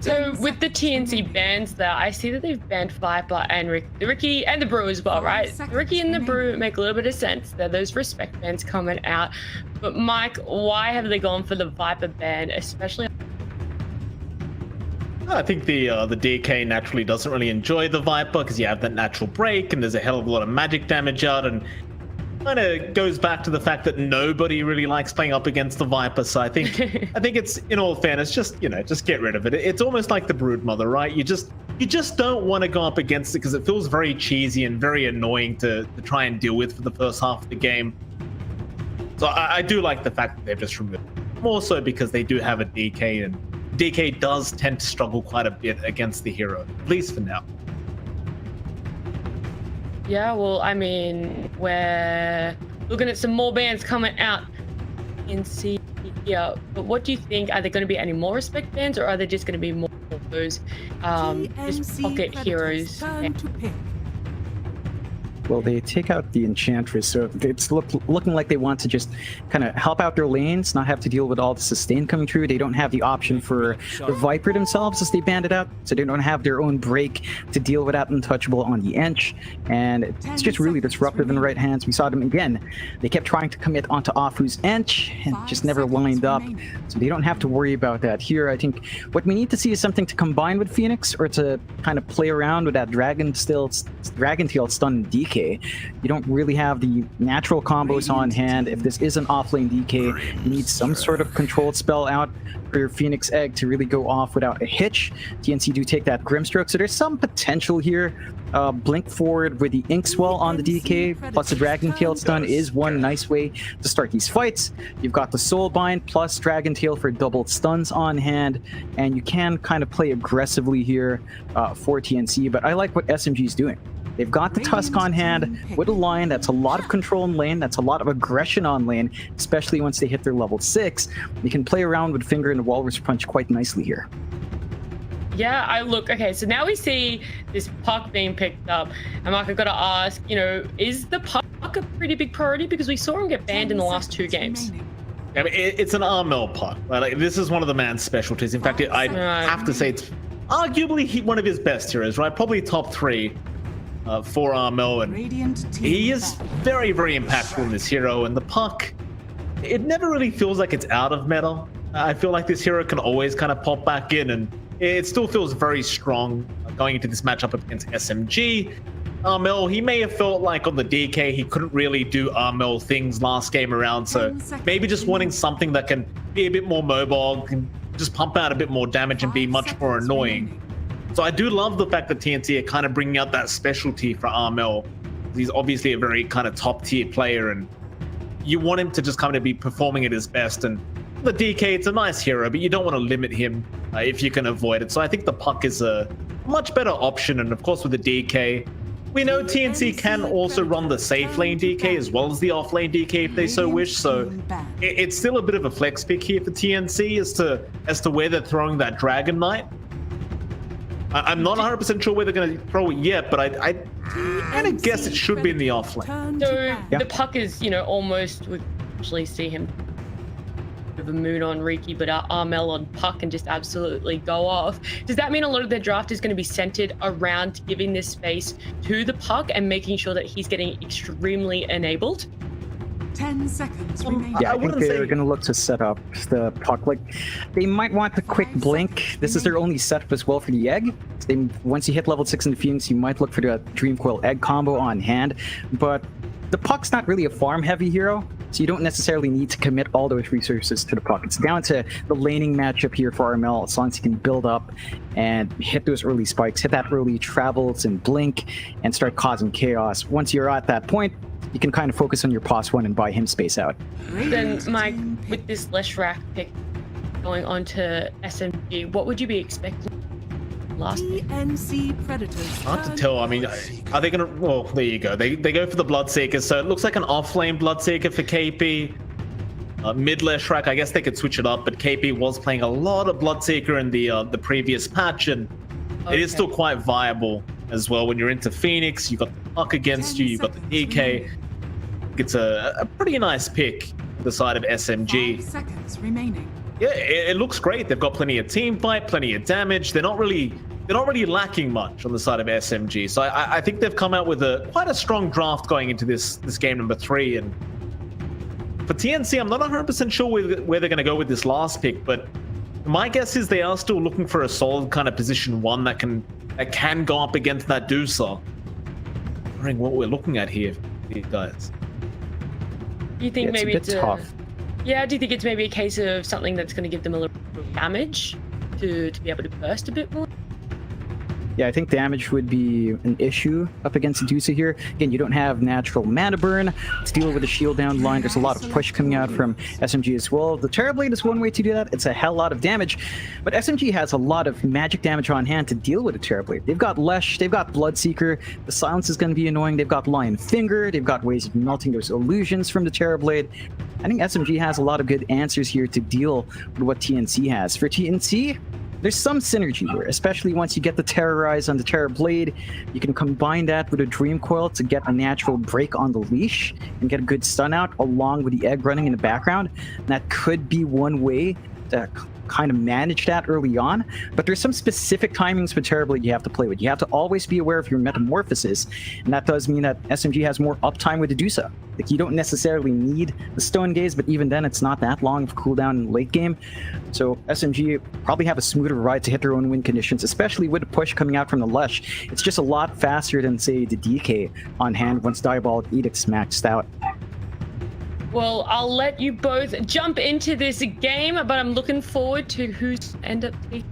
So with the TNC bans there, I see that they've banned Viper and Ricky and the Brew as well, right? Ricky and the Brew make a little bit of sense. They're those respect bans coming out. But Mike, why have they gone for the Viper ban, especially? I think the DK naturally doesn't really enjoy the Viper because you have that natural break and there's a hell of a lot of magic damage out, and kind of goes back to the fact that nobody really likes playing up against the Viper. So I think it's, in all fairness, just get rid of it. It's almost like the Broodmother, right? You just don't want to go up against it because it feels very cheesy and very annoying to try and deal with for the first half of the game. So I do like the fact that they've just removed it. More so because they do have a DK, and DK does tend to struggle quite a bit against the hero, at least for now. Yeah, well, I mean, we're looking at some more bans coming out in C here. But what do you think? Are there going to be any more respect bans, or are there just going to be more of those just pocket heroes? Well, they take out the Enchantress, so it's looking like they want to just kind of help out their lanes, not have to deal with all the sustain coming through. They don't have the option for the Viper themselves as they banned it out, so they don't have their own break to deal with that untouchable on the Ench, and it's just really disruptive in the right hands. We saw them again. They kept trying to commit onto Afu's Ench and just never lined up, so they don't have to worry about that here. I think what we need to see is something to combine with Phoenix, or to kind of play around with that Dragon Tail stun DK. DK. You don't really have the natural combos on hand. If this is an offlane DK, you need some sort of controlled spell out for your Phoenix Egg to really go off without a hitch. TNC do take that Grimstroke, so there's some potential here. Blink forward with the Inkswell on the DK, plus the Dragon Tail stun is one nice way to start these fights. You've got the Soulbind plus Dragon Tail for double stuns on hand, and you can kind of play aggressively here for TNC, but I like what SMG is doing. They've got the Tusk on hand with a Lion. That's a lot of control in lane. That's a lot of aggression on lane, especially once they hit their level 6. You can play around with Finger and the Walrus Punch quite nicely here. Yeah, okay, so now we see this puck being picked up. And Mark, I've got to ask, is the puck a pretty big priority? Because we saw him get banned in the last 2 games. I mean, it's an Armel puck. Right? Like, this is one of the man's specialties. In fact, I have to say it's arguably one of his best heroes, right? Probably top 3 for Armel. And he is very, very impactful in this hero. And the puck, it never really feels like it's out of meta. I feel like this hero can always kind of pop back in, and it still feels very strong going into this matchup against SMG. Armel, he may have felt like on the DK he couldn't really do Armel things last game around, so maybe just wanting something that can be a bit more mobile, can just pump out a bit more damage and be much more annoying. So I do love the fact that TNC are kind of bringing out that specialty for Armel. He's obviously a very kind of top tier player, and you want him to just kind of be performing at his best. And the DK, it's a nice hero, but you don't want to limit him if you can avoid it. So I think the puck is a much better option. And of course with the DK, we know TNC can also run the safe lane DK as well as the off lane DK if they so wish. So it's still a bit of a flex pick here for TNC as to where they're throwing that Dragon Knight. I'm not 100% sure where they're going to throw it yet, but I kind of guess it should be in the off lane. So the puck is, almost, we actually see him of a Moon on Riki, but Armel on puck and just absolutely go off. Does that mean a lot of their draft is going to be centered around giving this space to the puck and making sure that he's getting extremely enabled? 10 seconds remaining. Yeah, I think they're going to look to set up the puck. Like, they might want the quick blink. This is their only setup as well for the egg. Once you hit level 6 in the Phoenix, you might look for the Dream Coil egg combo on hand. But the puck's not really a farm-heavy hero, so you don't necessarily need to commit all those resources to the puck. It's down to the laning matchup here for Armel, as long as he can build up and hit those early spikes, hit that early travels and blink, and start causing chaos. Once you're at that point, you can kind of focus on your pos 1 and buy him space out. Then, Mike, with this Leshrac pick going on to SMG, what would you be expecting last pick? TNC Predators. Hard to tell. I mean, are they going to... Well, there you go. They go for the Bloodseeker, so it looks like an off-lane Bloodseeker for KP. Mid Leshrac, I guess they could switch it up, but KP was playing a lot of Bloodseeker in the previous patch, and it is still quite viable as well. When you're into Phoenix, you've got the puck against you, you've got the DK. It's a pretty nice pick on the side of SMG. 5 seconds remaining. Yeah, it looks great. They've got plenty of team fight, plenty of damage. They're not really lacking much on the side of SMG. So I think they've come out with quite a strong draft going into this game number 3. And for TNC, I'm not 100% sure where they're going to go with this last pick, but my guess is they are still looking for a solid kind of position 1 that can go up against that Deucer. Wondering what we're looking at here, these guys. You think it's maybe a bit tough. Yeah, do you think it's maybe a case of something that's going to give them a little bit of damage to be able to burst a bit more? Yeah, I think damage would be an issue up against Medusa here. Again, you don't have natural mana burn to deal with the shield down the line. There's a lot of push coming out from SMG as well. The Terrorblade is one way to do that. It's a hell lot of damage, but SMG has a lot of magic damage on hand to deal with the Terrorblade. They've got Lesh, they've got Bloodseeker. The silence is going to be annoying. They've got Lion Finger. They've got ways of melting those illusions from the Terrorblade. I think SMG has a lot of good answers here to deal with what TNC has. For TNC, there's some synergy here, especially once you get the Terrorize on the Terrorblade. You can combine that with a Dream Coil to get a natural break on the leash and get a good stun out along with the egg running in the background. And that could be one way to kind of manage that early on, but there's some specific timings with Terrorblade you have to play with. You have to always be aware of your metamorphosis, and that does mean that SMG has more uptime with Medusa. Like, you don't necessarily need the Stone Gaze, but even then, it's not that long of cooldown in late game. So SMG probably have a smoother ride to hit their own win conditions, especially with the push coming out from the Lush. It's just a lot faster than, say, the DK on hand once Diabolic Edict's maxed out. Well, I'll let you both jump into this game, but I'm looking forward to who's end up taking.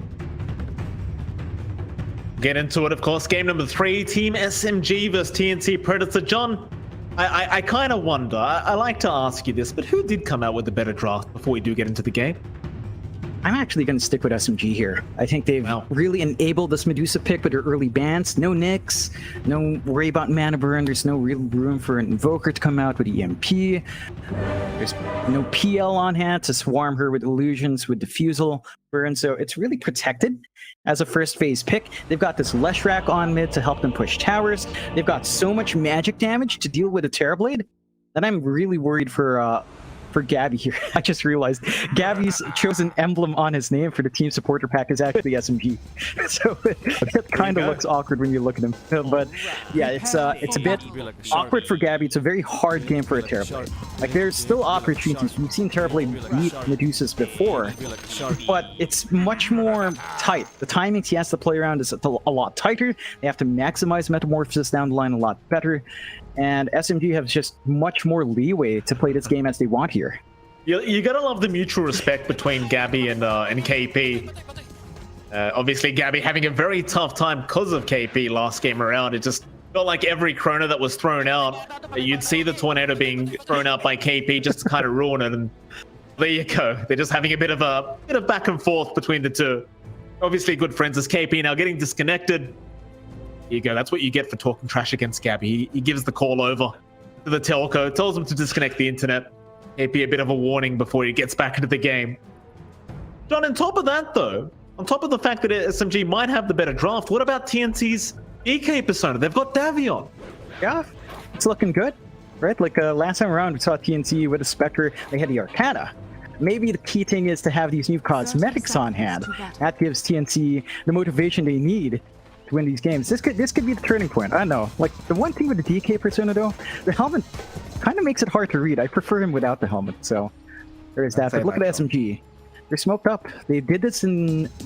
Get into it, of course. Game number 3, Team SMG versus TNC Predator. John, I kind of wonder, I like to ask you this, but who did come out with the better draft before we do get into the game? I'm actually going to stick with SMG here. I think they've really enabled this Medusa pick with their early bans. No Nyx, no worry about mana burn. There's no real room for an Invoker to come out with EMP. There's no PL on hand to swarm her with illusions, with Diffusal burn. So it's really protected as a first phase pick. They've got this Leshrac on mid to help them push towers. They've got so much magic damage to deal with a Terrorblade that I'm really worried for Gabby here. I just realized Gabby's chosen emblem on his name for the team supporter pack is actually SMG. So it kind of looks awkward when you look at him. But yeah, it's a bit awkward for Gabby. It's a very hard game for a Terrorblade. Like, there's still opportunities. We've seen Terrorblade beat Medusas before, but it's much more tight. The timings he has to play around is a lot tighter. They have to maximize Metamorphosis down the line a lot better. And SMG has just much more leeway to play this game as they want here. You gotta love the mutual respect between Gabby and KP. Obviously, Gabby having a very tough time because of KP last game around. It just felt like every Chrono that was thrown out, you'd see the Tornado being thrown out by KP just to kind of ruin it. And there you go. They're just having a bit of back and forth between the two. Obviously, good friends as KP now getting disconnected. Here you go. That's what you get for talking trash against Gabby. He gives the call over to the telco, tells him to disconnect the internet. KP a bit of a warning before he gets back into the game. John, on top of that, though, on top of the fact that SMG might have the better draft, what about TNC's DK persona? They've got Davion. Yeah, it's looking good, right? Like last time around, we saw TNC with a Spectre. They had the Arcana. Maybe the key thing is to have these new cosmetics on hand. That gives TNC the motivation they need to win these games. This could be the turning point. I don't know. Like, the one thing with the DK persona, though, the helmet kind of makes it hard to read. I prefer him without the helmet, so there is that. But look at SMG. They're smoked up. They did this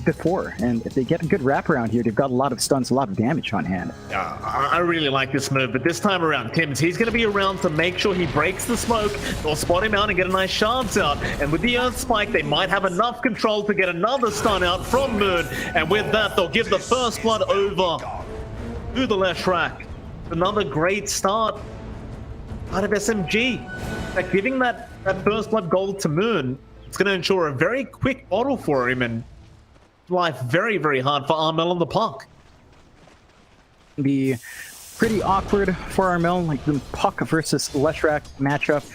before, and if they get a good wraparound here, they've got a lot of stuns, a lot of damage on hand. I really like this move, but this time around, Tims, he's going to be around to make sure he breaks the smoke. They'll spot him out and get a nice shards out, and with the Earth Spike, they might have enough control to get another stun out from Moon, and with that, they'll give the first blood over to the Leshrac. Another great start out of SMG. Like, giving that first blood gold to Moon, it's going to ensure a very quick bottle for him, and life very, very hard for Armel on the puck. Be pretty awkward for Armel. Like, the puck versus Leshrac matchup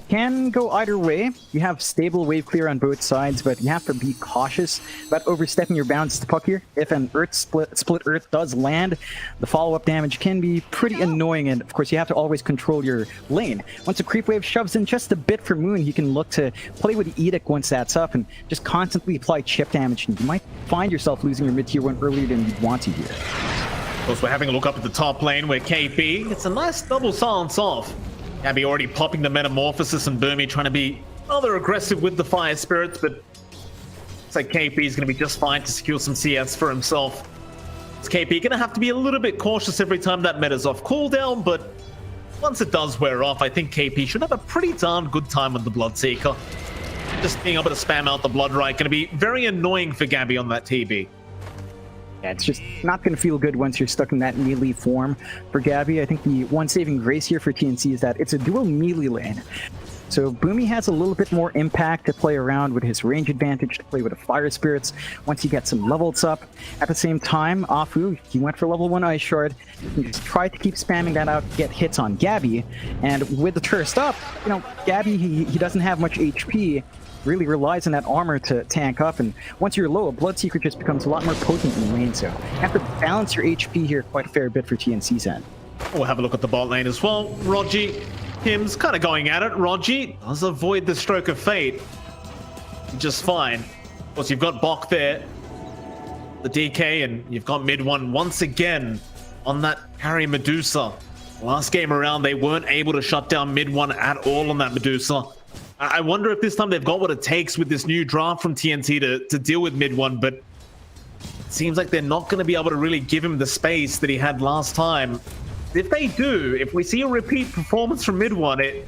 can go either way. You have stable wave clear on both sides, but you have to be cautious about overstepping your bounds to puck here. If an Earth split Earth does land, the follow-up damage can be pretty annoying, and of course you have to always control your lane. Once a creep wave shoves in just a bit for Moon, he can look to play with the Edict once that's up and just constantly apply chip damage, and you might find yourself losing your mid-tier 1 earlier than you'd want to here. Of course, we're having a look up at the top lane where KP, it's a nice double silence off. Gabby already popping the Metamorphosis, and Boomy trying to be rather aggressive with the Fire Spirits, but looks like KP is going to be just fine to secure some CS for himself. It's KP going to have to be a little bit cautious every time that meta's off cooldown, but once it does wear off, I think KP should have a pretty darn good time with the Bloodseeker. Just being able to spam out the Blood Right going to be very annoying for Gabby on that TB. Yeah, it's just not going to feel good once you're stuck in that melee form for Gabby. I think the one saving grace here for TNC is that it's a dual melee lane. So Boomy has a little bit more impact to play around with his range advantage, to play with the Fire Spirits once he gets some levels up. At the same time, Afu, he went for level 1 Ice Shard. He just tried to keep spamming that out, get hits on Gabby. And with the Thirst up, you know, Gabby, he doesn't have much HP. Really relies on that armor to tank up, and once you're low, a Bloodseeker just becomes a lot more potent in lane, so you have to balance your HP here quite a fair bit for TNC's end. We'll have a look at the bot lane as well. Rogi, Tim's kind of going at it. Rogi does avoid the stroke of fate just fine. Of course, you've got Bok there, the DK, and you've got mid one once again on that carry Medusa. Last game around, they weren't able to shut down mid one at all on that Medusa. I wonder if this time they've got what it takes with this new draft from TNC to deal with mid one, but it seems like they're not going to be able to really give him the space that he had last time. If they do, if we see a repeat performance from mid one, it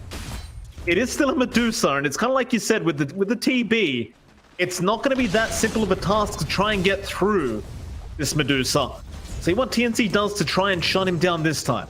is still a Medusa, and it's kind of like you said with the TB. It's not going to be that simple of a task to try and get through this Medusa. See what TNC does to try and shut him down this time.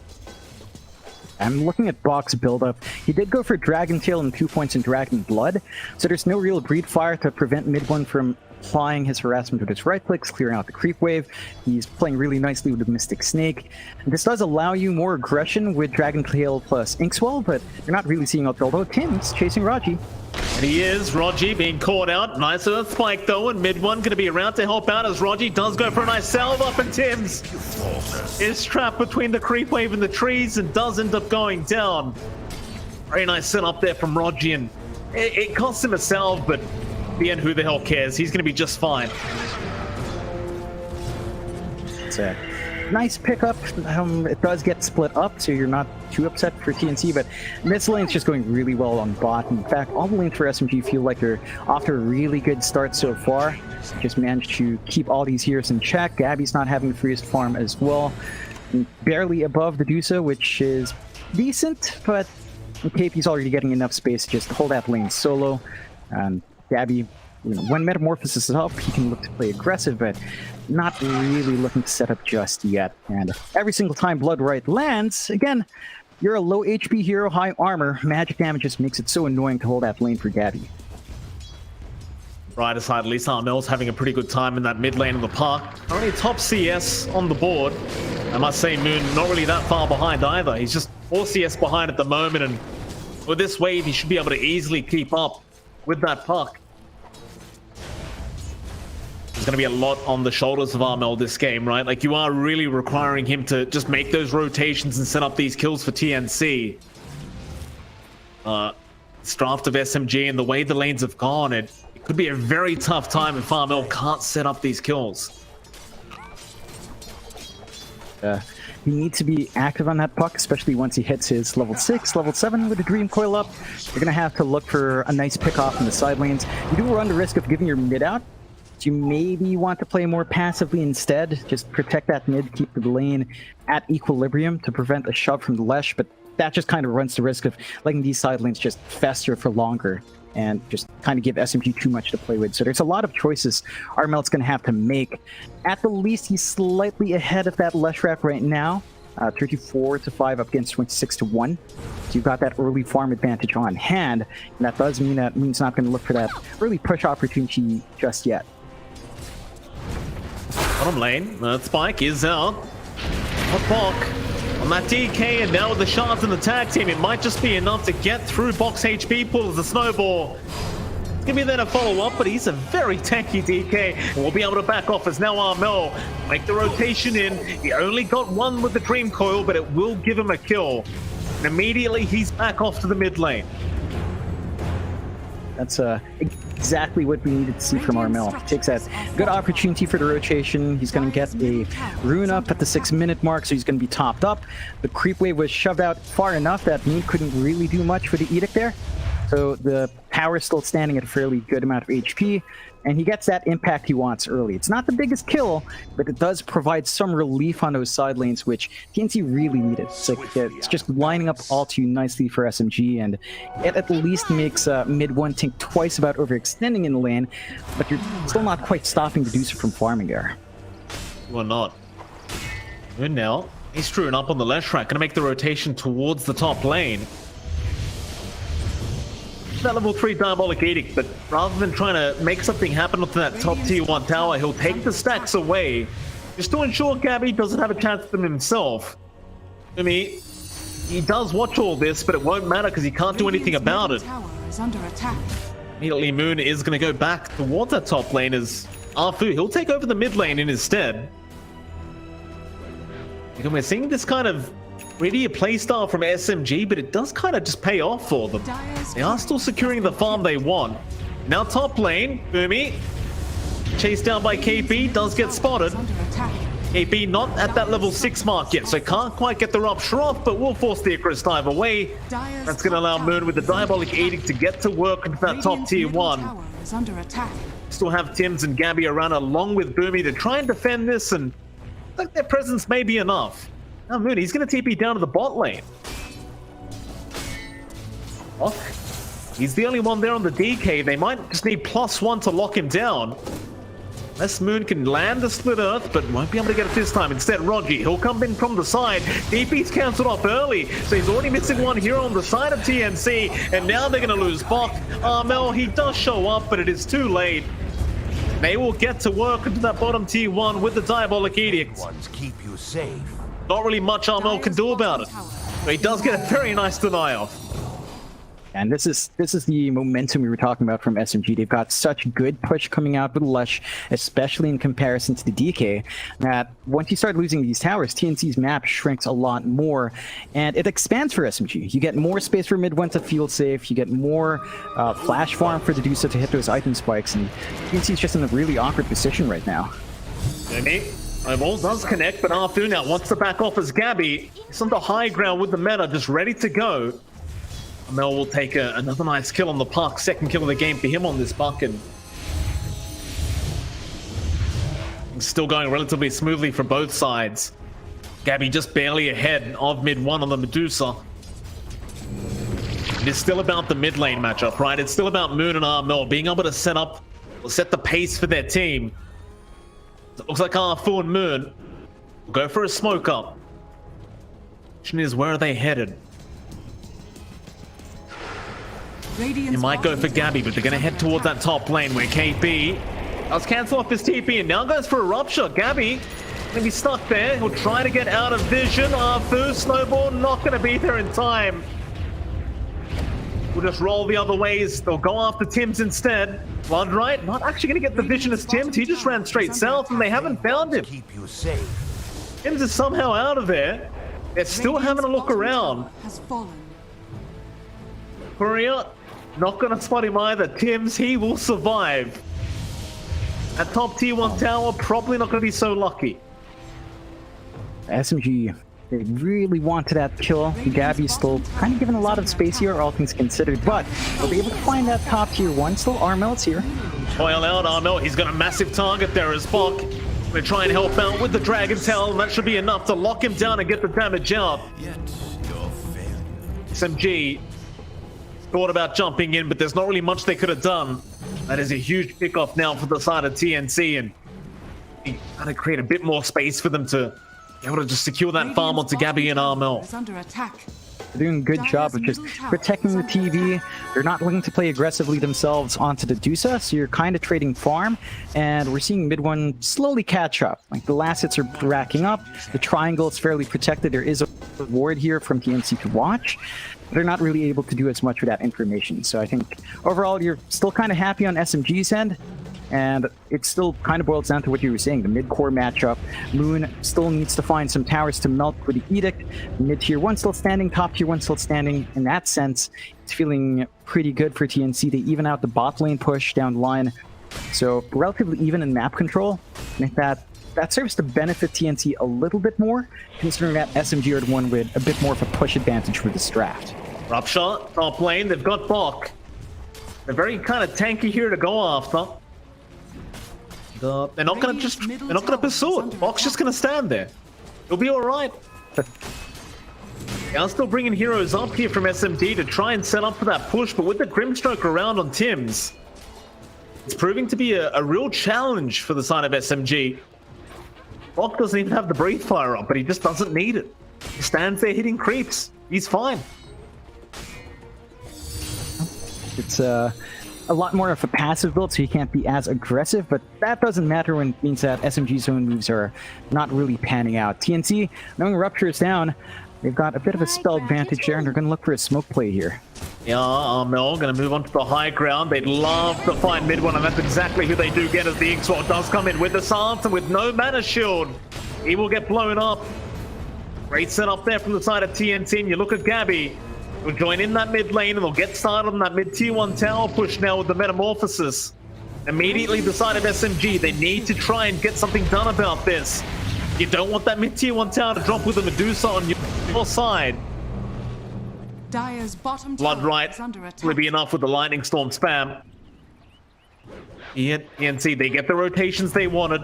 I'm looking at Bok's build-up. He did go for Dragon Tail and 2 points in Dragon Blood, so there's no real Breed Fire to prevent mid one from applying his harassment with his right clicks, clearing out the creep wave. He's playing really nicely with the Mystic Snake. And this does allow you more aggression with Dragon Tail plus Inkswell, but you're not really seeing it, although Tim's chasing Raji. And he is, Raji being caught out. Nice Earth Spike though, and mid one going to be around to help out as Raji does go for a nice salve up, and Tim's is trapped between the creep wave and the trees and does end up going down. Very nice setup there from Raji, and it costs him a salve, but in the end, who the hell cares? He's going to be just fine. It's a nice pickup. It does get split up, so you're not too upset for TNC, but this lane's just going really well on bot. In fact, all the lanes for SMG feel like they're off to a really good start so far. Just managed to keep all these heroes in check. Gabby's not having the freest farm as well. Barely above the Dusa, which is decent, but KP's already getting enough space to just hold that lane solo. Gabby, when Metamorphosis is up, he can look to play aggressive, but not really looking to set up just yet. And every single time Blood Right lands, again, you're a low HP hero, high armor. Magic damage just makes it so annoying to hold that lane for Gabby. Right aside, at least Armel's having a pretty good time in that mid lane of the park. Only top CS on the board. I must say, Moon not really that far behind either. He's just 4 CS behind at the moment, and with this wave, he should be able to easily keep up with that puck. There's going to be a lot on the shoulders of Armel this game, right? Like, you are really requiring him to just make those rotations and set up these kills for TNC. This draft of SMG and the way the lanes have gone, it could be a very tough time if Armel can't set up these kills. He needs to be active on that puck, especially once he hits his level 6, level 7 with the Dream Coil up. You're going to have to look for a nice pick-off in the side lanes. You do run the risk of giving your mid out. You maybe want to play more passively instead. Just protect that mid, keep the lane at equilibrium to prevent a shove from the Lesh, but that just kind of runs the risk of letting these side lanes just fester for longer and just kind of give SMG too much to play with. So there's a lot of choices Armel's going to have to make. At the least, he's slightly ahead of that Leshrac right now. 34-5 up against 26-1. So you've got that early farm advantage on hand, and that does mean that Moon's not going to look for that early push opportunity just yet. Bottom lane, Spike is out. Bok on that DK, and now with the shards in the tag team, it might just be enough to get through Bok's HP pool as the snowball. It's gonna be there to follow up, but he's a very tanky DK, and we'll be able to back off as now Armel make the rotation in. He only got one with the Dream Coil, but it will give him a kill. And immediately he's back off to the mid lane. That's exactly what we needed to see from Armel. Takes that good opportunity for the rotation. He's going to get a rune up at the 6-minute mark, so he's going to be topped up. The creep wave was shoved out far enough that Moon couldn't really do much for the Edict there. So the power is still standing at a fairly good amount of HP, and he gets that impact he wants early. It's not the biggest kill, but it does provide some relief on those side lanes, which TNC really needed. It's just lining up all too nicely for SMG, and it at least makes mid one think twice about overextending in the lane, but you're still not quite stopping the Deucer from farming there. Well, not. And now, he's screwing up on the Leshrac, gonna make the rotation towards the top lane. That level 3 Diabolic Edict, but rather than trying to make something happen with that top tier 1 tower, he'll take the stacks away just to ensure Gabby doesn't have a chance at them himself. I mean, he does watch all this, but it won't matter because he can't do anything about it. Immediately, Moon is going to go back towards that top lane as Arfu, he'll take over the mid lane in his stead. And we're seeing this kind of really a playstyle from SMG, but it does kind of just pay off for them. They are still securing the farm they want. Now top lane, Boomy chased down by KB, does get spotted. Under attack. KB not at that level 6 mark yet, so can't quite get the rupture off, but will force the Icarus dive away. That's going to allow Moon with the Diabolic Edict to get to work into that top tier 1. Tower is under attack. Still have Tims and Gabby around along with Boomy to try and defend this, and I think their presence may be enough. Now Moon, he's going to TP down to the bot lane. Lock. He's the only one there on the DK. They might just need +1 to lock him down. Unless Moon can land the split earth, but won't be able to get it this time. Instead, Rogi, he'll come in from the side. DP's cancelled off early, so he's already missing one hero on the side of TNC, and now they're going to lose Bok. Armel, he does show up, but it is too late. They will get to work into that bottom tier 1 with the Diabolic Edict. Ones keep you safe. Not really much Armel can do about it, but he does get a very nice denial. And this is the momentum we were talking about from SMG. They've got such good push coming out with Lush, especially in comparison to the DK, that once you start losing these towers, TNC's map shrinks a lot more, and it expands for SMG. You get more space for mid 1 to feel safe, you get more flash farm for the Medusa to hit those item spikes, and TNC's just in a really awkward position right now. Ball does connect, but Arthur now wants to back off as Gabby. He's on the high ground with the meta, just ready to go. Mel will take another nice kill on the puck. Second kill of the game for him on this buck, and still going relatively smoothly for both sides. Gabby just barely ahead of mid 1 on the Medusa. It is still about the mid lane matchup, right? It's still about Moon and Armel being able to set the pace for their team. It looks like Arthur and Moon will go for a smoke up. Question is, where are they headed? They might go for Gabby, but they're going to head towards that top lane where KB does cancel off his TP and now goes for a rupture. Gabby going to be stuck there. He'll try to get out of vision. Arthur, Snowball, not going to be there in time. We'll just roll the other ways. They'll go after Tims instead. Bloodright not actually going to get the vision as Tims. He just ran straight south and they haven't found him. Keep you safe. Tims is somehow out of there. They're still having a look around. Has fallen. Courier not going to spot him either. Tims, he will survive. At top tier 1 tower, probably not going to be so lucky. SMG, they really wanted that kill. Gabby's still kind of given a lot of space here, all things considered, but they'll be able to find that top tier 1. Still, Armel's here. Toil out Armel. He's got a massive target there as Bok. We're trying to help out with the Dragon Tail, and that should be enough to lock him down and get the damage out. SMG thought about jumping in, but there's not really much they could have done. That is a huge pickoff now for the side of TNC, and you gotta create a bit more space for them to be able to just secure that farm onto Gabby and Armel. Under attack. They're doing a good job of just protecting the TV. They're not looking to play aggressively themselves onto the Medusa, so you're kind of trading farm, and we're seeing mid 1 slowly catch up. Like, the last hits are racking up, the triangle is fairly protected, there is a ward here from TNC to watch. They're not really able to do as much with that information, so I think overall you're still kind of happy on SMG's end, and it still kind of boils down to what you were saying, the mid-core matchup. Moon still needs to find some towers to melt with the Edict. Mid-tier 1 still standing, top tier 1 still standing. In that sense, it's feeling pretty good for TNC. They even out the bot lane push down the line, so relatively even in map control. I think that serves to benefit TNC a little bit more, considering that SMG are the one with a bit more of a push advantage for this draft. Rupture, top lane, they've got Bok. They're very kind of tanky here to go after. They're not gonna pursue it. Bok's just gonna stand there. It'll be alright. They are still bringing heroes up here from SMD to try and set up for that push, but with the Grimstroke around on Tims, it's proving to be a real challenge for the side of SMG. Bok doesn't even have the Breathe Fire up, but he just doesn't need it. He stands there hitting creeps. He's fine. It's a lot more of a passive build, so you can't be as aggressive, but that doesn't matter when it means that SMG's own moves are not really panning out. TNC, knowing Rupture is down, they've got a bit of a spell advantage there, and they're going to look for a smoke play here. Yeah, Armel going to move on to the high ground. They'd love to find mid one, and that's exactly who they do get as the Inksword does come in with the Sans and with no mana shield. He will get blown up. Great setup there from the side of TNC, and you look at Gabby. He'll join in that mid lane, and they'll get started on that mid tier 1 tower push now with the Metamorphosis. immediately decided SMG, they need to try and get something done about this. You don't want that mid-tier 1 tower to drop with a Medusa on your side. Dire's bottom Blood tower right is under attack. will be enough with the Lightning Storm spam. TNC, they get the rotations they wanted.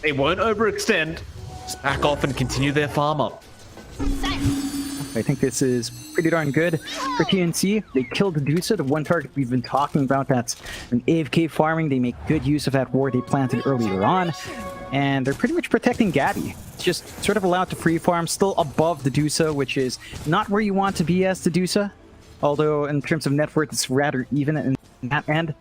They won't overextend. Just back off and continue their farm up. I think this is pretty darn good for TNC. They killed Medusa, the one target we've been talking about that's an AFK farming. They make good use of that ward they planted earlier on. And they're pretty much protecting Gabby. It's just sort of allowed to free farm, still above the Medusa, which is not where you want to be as the Medusa. Although in terms of net worth, it's rather even in that end.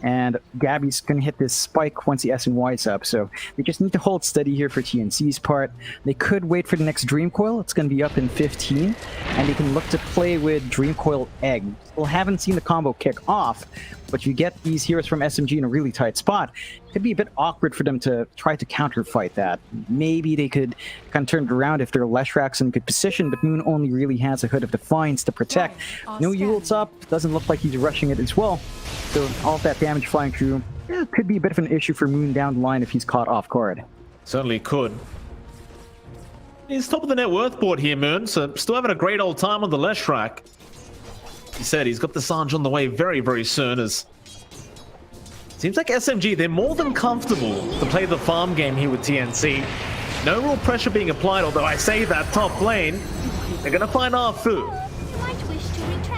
And Gabby's going to hit this spike once the SNY's up, so they just need to hold steady here for TNC's part. They could wait for the next Dream Coil. It's going to be up in 15, and they can look to play with Dream Coil Egg. Still haven't seen the combo kick off, but you get these heroes from SMG in a really tight spot. It could be a bit awkward for them to try to counter-fight that. Maybe they could kind of turn it around if they're Leshraks in good position, but Moon only really has a Hood of Defiance to protect. No Yule's up, doesn't look like he's rushing it as well. So all of that damage flying through, could be a bit of an issue for Moon down the line if he's caught off guard. Certainly could. He's top of the net worth board here, Moon, so still having a great old time on the Leshrak. He said he's got the Sanj on the way very, very soon, as seems like SMG, they're more than comfortable to play the farm game here with TNC. No real pressure being applied, although I say that top lane, they're going to find Arfu.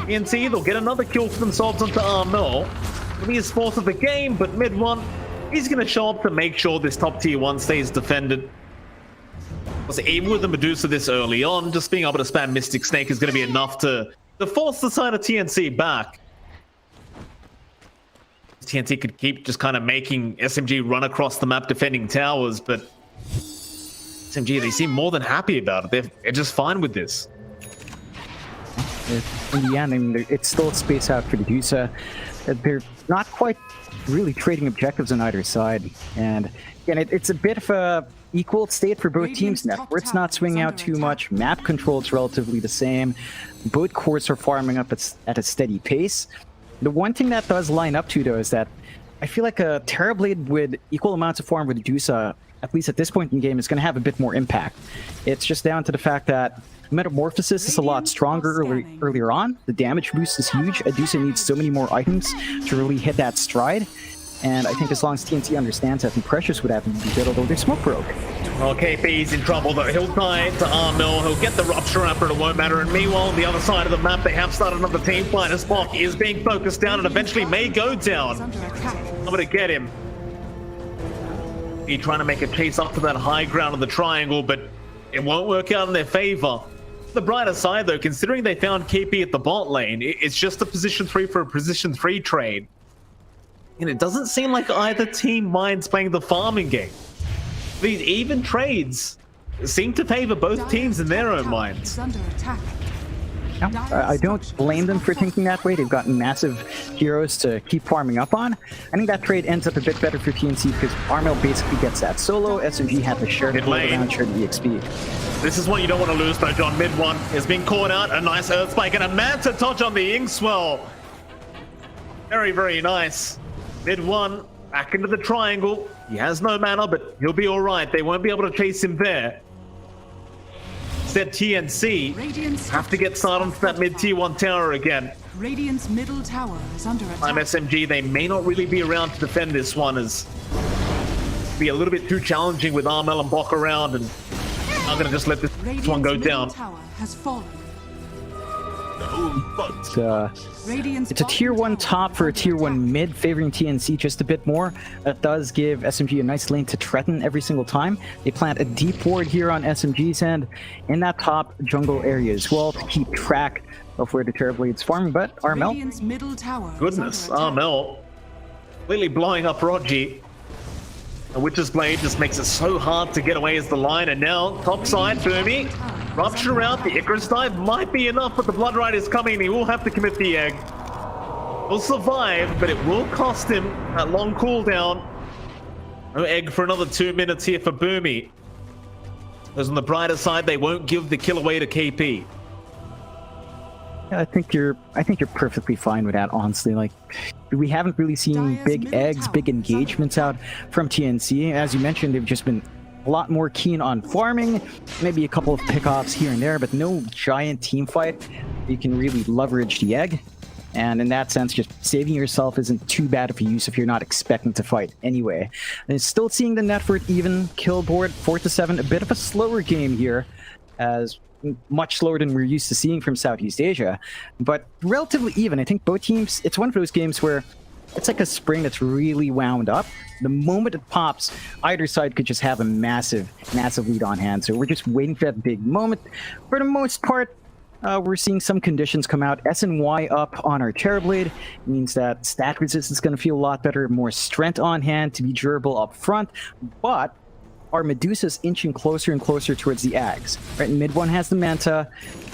TNC, they'll get another kill for themselves onto Armel. It'll be his 4th of the game, but mid one, he's going to show up to make sure this top tier 1 stays defended. Because even with the Medusa this early on, just being able to spam Mystic Snake is going to be enough to force the side of TNC back. TNC could keep just kind of making SMG run across the map defending towers, but SMG, they seem more than happy about it. They're just fine with this. In the end, I mean, it's still space out for the Medusa. They're not quite really trading objectives on either side. And again, it's a bit of a equal state for both teams now. It's not swinging out too much. Map control is relatively the same. Both cores are farming up at a steady pace. The one thing that does line up to, though, is that I feel like a Terrorblade with equal amounts of farm with Medusa, at least at this point in the game, is going to have a bit more impact. It's just down to the fact that Metamorphosis is a lot stronger earlier on. The damage boost is huge. Medusa needs so many more items to really hit that stride. And I think as long as TNC understands that, and Precious would have to be good, although their smoke broke. Well, KP's in trouble, though. He'll die to Armel. He'll get the Rupture Rapper. It won't matter. And meanwhile, on the other side of the map, they have started another team fight. As Spock is being focused down and eventually may go down. I'm going to get him. He's trying to make a chase up to that high ground of the triangle, but it won't work out in their favor. The brighter side, though, considering they found KP at the bot lane, it's just a position 3 for a position 3 trade. And it doesn't seem like either team minds playing the farming game. These even trades seem to favor both teams in their own minds. I don't blame them for thinking that way. They've gotten massive heroes to keep farming up on. I think that trade ends up a bit better for TNC because Armel basically gets that solo. SMG had to share the around, share the EXP. This is what you don't want to lose, though, John. Mid one is being caught out. A nice Earth Spike and a Manta touch on the Inkswell. Very, very nice. Mid one, back into the triangle. He has no mana, but he'll be all right. They won't be able to chase him there. Instead, TNC have to get started onto that mid-tier 1 tower again. Radiant's middle tower is under attack. I'm SMG, they may not really be around to defend this one, as be a little bit too challenging with Armel and Bok around, and I'm gonna just let this one go down. Tower has fallen. It's a tier 1 top for a tier 1 mid, favoring TNC just a bit more. That does give SMG a nice lane to threaten every single time. They plant a deep ward here on SMG's end in that top jungle area as well to keep track of where the Terrorblade's farming. But Armel, goodness, Armel completely blowing up Rogi. The Witch's Blade just makes it so hard to get away as the line, and now top side, Fermi, Rupture out, the Icarus dive might be enough, but the Blood Ride is coming, he will have to commit the egg. He'll survive, but it will cost him that long cooldown. No egg for another 2 minutes here for Boomy. Because on the brighter side, they won't give the kill away to KP. Yeah, I think you're perfectly fine with that, honestly. Like, we haven't really seen Dire's big middle eggs, tower big is under engagements out from TNC. As you mentioned, they've just been a lot more keen on farming, maybe a couple of pickoffs here and there, but no giant team fight. You can really leverage the egg. And in that sense, just saving yourself isn't too bad of a use if you're not expecting to fight anyway. And still seeing the net for an even kill board, 4-7, a bit of a slower game here, as much slower than we're used to seeing from Southeast Asia, but relatively even. I think both teams, it's one of those games where it's like a spring that's really wound up. The moment it pops, either side could just have a massive lead on hand. So we're just waiting for that big moment. For the most part, we're seeing some conditions come out. SNY up on our Terrorblade means that stat resistance is going to feel a lot better, more strength on hand to be durable up front, but our Medusa's inching closer and closer towards the Ags. Right, mid one has the Manta,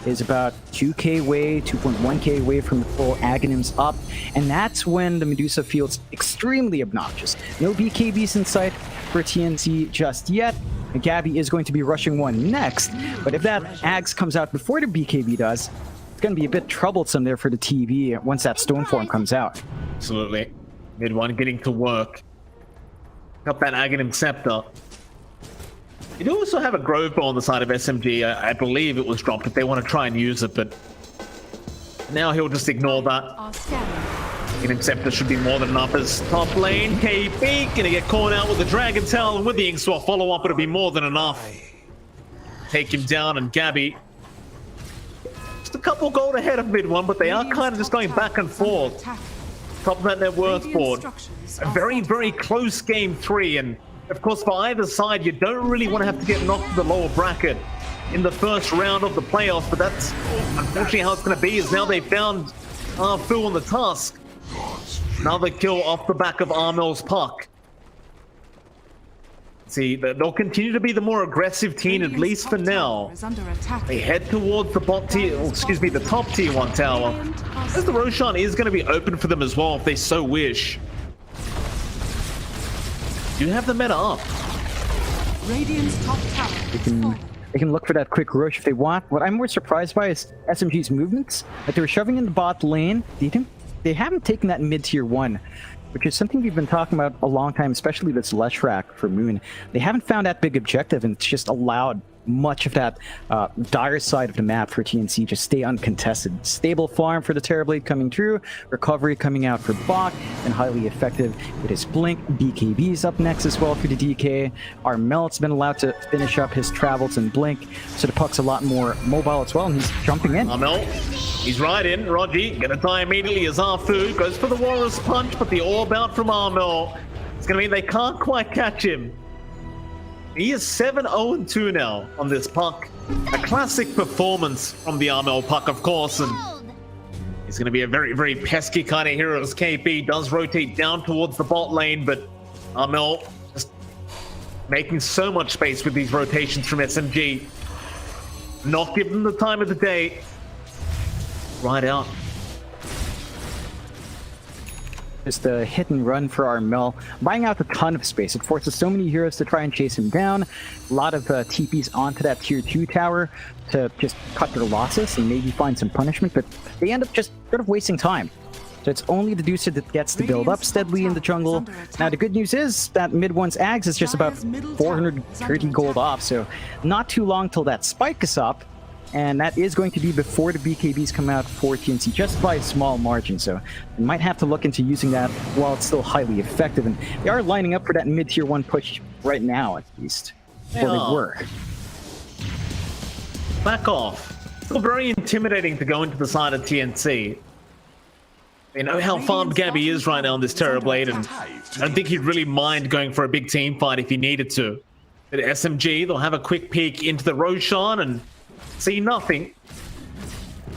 is about 2k away, 2.1k away from the full Aghanims up, and that's when the Medusa feels extremely obnoxious. No BKBs in sight for TNC just yet. Gabby is going to be rushing one next, but if that Ags comes out before the BKB does, it's going to be a bit troublesome there for the TV once that stone form comes out. Absolutely. Mid one getting to work. Got that Aghanim Scepter. You do also have a Grove Bow on the side of SMG. I believe it was dropped if they want to try and use it, but now he'll just ignore that. Are scanning. Aghanim Scepter should be more than enough as top lane. KP gonna get caught out with the Dragon Tail, and with the Inkswell follow-up, it'll be more than enough. Take him down, and Gabby just a couple gold ahead of mid one, but they are kind of just going back and forth. Top of that net worth board. A very, very close game 3, and of course, for either side, you don't really want to have to get knocked to the lower bracket in the first round of the playoffs, but that's unfortunately how it's going to be, is now they found Phil on the Tusk. Another kill off the back of Armel's puck. See, they'll continue to be the more aggressive team, at least for now. They head towards the the top tier 1 tower, as the Roshan is going to be open for them as well if they so wish. You have the meta up. Radiant's top tower. They can look for that quick rush if they want. What I'm more surprised by is SMG's movements. Like, they were shoving in the bot lane. They haven't taken that mid tier 1, which is something we've been talking about a long time, especially this Leshrac for Moon. They haven't found that big objective, and it's just allowed much of that dire side of the map for TNC just stay uncontested. Stable farm for the Terrorblade coming through, recovery coming out for Bach, and highly effective with his Blink. BKB's up next as well for the DK. Armel's been allowed to finish up his travels and Blink, so the puck's a lot more mobile as well, and he's jumping in. Armel, he's right in. Rogi gonna die immediately as Arfu goes for the Walrus Punch, but the orb out from Armel. It's gonna mean they can't quite catch him. He is 7-0-2 now on this puck. A classic performance from the Armel puck, of course, and he's going to be a very, very pesky kind of hero as KP does rotate down towards the bot lane, but Armel just making so much space with these rotations from SMG. Not giving them the time of the day. Right out. Just a hit and run for Armel, buying out a ton of space. It forces so many heroes to try and chase him down. A lot of TPs onto that tier 2 tower to just cut their losses and maybe find some punishment, but they end up just sort of wasting time. So it's only the Medusa that gets to build up steadily in the jungle. Now the good news is that mid one's Ags is just about 430 gold off, so not too long till that spike is up. And that is going to be before the BKBs come out for TNC, just by a small margin. So we might have to look into using that while it's still highly effective. And they are lining up for that mid-tier 1 push right now, at least. Or they were. Back off. Still very intimidating to go into the side of TNC. They know how farmed Gabby is right now on this Terrorblade, and I don't think he'd really mind going for a big team fight if he needed to. But SMG, they'll have a quick peek into the Roshan and see nothing.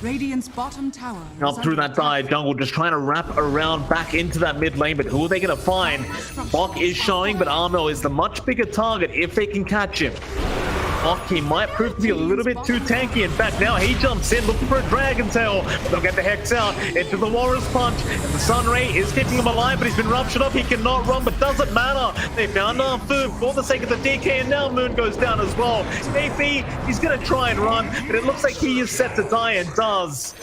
Radiant's bottom tower. Up through that dive jungle, just trying to wrap around back into that mid lane, but who are they going to find? Bok is showing, but Armel is the much bigger target if they can catch him. Bok, he might prove to be a little bit too tanky. In fact, now he jumps in looking for a Dragon Tail. They'll get the Hex out into the Walrus Punch, and the Sun Ray is keeping him alive, but he's been ruptured up. He cannot run, but doesn't matter. They found Arfu for the sake of the DK, and now Moon goes down as well. Maybe he's going to try and run, but it looks like he is set to die and does.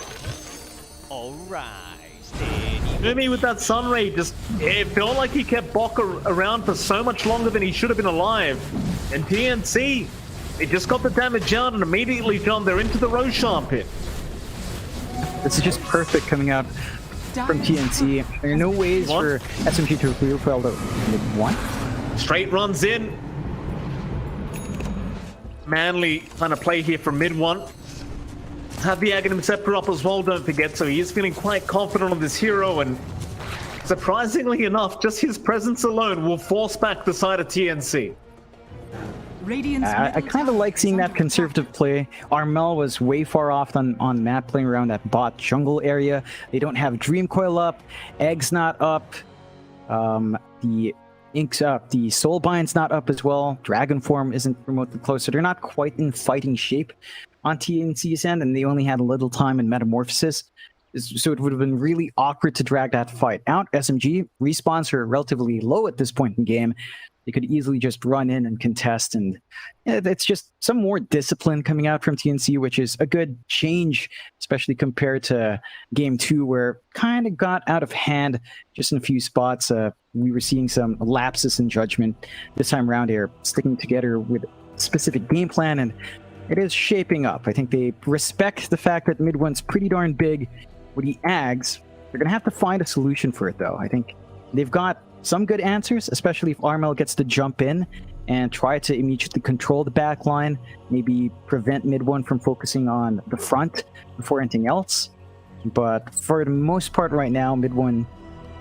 All right, steady Umi with that sun ray, just it felt like he kept Bok around for so much longer than he should have been alive. And TNC, they just got the damage out and immediately jumped. They're into the Roshan pit. This is just perfect coming out from TNC. There are no ways for SMG to real well to mid-1. Straight runs in. Manly trying to play here from mid-1. Have the Aghanim Scepter up as well, don't forget, so he is feeling quite confident on this hero, and surprisingly enough, just his presence alone will force back the side of TNC. I kind of like seeing that conservative play. Armel was way far off on map playing around that bot jungle area. They don't have Dream Coil up, Egg's not up, the Ink's up, the Soulbind's not up as well, Dragon Form isn't remotely close, so they're not quite in fighting shape on TNC's end, and they only had a little time in Metamorphosis, so it would have been really awkward to drag that fight out. SMG respawns are relatively low at this point in game. They could easily just run in and contest, and it's just some more discipline coming out from TNC, which is a good change, especially compared to Game 2, where it kind of got out of hand just in a few spots. We were seeing some lapses in judgment. This time around, they're sticking together with a specific game plan, and it is shaping up. I think they respect the fact that mid-1's pretty darn big with the Ags. They're going to have to find a solution for it, though. I think they've got some good answers, especially if Armel gets to jump in and try to immediately control the back line, maybe prevent mid-1 from focusing on the front before anything else. But for the most part right now, mid-1,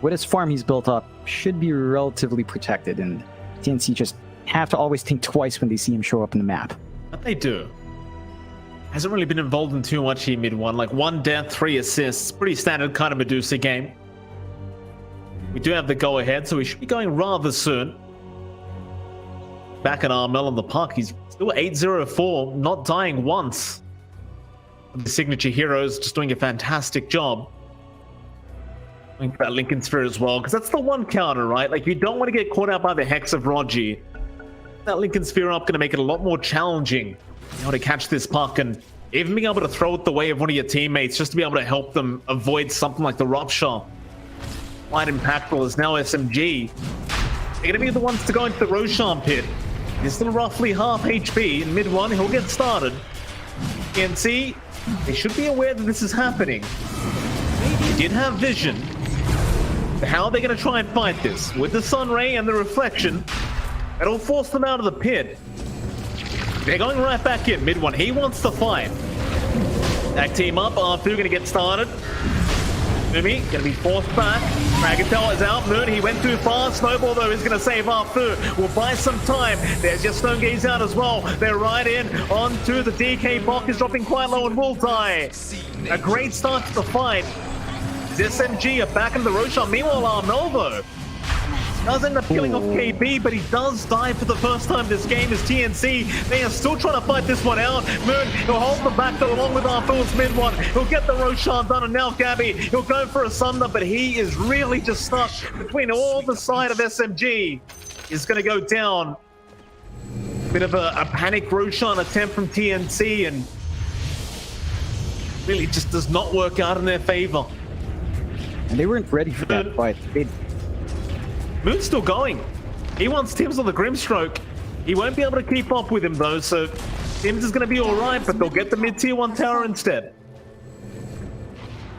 with his farm he's built up, should be relatively protected, and TNC just have to always think twice when they see him show up in the map. But they do. Hasn't really been involved in too much here mid-1, like 1 death, 3 assists, pretty standard kind of Medusa game. We do have the go-ahead, so we should be going rather soon. Back at Armel on the puck, he's still 8-0-4, not dying once. The signature heroes just doing a fantastic job. Think about Lincoln Sphere as well, because that's the one counter, right? Like, you don't want to get caught out by the Hex of Rogi. That Lincoln Sphere up going to make it a lot more challenging, you know, to catch this puck, and even being able to throw it the way of one of your teammates just to be able to help them avoid something like the rupture. Quite impactful as now SMG. They're going to be the ones to go into the Roshan pit. He's still roughly half HP in mid-1. He'll get started. TNC, they should be aware that this is happening. They did have vision. How are they going to try and fight this? With the sun ray and the reflection, it'll force them out of the pit. They're going right back in mid-1. He wants to fight. Tag team up. Arthur going to get started. Umi going to be forced back. Dragon Tail is out. Moon, he went too far. Snowball, though, is going to save Arthur. We'll buy some time. There's just Stone Gaze out as well. They're right in onto the DK. Bok is dropping quite low and will die. A great start to the fight. SMG are back into the Roshan. Meanwhile, Armel, though, does end up killing off KB, but he does die for the first time this game as TNC. They are still trying to fight this one out. Moon, he'll hold them back though, along with Arthur's mid-1. He'll get the Roshan done, and now Gabby, he'll go for a Sunder, but he is really just stuck between all the side of SMG. Is going to go down. Bit of a panic Roshan attempt from TNC, and really just does not work out in their favor. And they weren't ready for that fight. Moon's still going. He wants Tim's on the Grimstroke. He won't be able to keep up with him though, so Tim's is going to be alright, but they'll get the mid-tier 1 tower instead.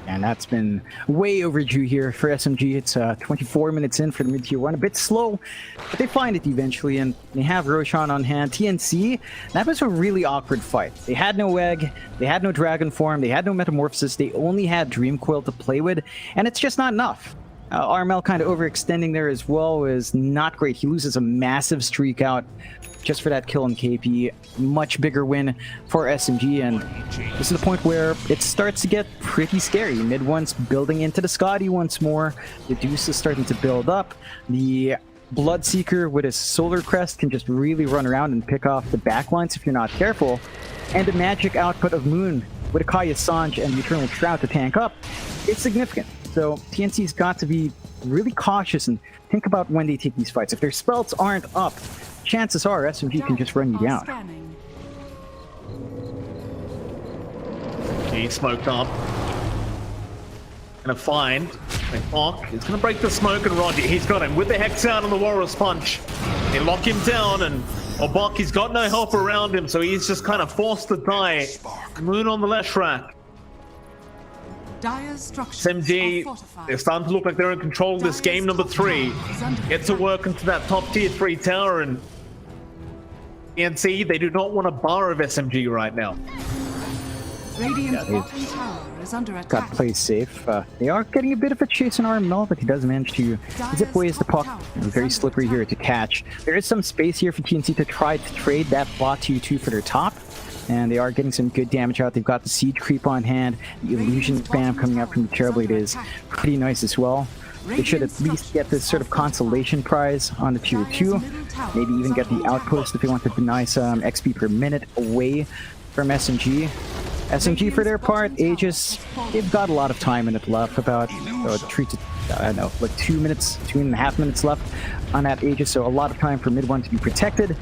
And that's been way overdue here for SMG. It's 24 minutes in for the mid-tier 1. A bit slow, but they find it eventually, and they have Roshan on hand. TNC, that was a really awkward fight. They had no Egg, they had no Dragon Form, they had no Metamorphosis, they only had Dream Coil to play with, and it's just not enough. Armel kind of overextending there as well is not great. He loses a massive streak out just for that kill on KP. Much bigger win for SMG, and this is the point where it starts to get pretty scary. Mid-1's building into the Scotty once more. The Deuce is starting to build up. The Bloodseeker with his Solar Crest can just really run around and pick off the backlines if you're not careful. And the magic output of Moon with Akaya Sanj and the Eternal Shroud to tank up is significant. So TNC's got to be really cautious and think about when they take these fights. If their spells aren't up, chances are SMG can just run you down. He smoked up. Gonna find Like Bach is going to break the smoke, and Roger, he's got him with the Hex out on the Walrus Punch. They lock him down, and Bach, he's got no help around him, so he's just kind of forced to die. Moon on the left track. Dire's structures SMG, are fortified. they're starting to look like they're in control of this game. Number 3. Get to work into that top tier 3 tower, and TNC, they do not want a bar of SMG right now. Radiant's bottom tower is under Got attack. played safe. They are getting a bit of a chase on RML, but he does manage to zip away as the puck. Very slippery here to catch. There is some space here for TNC to try to trade that bot 2-2 for their top. And they are getting some good damage out. They've got the siege creep on hand. The illusion spam coming out from the Terrorblade is pretty nice as well. They should at least get this sort of consolation prize on the tier 2. Maybe even get the outpost if they want to deny some XP per minute away from SMG. SMG for their part, Aegis, they've got a lot of time in it left. About 2.5 minutes left on that Aegis. So a lot of time for mid one to be protected.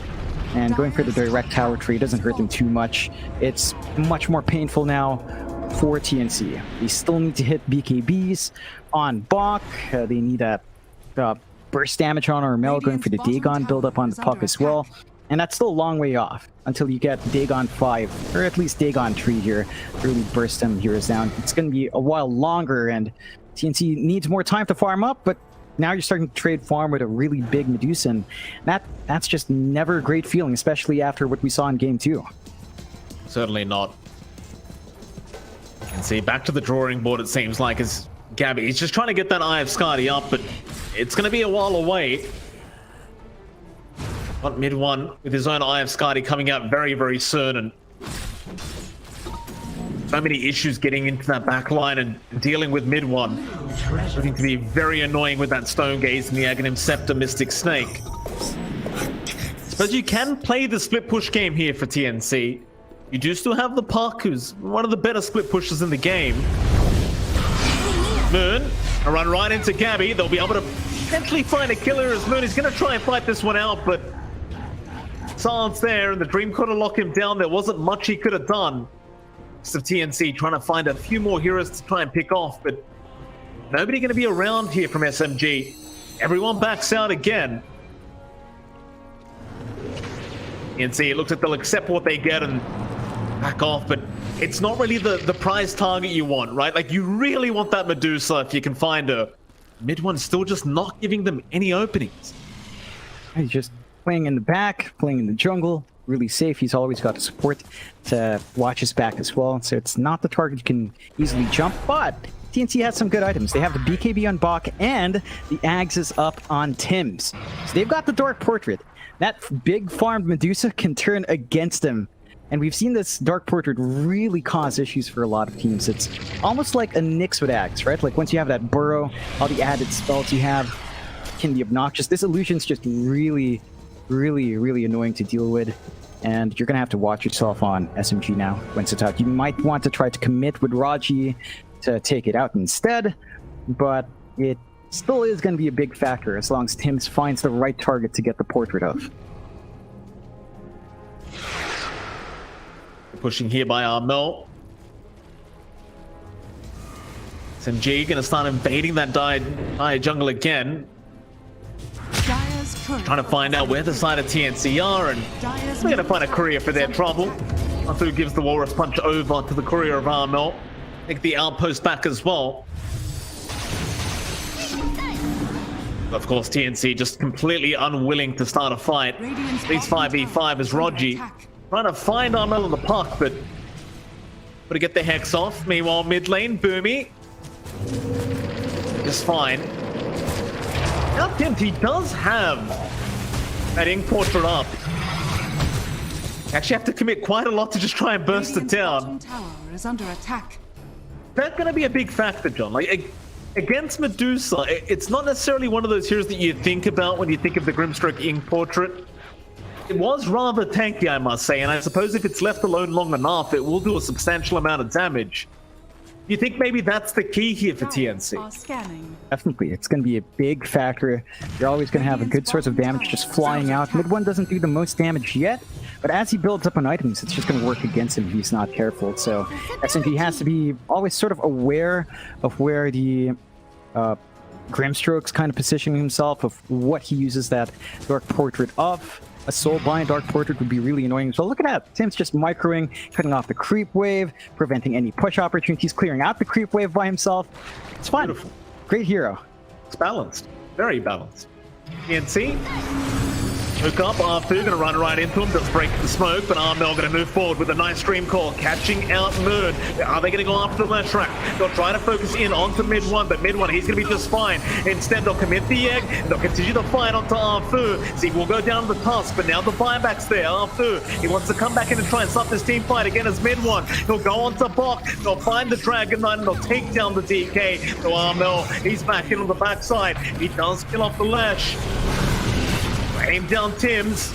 And going for the direct tower tree doesn't hurt them too much. It's much more painful now for TNC. They still need to hit BKBs on Bach. They need a burst damage on RML, going for the Dagon build-up on the puck as well. And that's still a long way off until you get Dagon 5, or at least Dagon 3 here, to really burst them heroes down. It's going to be a while longer, and TNC needs more time to farm up, but now you're starting to trade farm with a really big Medusa, and that's just never a great feeling, especially after what we saw in Game 2. Certainly not. You can see back to the drawing board, it seems like, as Gabby, he's just trying to get that Eye of Skadi up, but it's going to be a while away. Got mid one with his own Eye of Skadi coming out very, very soon, and so many issues getting into that back line and dealing with mid one. Looking to be very annoying with that Stone Gaze and the Aghanim Scepter Mystic Snake. Suppose you can play the split push game here for TNC. You do still have the Puck, who's one of the better split pushers in the game. Moon, a run right into Gabby. They'll be able to potentially find a killer as Moon is going to try and fight this one out, but silence there, and the Dream could have locked him down. There wasn't much he could have done. Of TNC trying to find a few more heroes to try and pick off, but nobody going to be around here from SMG. Everyone backs out again. TNC, it looks like they'll accept what they get and back off, but it's not really the prize target you want, right? Like, you really want that Medusa if you can find her. Mid one's still just not giving them any openings. He's just playing in the back, playing in the jungle. Really safe. He's always got the support to watch his back as well. So it's not the target you can easily jump, but TNC has some good items. They have the BKB on Bach and the Ags is up on Tims. So they've got the Dark Portrait. That big farmed Medusa can turn against him. And we've seen this Dark Portrait really cause issues for a lot of teams. It's almost like a Nyx with Ags, right? Like once you have that burrow, all the added spells you have can be obnoxious. This illusion's just really annoying to deal with, and you're gonna have to watch yourself on SMG now once it's out. You might want to try to commit with Raji to take it out instead, but it still is going to be a big factor as long as Tims finds the right target to get the portrait of. Pushing here by RML. SMG gonna start invading that dire jungle again. Trying to find out where the side of TNC are, and they're going to find a courier for their trouble. Arthur gives the Walrus Punch over to the courier of RML. Take the outpost back as well. Of course, TNC just completely unwilling to start a fight. These 5v5 as Roji trying to find RML on the puck, but to get the Hex off. Meanwhile, mid lane, Boomy just fine. Now TNT does have that Ink Portrait up. Actually have to commit quite a lot to just try and burst it down. Tower is under attack. That's going to be a big factor, John. Like, against Medusa, it's not necessarily one of those heroes that you think about when you think of the Grimstroke Ink Portrait. It was rather tanky, I must say, and I suppose if it's left alone long enough, it will do a substantial amount of damage. You think maybe that's the key here for TNC? Definitely. It's going to be a big factor. You're always going to have a good source of damage just flying out. Mid one doesn't do the most damage yet, but as he builds up on items, it's just going to work against him if he's not careful. So SMG has to be always sort of aware of where the Grimstroke's kind of positioning himself of what he uses that Dark Portrait of. A Soulbind Dark Portrait would be really annoying. So look at that. Tim's just microing, cutting off the creep wave, preventing any push opportunities, clearing out the creep wave by himself. It's fun. Beautiful. Great hero. It's balanced. Very balanced. TNC. Hook up, R2 gonna run right into him, just break the smoke, but Armel gonna move forward with a nice stream call, catching out Moon. Are they gonna go after the left track? They'll try to focus in onto mid one, but mid one, he's gonna be just fine. Instead, they'll commit the egg, they'll continue the fight onto R2. Zeke will go down the tusk, but now the buyback's there. R2, he wants to come back in and try and stop this team fight again as mid one. He'll go onto Bok, they'll find the Dragon Knight, and they'll take down the DK. So Armel, he's back in on the backside. He does kill off the Lash. Aim down Tim's.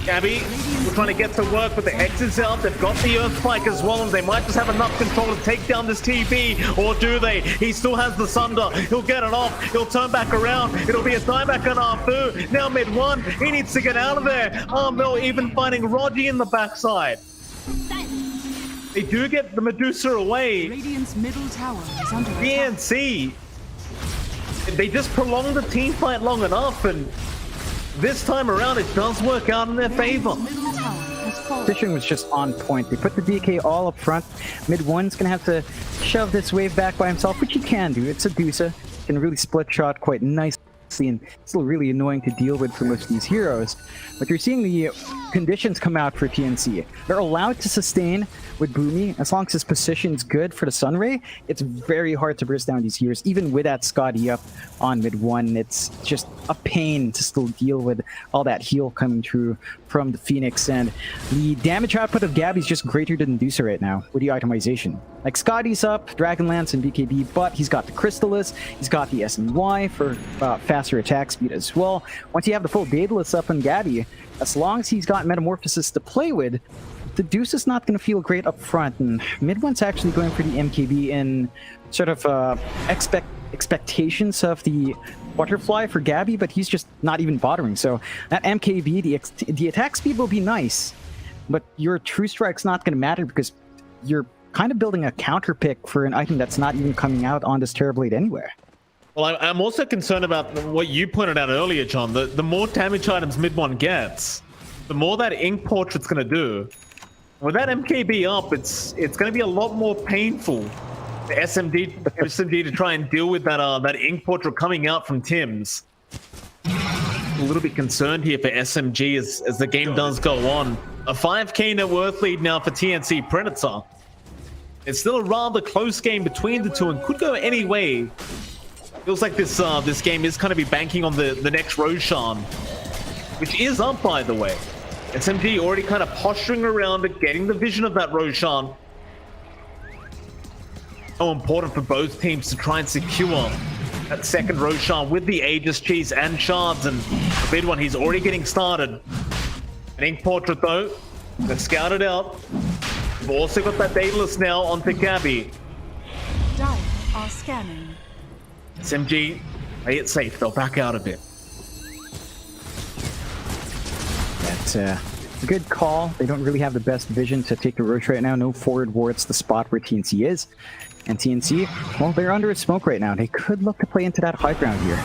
Gabby, we're trying to get to work, but the X is out. They've got the Earth Spike as well, and they might just have enough control to take down this TB, or do they? He still has the Sunder. He'll get it off. He'll turn back around. It'll be a dieback on Arfu. Now mid one. He needs to get out of there. Armel even finding Rodgy in the backside. They do get the Medusa away. Radiant's middle tower is under attack. TNC. They just prolonged the team fight long enough, and this time around, it does work out in their favor. Position was just on point. They put the DK all up front. Mid one's gonna have to shove this wave back by himself, which he can do. It's a Dusa. Can really split shot quite nicely and still really annoying to deal with for most of these heroes. But you're seeing the conditions come out for TNC. They're allowed to sustain with Boomy as long as his position's good for the Sunray. It's very hard to burst down these heroes. Even with that Scotty up on mid one, it's just a pain to still deal with all that heal coming through from the Phoenix. And the damage output of Gabby's just greater than Dusa right now with the itemization. Like Scotty's up, Dragonlance and BKB, but he's got the Crystallis, he's got the SMY for faster attack speed as well. Once you have the full Daedalus up on Gabby, as long as he's got Metamorphosis to play with, the Deuce is not going to feel great up front, and mid one's actually going for the MKB in sort of expectations of the Butterfly for Gabby, but he's just not even bothering. So that MKB, the attack speed will be nice, but your True Strike's not going to matter because you're kind of building a counter pick for an item that's not even coming out on this Terrorblade anywhere. Well, I'm also concerned about what you pointed out earlier, John. The more damage items mid one gets, the more that Ink Portrait's going to do. With that MKB up, it's going to be a lot more painful for SMG to try and deal with that Ink Portrait coming out from Tim's. A little bit concerned here for SMG as the game does go on. A 5k net worth lead now for TNC Predator. It's still a rather close game between the two and could go any way. Feels like this game is going to be banking on the next Roshan, which is up, by the way. SMG already kind of posturing around it, getting the vision of that Roshan. So important for both teams to try and secure that second Roshan with the Aegis Cheese and Shards, and the mid one, he's already getting started. An Ink Portrait though, they've scouted out. We've also got that Daedalus now onto Gabby. Dire are scanning. SMG, play it safe, they'll back out of it. That's a good call. They don't really have the best vision to take the Roche right now. No forward wards, the spot where TNC is. And TNC, well, they're under a smoke right now. They could look to play into that high ground here.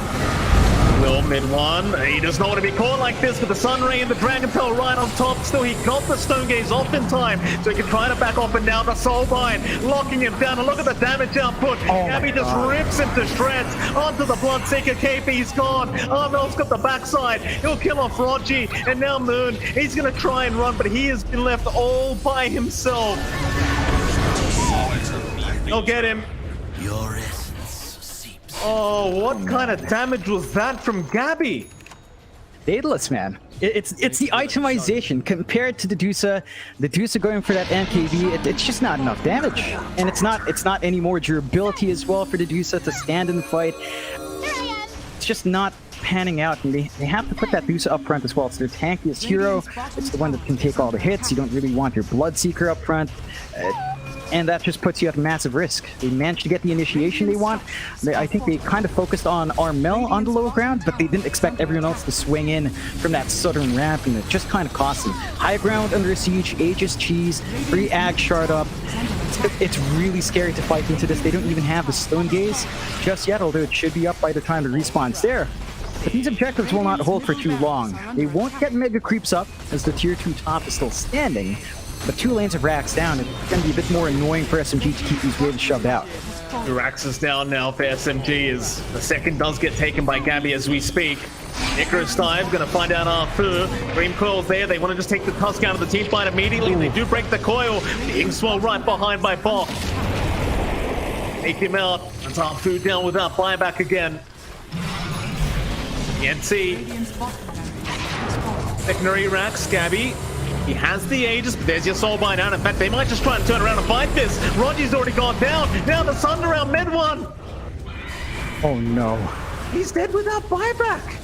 Will mid one. He does not want to be caught like this with the Sunray and the Dragon Tail right on top. Still, he got the Stone Gaze off in time, so he can try to back off, and now the Soulbind locking him down. And look at the damage output. Gabby just rips him to shreds onto the Bloodseeker cape. He's gone. Armel's got the backside. He'll kill off Rodgy, and now Moon. He's going to try and run, but he has been left all by himself. They'll get him. Oh, what kind of damage was that from Gabby? Daedalus, man. It's the itemization compared to the Dusa. The Dusa going for that MKB, it's just not enough damage. And it's not any more durability as well for the Dusa to stand and fight. It's just not panning out, and they have to put that Dusa up front as well. It's their tankiest hero. It's the one that can take all the hits. You don't really want your Bloodseeker up front. and that just puts you at massive risk. They managed to get the initiation they want. I think they kind of focused on Armel on the lower ground, but they didn't expect everyone else to swing in from that southern ramp, and it just kind of cost them. High ground under siege, Aegis cheese, free ag shard up. It's really scary to fight into this. They don't even have the stone gaze just yet, although it should be up by the time the respawn's there. But these objectives will not hold for too long. They won't get mega creeps up, as the tier 2 top is still standing, but 2 lanes of racks down, it's going to be a bit more annoying for SMG to keep these waves shoved out. The racks is down now for SMG as the second does get taken by Gabby as we speak. Icarus Dive gonna find out our Fu. Green Coil's there. They want to just take the Tusk out of the team fight immediately. They do break the coil. Being swelled right behind by Bot. Take him out. And our Fu down without buyback again. TNC. Secondary racks, Gabby. He has the Aegis, but there's your soul by now. In fact, they might just try and turn around and fight this. Roger's already gone down. Now the Sun around mid one. Oh no. He's dead without buyback.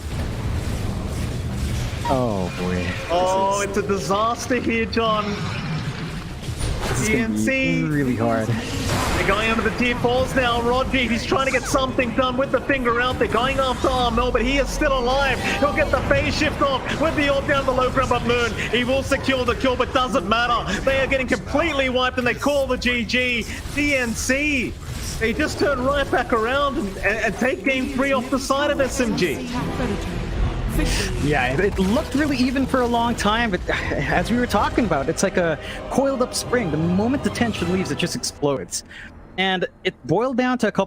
Oh boy. Oh, it's a disaster here, John. TNC. Really hard. They're going under the tier 4s now. Roger, he's trying to get something done with the finger out. They're going after Armel, but he is still alive. He'll get the phase shift off with the orb down the low ground, but Moon, he will secure the kill, but doesn't matter. They are getting completely wiped, and they call the GG. TNC. They just turn right back around and take game 3 off the side of SMG. Yeah, it looked really even for a long time, but as we were talking about, it's like a coiled up spring. The moment the tension leaves, it just explodes. And it boiled down to a couple